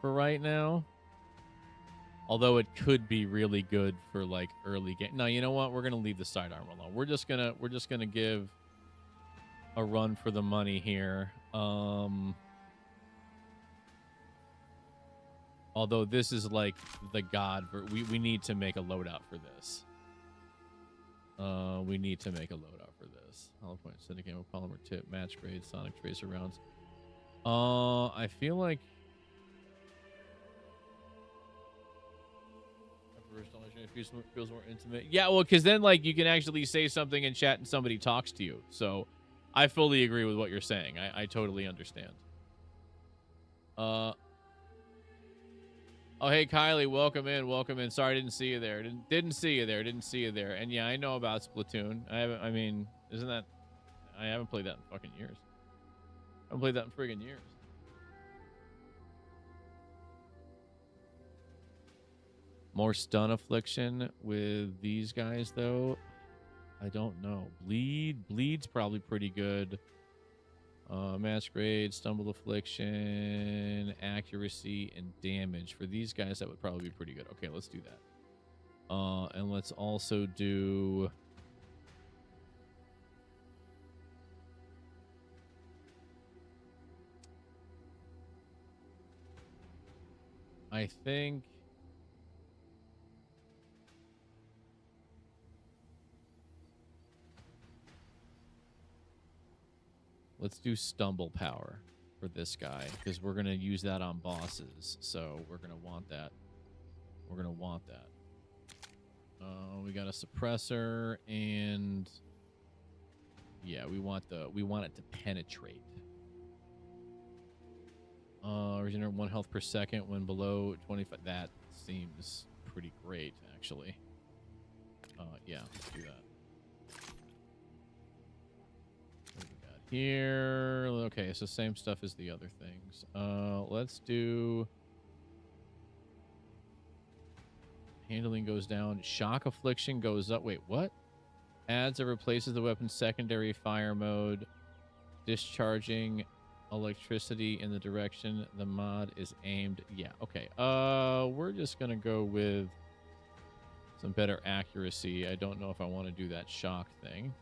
for right now. Although it could be really good for like early game. No, you know what? We're gonna leave the sidearm alone. We're just gonna give a run for the money here. Although this is like the god, we need to make a loadout for this. We need to make a loadout for this. Hollow point, syndicate, polymer tip, match grade, Sonic Tracer rounds. I feel like feels more intimate. Yeah, well, because then like you can actually say something in chat and somebody talks to you. So I fully agree with what you're saying. I totally understand. Oh, hey, Kylie, welcome in. Welcome in. Sorry, I didn't see you there. Didn't see you there. Didn't see you there. And yeah, I know about Splatoon. I haven't played that in fucking years. I haven't played that in friggin' years. More stun affliction with these guys, though. I don't know. Bleed's probably pretty good. Masquerade, stumble affliction, accuracy, and damage. For these guys, that would probably be pretty good. Okay, let's do that. And let's also do... I think... Let's do stumble power for this guy because we're going to use that on bosses. So we're going to want that. We're going to want that. We got a suppressor and Yeah, we want it to penetrate. Regenerate 1 health per second when below 25. That seems pretty great, actually. Yeah, let's do that. What do we got here? Okay, so same stuff as the other things. Let's do handling goes down. Shock affliction goes up. Wait, what? Adds or replaces the weapon's secondary fire mode, discharging electricity in the direction the mod is aimed. Yeah, okay. We're just gonna go with some better accuracy. I don't know if I want to do that shock thing.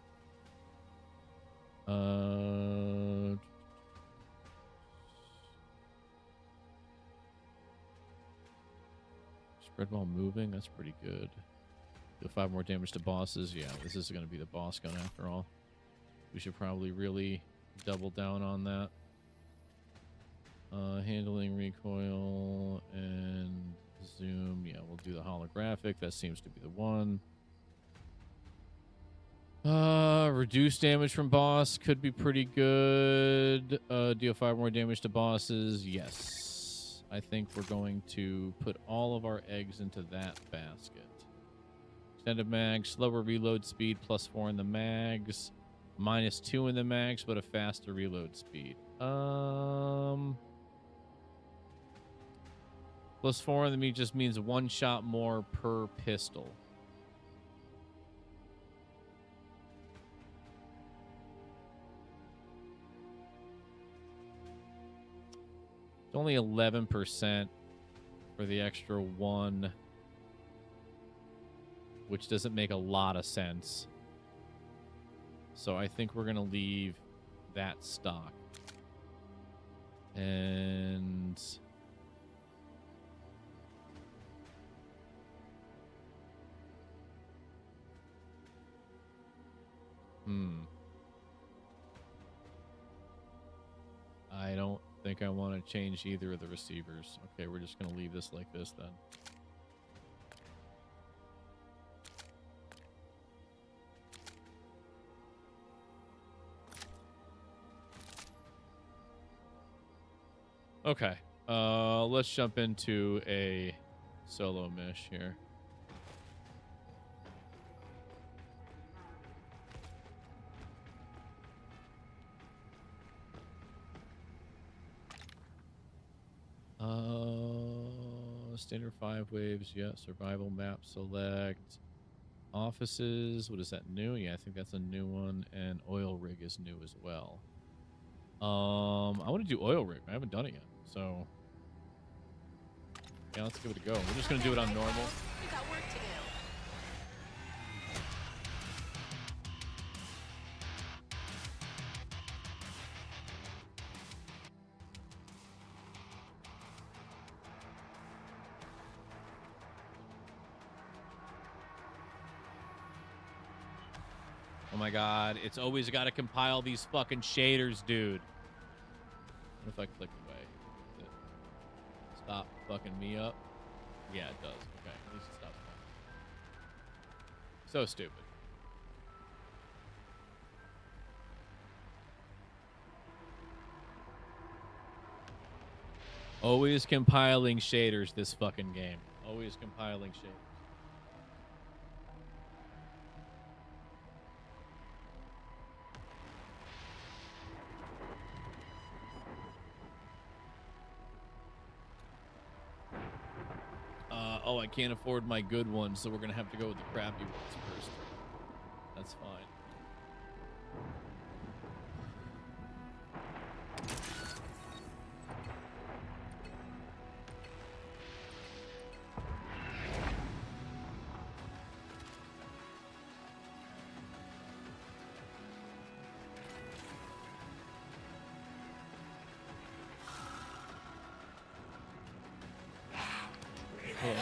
Spread while moving, that's pretty good. Do 5 more damage to bosses. Yeah, this is going to be the boss gun after all. We should probably really double down on that. Handling, recoil, and zoom. Yeah, we'll do the holographic. That seems to be the one. Reduce damage from boss could be pretty good. Deal 5 more damage to bosses. Yes. I think we're going to put all of our eggs into that basket. Extended mag, slower reload speed, +4 in the mags, -2 in the mags, but a faster reload speed. +4 in the mag just means 1 shot more per pistol. It's only 11% for the extra 1. Which doesn't make a lot of sense. So I think we're going to leave that stock. And I don't think I want to change either of the receivers. Okay, we're just going to leave this like this then. Okay, let's jump into a solo mish here. Standard 5 waves, yeah. Survival map select. Offices, what is that, new? Yeah, I think that's a new one. And oil rig is new as well. I want to do oil rig. I haven't done it yet, so yeah, let's give it a go. We're just gonna do it on normal. We got work to do. Oh my god, it's always got to compile these fucking shaders, dude. What if I click away? Does it stop fucking me up? Yeah, it does. Okay, at least it stops me. So stupid. Always compiling shaders this fucking game. Always compiling shaders. Oh, I can't afford my good ones, so we're going to have to go with the crappy ones first. That's fine. Cool.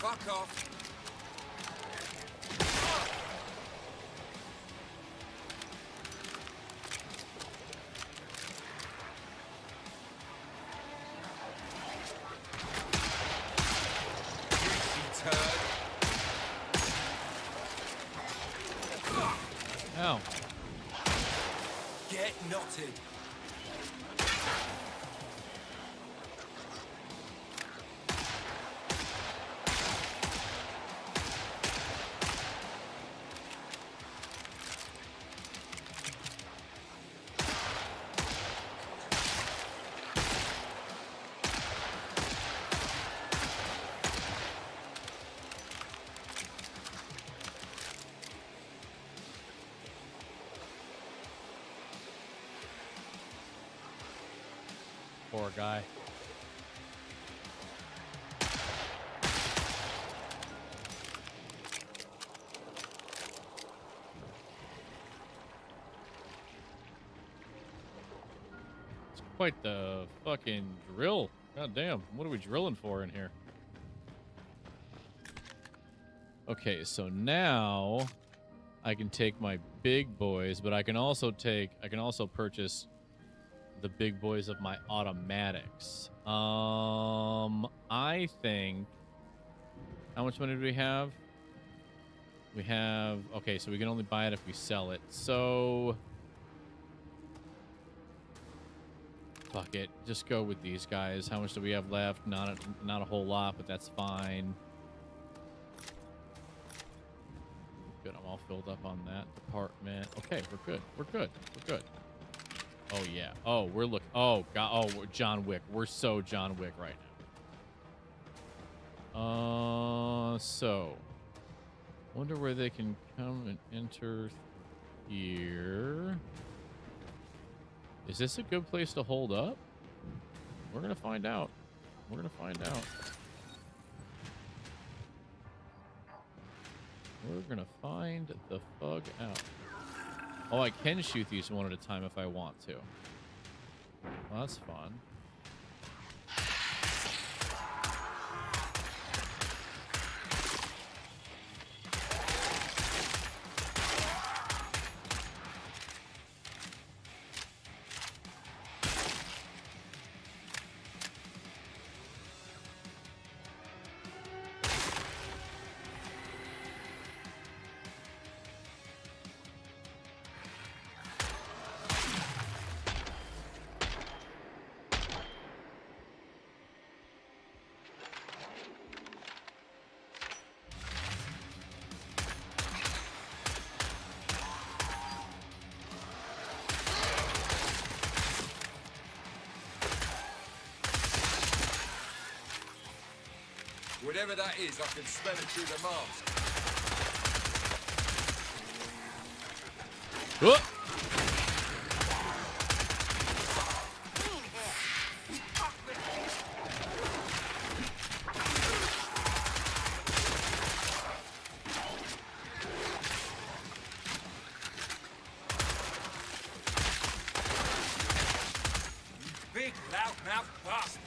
Fuck off. Ow. Get knotted. Poor guy. It's quite the fucking drill. God damn. What are we drilling for in here? Okay, so now I can take my big boys, but I can also purchase the big boys of my automatics. I think, how much money do we have? We have, okay, so we can only buy it if we sell it. So fuck it, just go with these guys. How much do we have left? Not a whole lot, but that's fine. Good, I'm all filled up on that department. Okay, we're good. We're good. We're good. Oh yeah. Oh, we're looking. Oh god. Oh, we're John Wick. We're so John Wick right now. So, wonder where they can come and enter here. Is this a good place to hold up? We're gonna find out. We're gonna find out. We're gonna find the fuck out. Oh, I can shoot these one at a time if I want to. Well, that's fun. Whatever that is, I can smell it through the mask. Whoop. Big loudmouth bastard.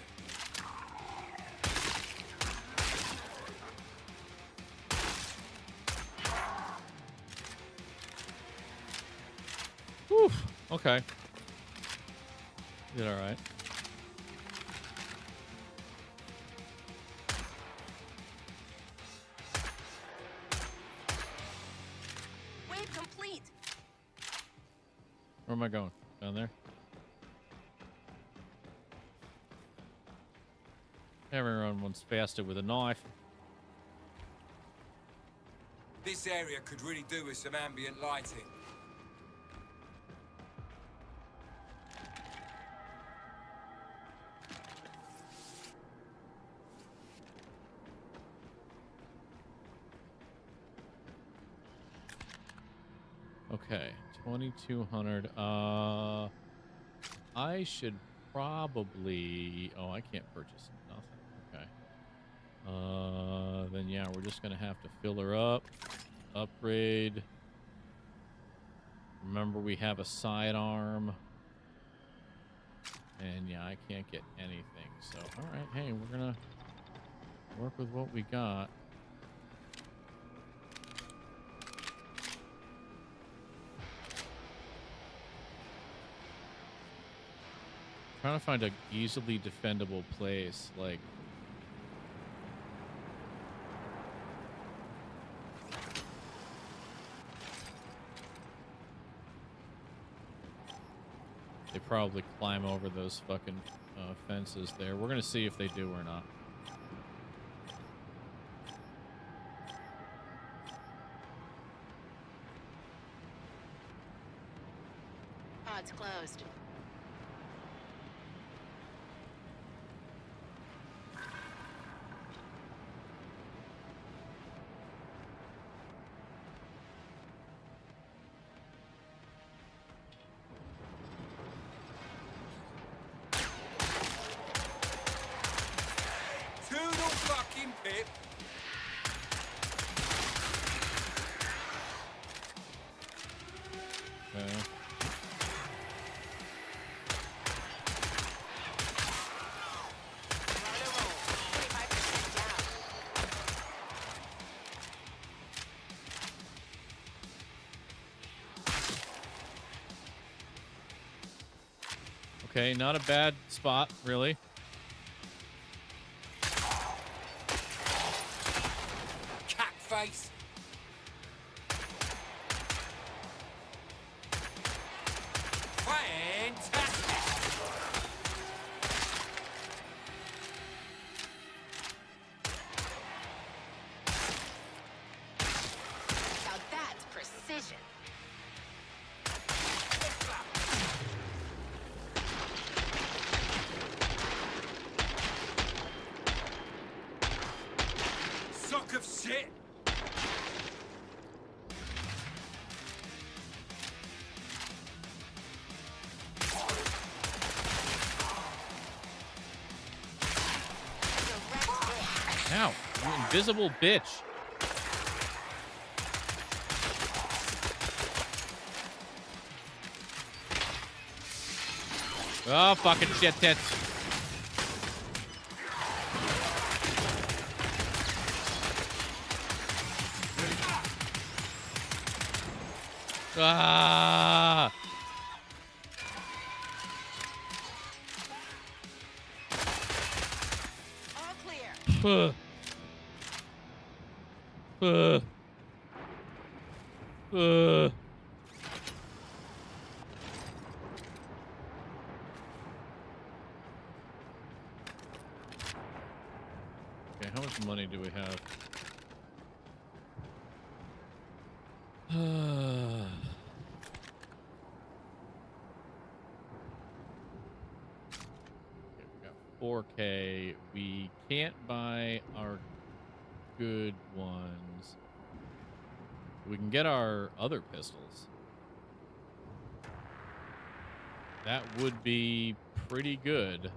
Whew. Okay. Did all right. Wave complete. Where am I going? Down there? Everyone wants faster with a knife. This area could really do with some ambient lighting. Okay, 2,200. I should probably. Oh, I can't purchase nothing. Okay. Then yeah, we're just gonna have to fill her up, upgrade. Remember, we have a sidearm, and yeah, I can't get anything. So, all right, hey, we're gonna work with what we got. trying to find a easily defendable place, like. They probably climb over those fucking fences there. We're gonna see if they do or not. Pod's closed. Toodle fucking pip. Okay. On a roll. 25% down. Okay, not a bad spot, really. Cat face. Fantastic. Now that's precision. Sock of shit. Ow, you invisible bitch. Oh, fucking shit tits. Ah! All clear. Okay, how much money do we have? Okay, we got 4K. We can't buy our good ones. We can get our other pistols. That would be pretty good.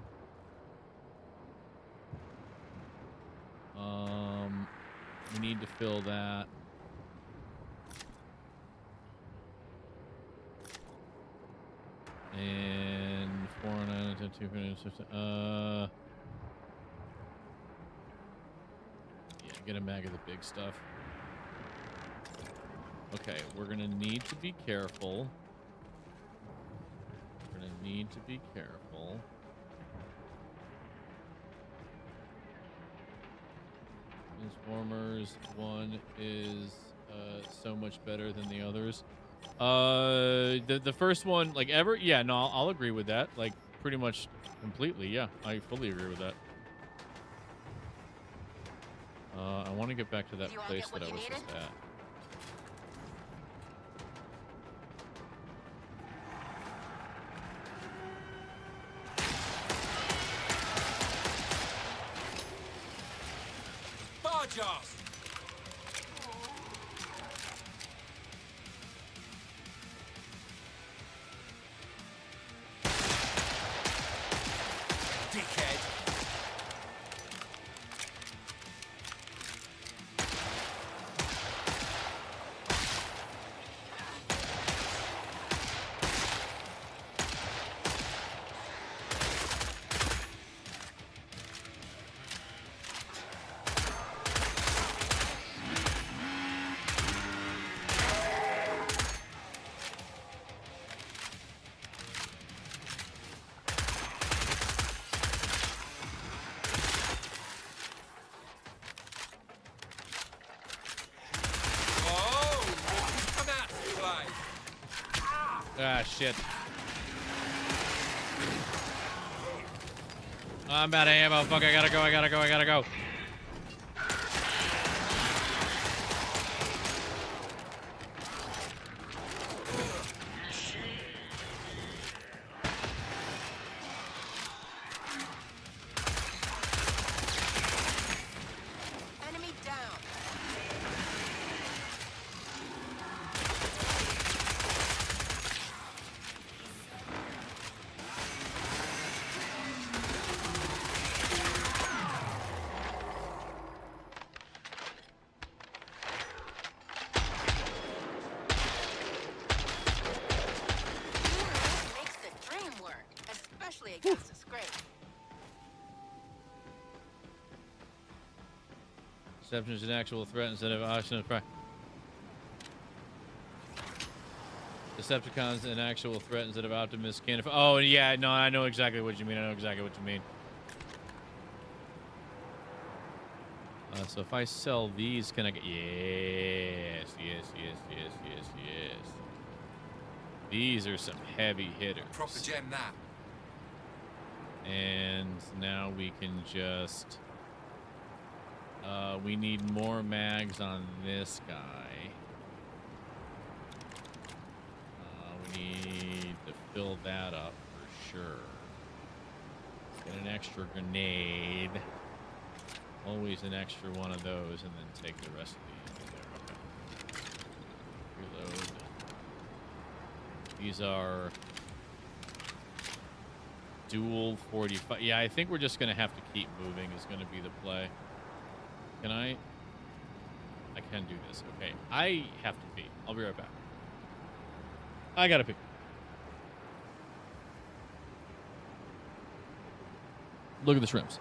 We need to fill that. And 492. Yeah, get a mag of the big stuff. Okay, we're gonna need to be careful. We're gonna need to be careful. Transformers, one is so much better than the others. The first one, like ever, yeah, no, I'll agree with that. Like pretty much completely, yeah, I fully agree with that. I want to get back to that Did you all place get what that I you was just needed? at. Barge ass. Dickhead. Ah, shit. I'm out of ammo. Fuck, I gotta go. Enemy down. Makes the dream work, especially against a scrape. Deception is an actual threat instead of option. Decepticons an actual threat instead of Optimus can. Oh yeah, no, I know exactly what you mean. So if I sell these, can I get? Yes. These are some heavy hitters. Proper gem that. And now we can just. We need more mags on this guy. We need to fill that up for sure. Get an extra grenade. Always an extra one of those, and then take the rest of these there. Okay. Reload. These are dual 45. Yeah, I think we're just going to have to keep moving is going to be the play. Can I? I can do this. Okay. I have to pee. I'll be right back. I gotta pee. Look at the shrimps.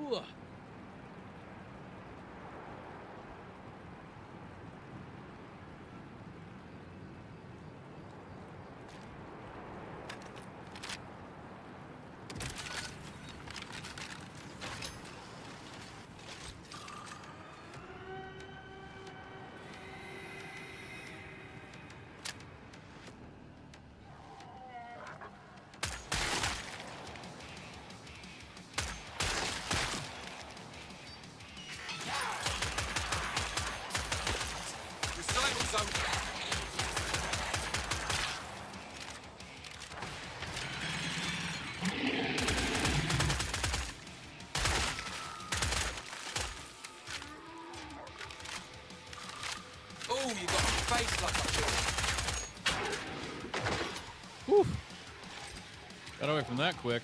Ooh. Recycle zone. Oh, you got a face like a Whew. Got away from that quick.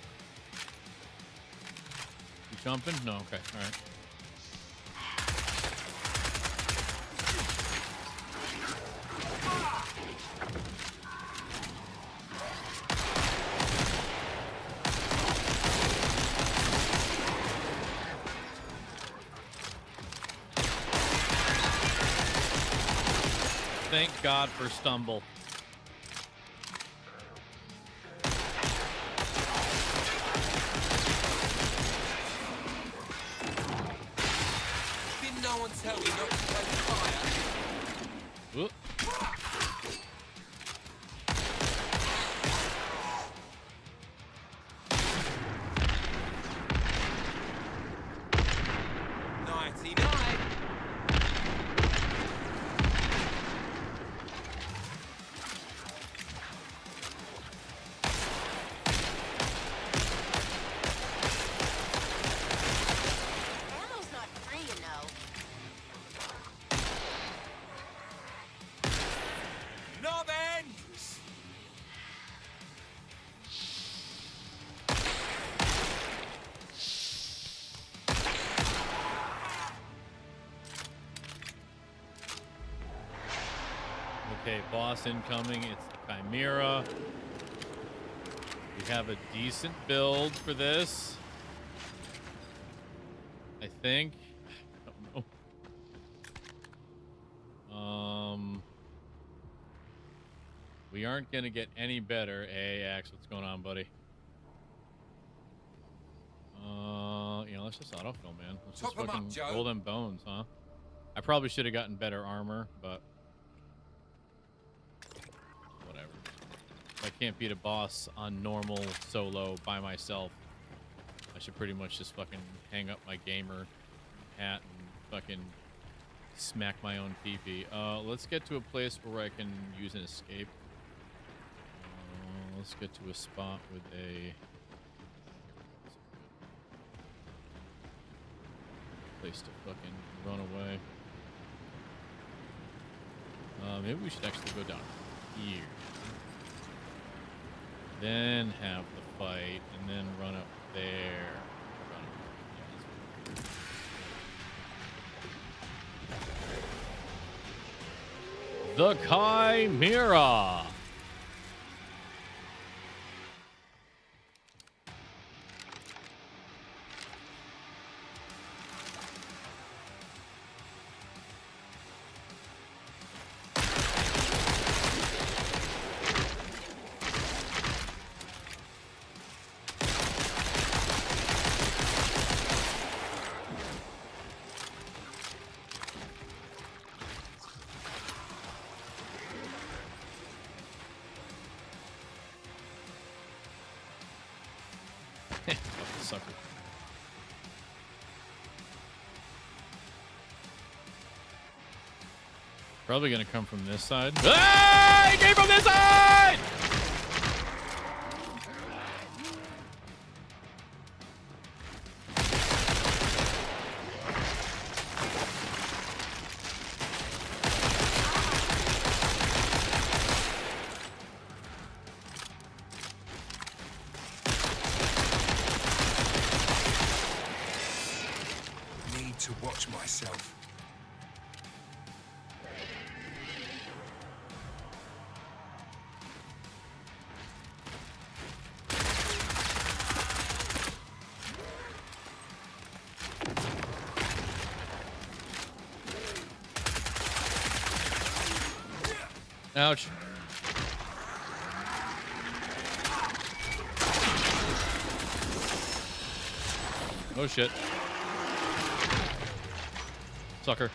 You jumping? No, okay, all right. Thank God for stumble. Didn't no one tell you not to play fire? Whoop. Nighty-night. Ammo's not free, you know. Knob end! Okay, boss incoming. It's the Chimera. We have a decent build for this. I think. I don't know. We aren't gonna get any better. Hey, Axe, what's going on, buddy? Let's just autofill, man. Let's just Top 'em up, fucking Joe. roll them bones, huh? I probably should have gotten better armor, but whatever. If I can't beat a boss on normal solo by myself, I should pretty much just fucking hang up my gamer hat and fucking smack my own pee-pee. Let's get to a place where I can use an escape. Let's get to a spot with a place to fucking run away. Maybe we should actually go down here. Then have the fight, and then run up there. The Chimera. Fucking sucker. Probably gonna come from this side. Ah! He came from this side! Need to watch myself. Ouch. Oh shit. Sucker.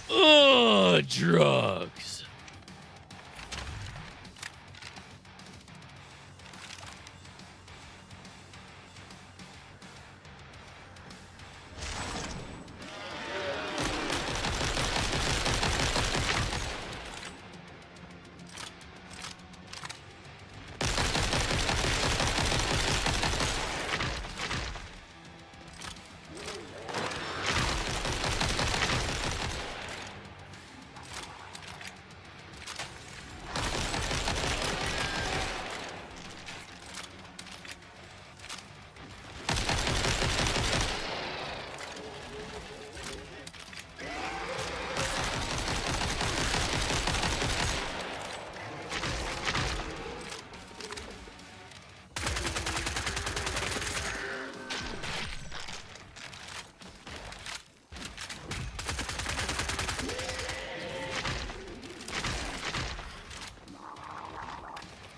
Ugh, drugs.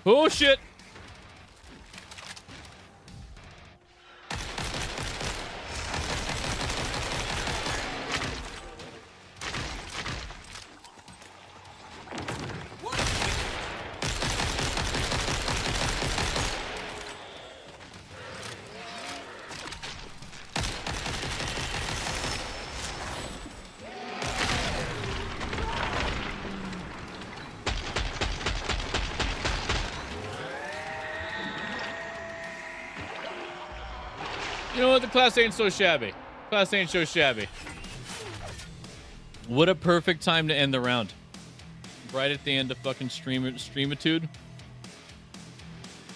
Oh, shit. You know what? The class ain't so shabby. Class ain't so shabby. What a perfect time to end the round. Right at the end of fucking streamitude.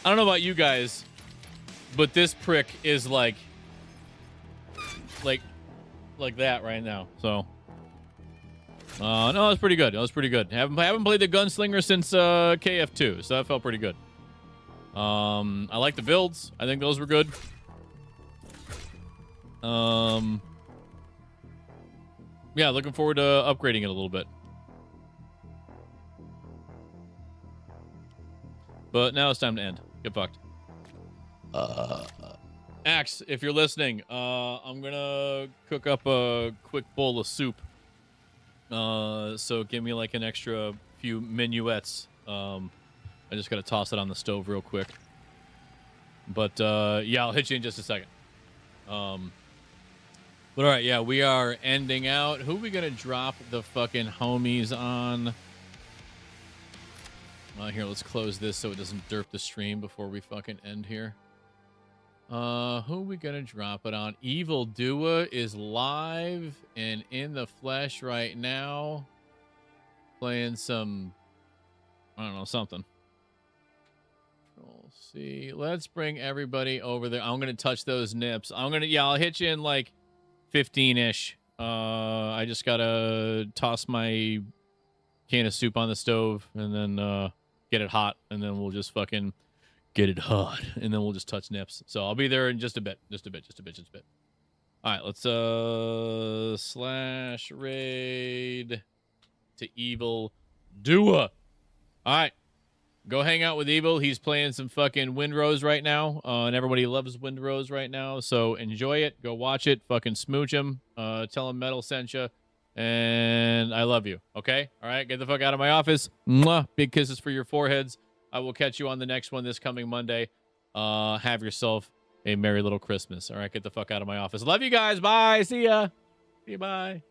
I don't know about you guys, but this prick is like that right now. So, no, that was pretty good. That was pretty good. Haven't played the Gunslinger since KF2, so that felt pretty good. I like the builds. I think those were good. Yeah, looking forward to upgrading it a little bit. But now it's time to end. Get fucked. Axe, if you're listening, I'm gonna cook up a quick bowl of soup. So give me like an extra few minuets. I just gotta toss it on the stove real quick. But yeah, I'll hit you in just a second. But all right, yeah, we are ending out. Who are we gonna drop the fucking homies on? Here, let's close this so it doesn't derp the stream before we fucking end here. Who are we gonna drop it on? Evil Dua is live and in the flesh right now, playing some, I don't know, something. Control C. Let's bring everybody over there. I'm gonna touch those nips. I'll hit you in like 15-ish. I just gotta toss my can of soup on the stove and then get it hot, and then we'll just fucking get it hot, and then we'll just touch nips. So I'll be there in just a bit. All right, let's slash raid to Evil Dua. All right, go hang out with Evil. He's playing some fucking Windrose right now, and everybody loves Windrose right now. So enjoy it. Go watch it. Fucking smooch him. Tell him Metal sent you. And I love you. Okay? All right? Get the fuck out of my office. Mwah. Big kisses for your foreheads. I will catch you on the next one this coming Monday. Have yourself a merry little Christmas. All right? Get the fuck out of my office. Love you guys. Bye. See ya. See you. Bye.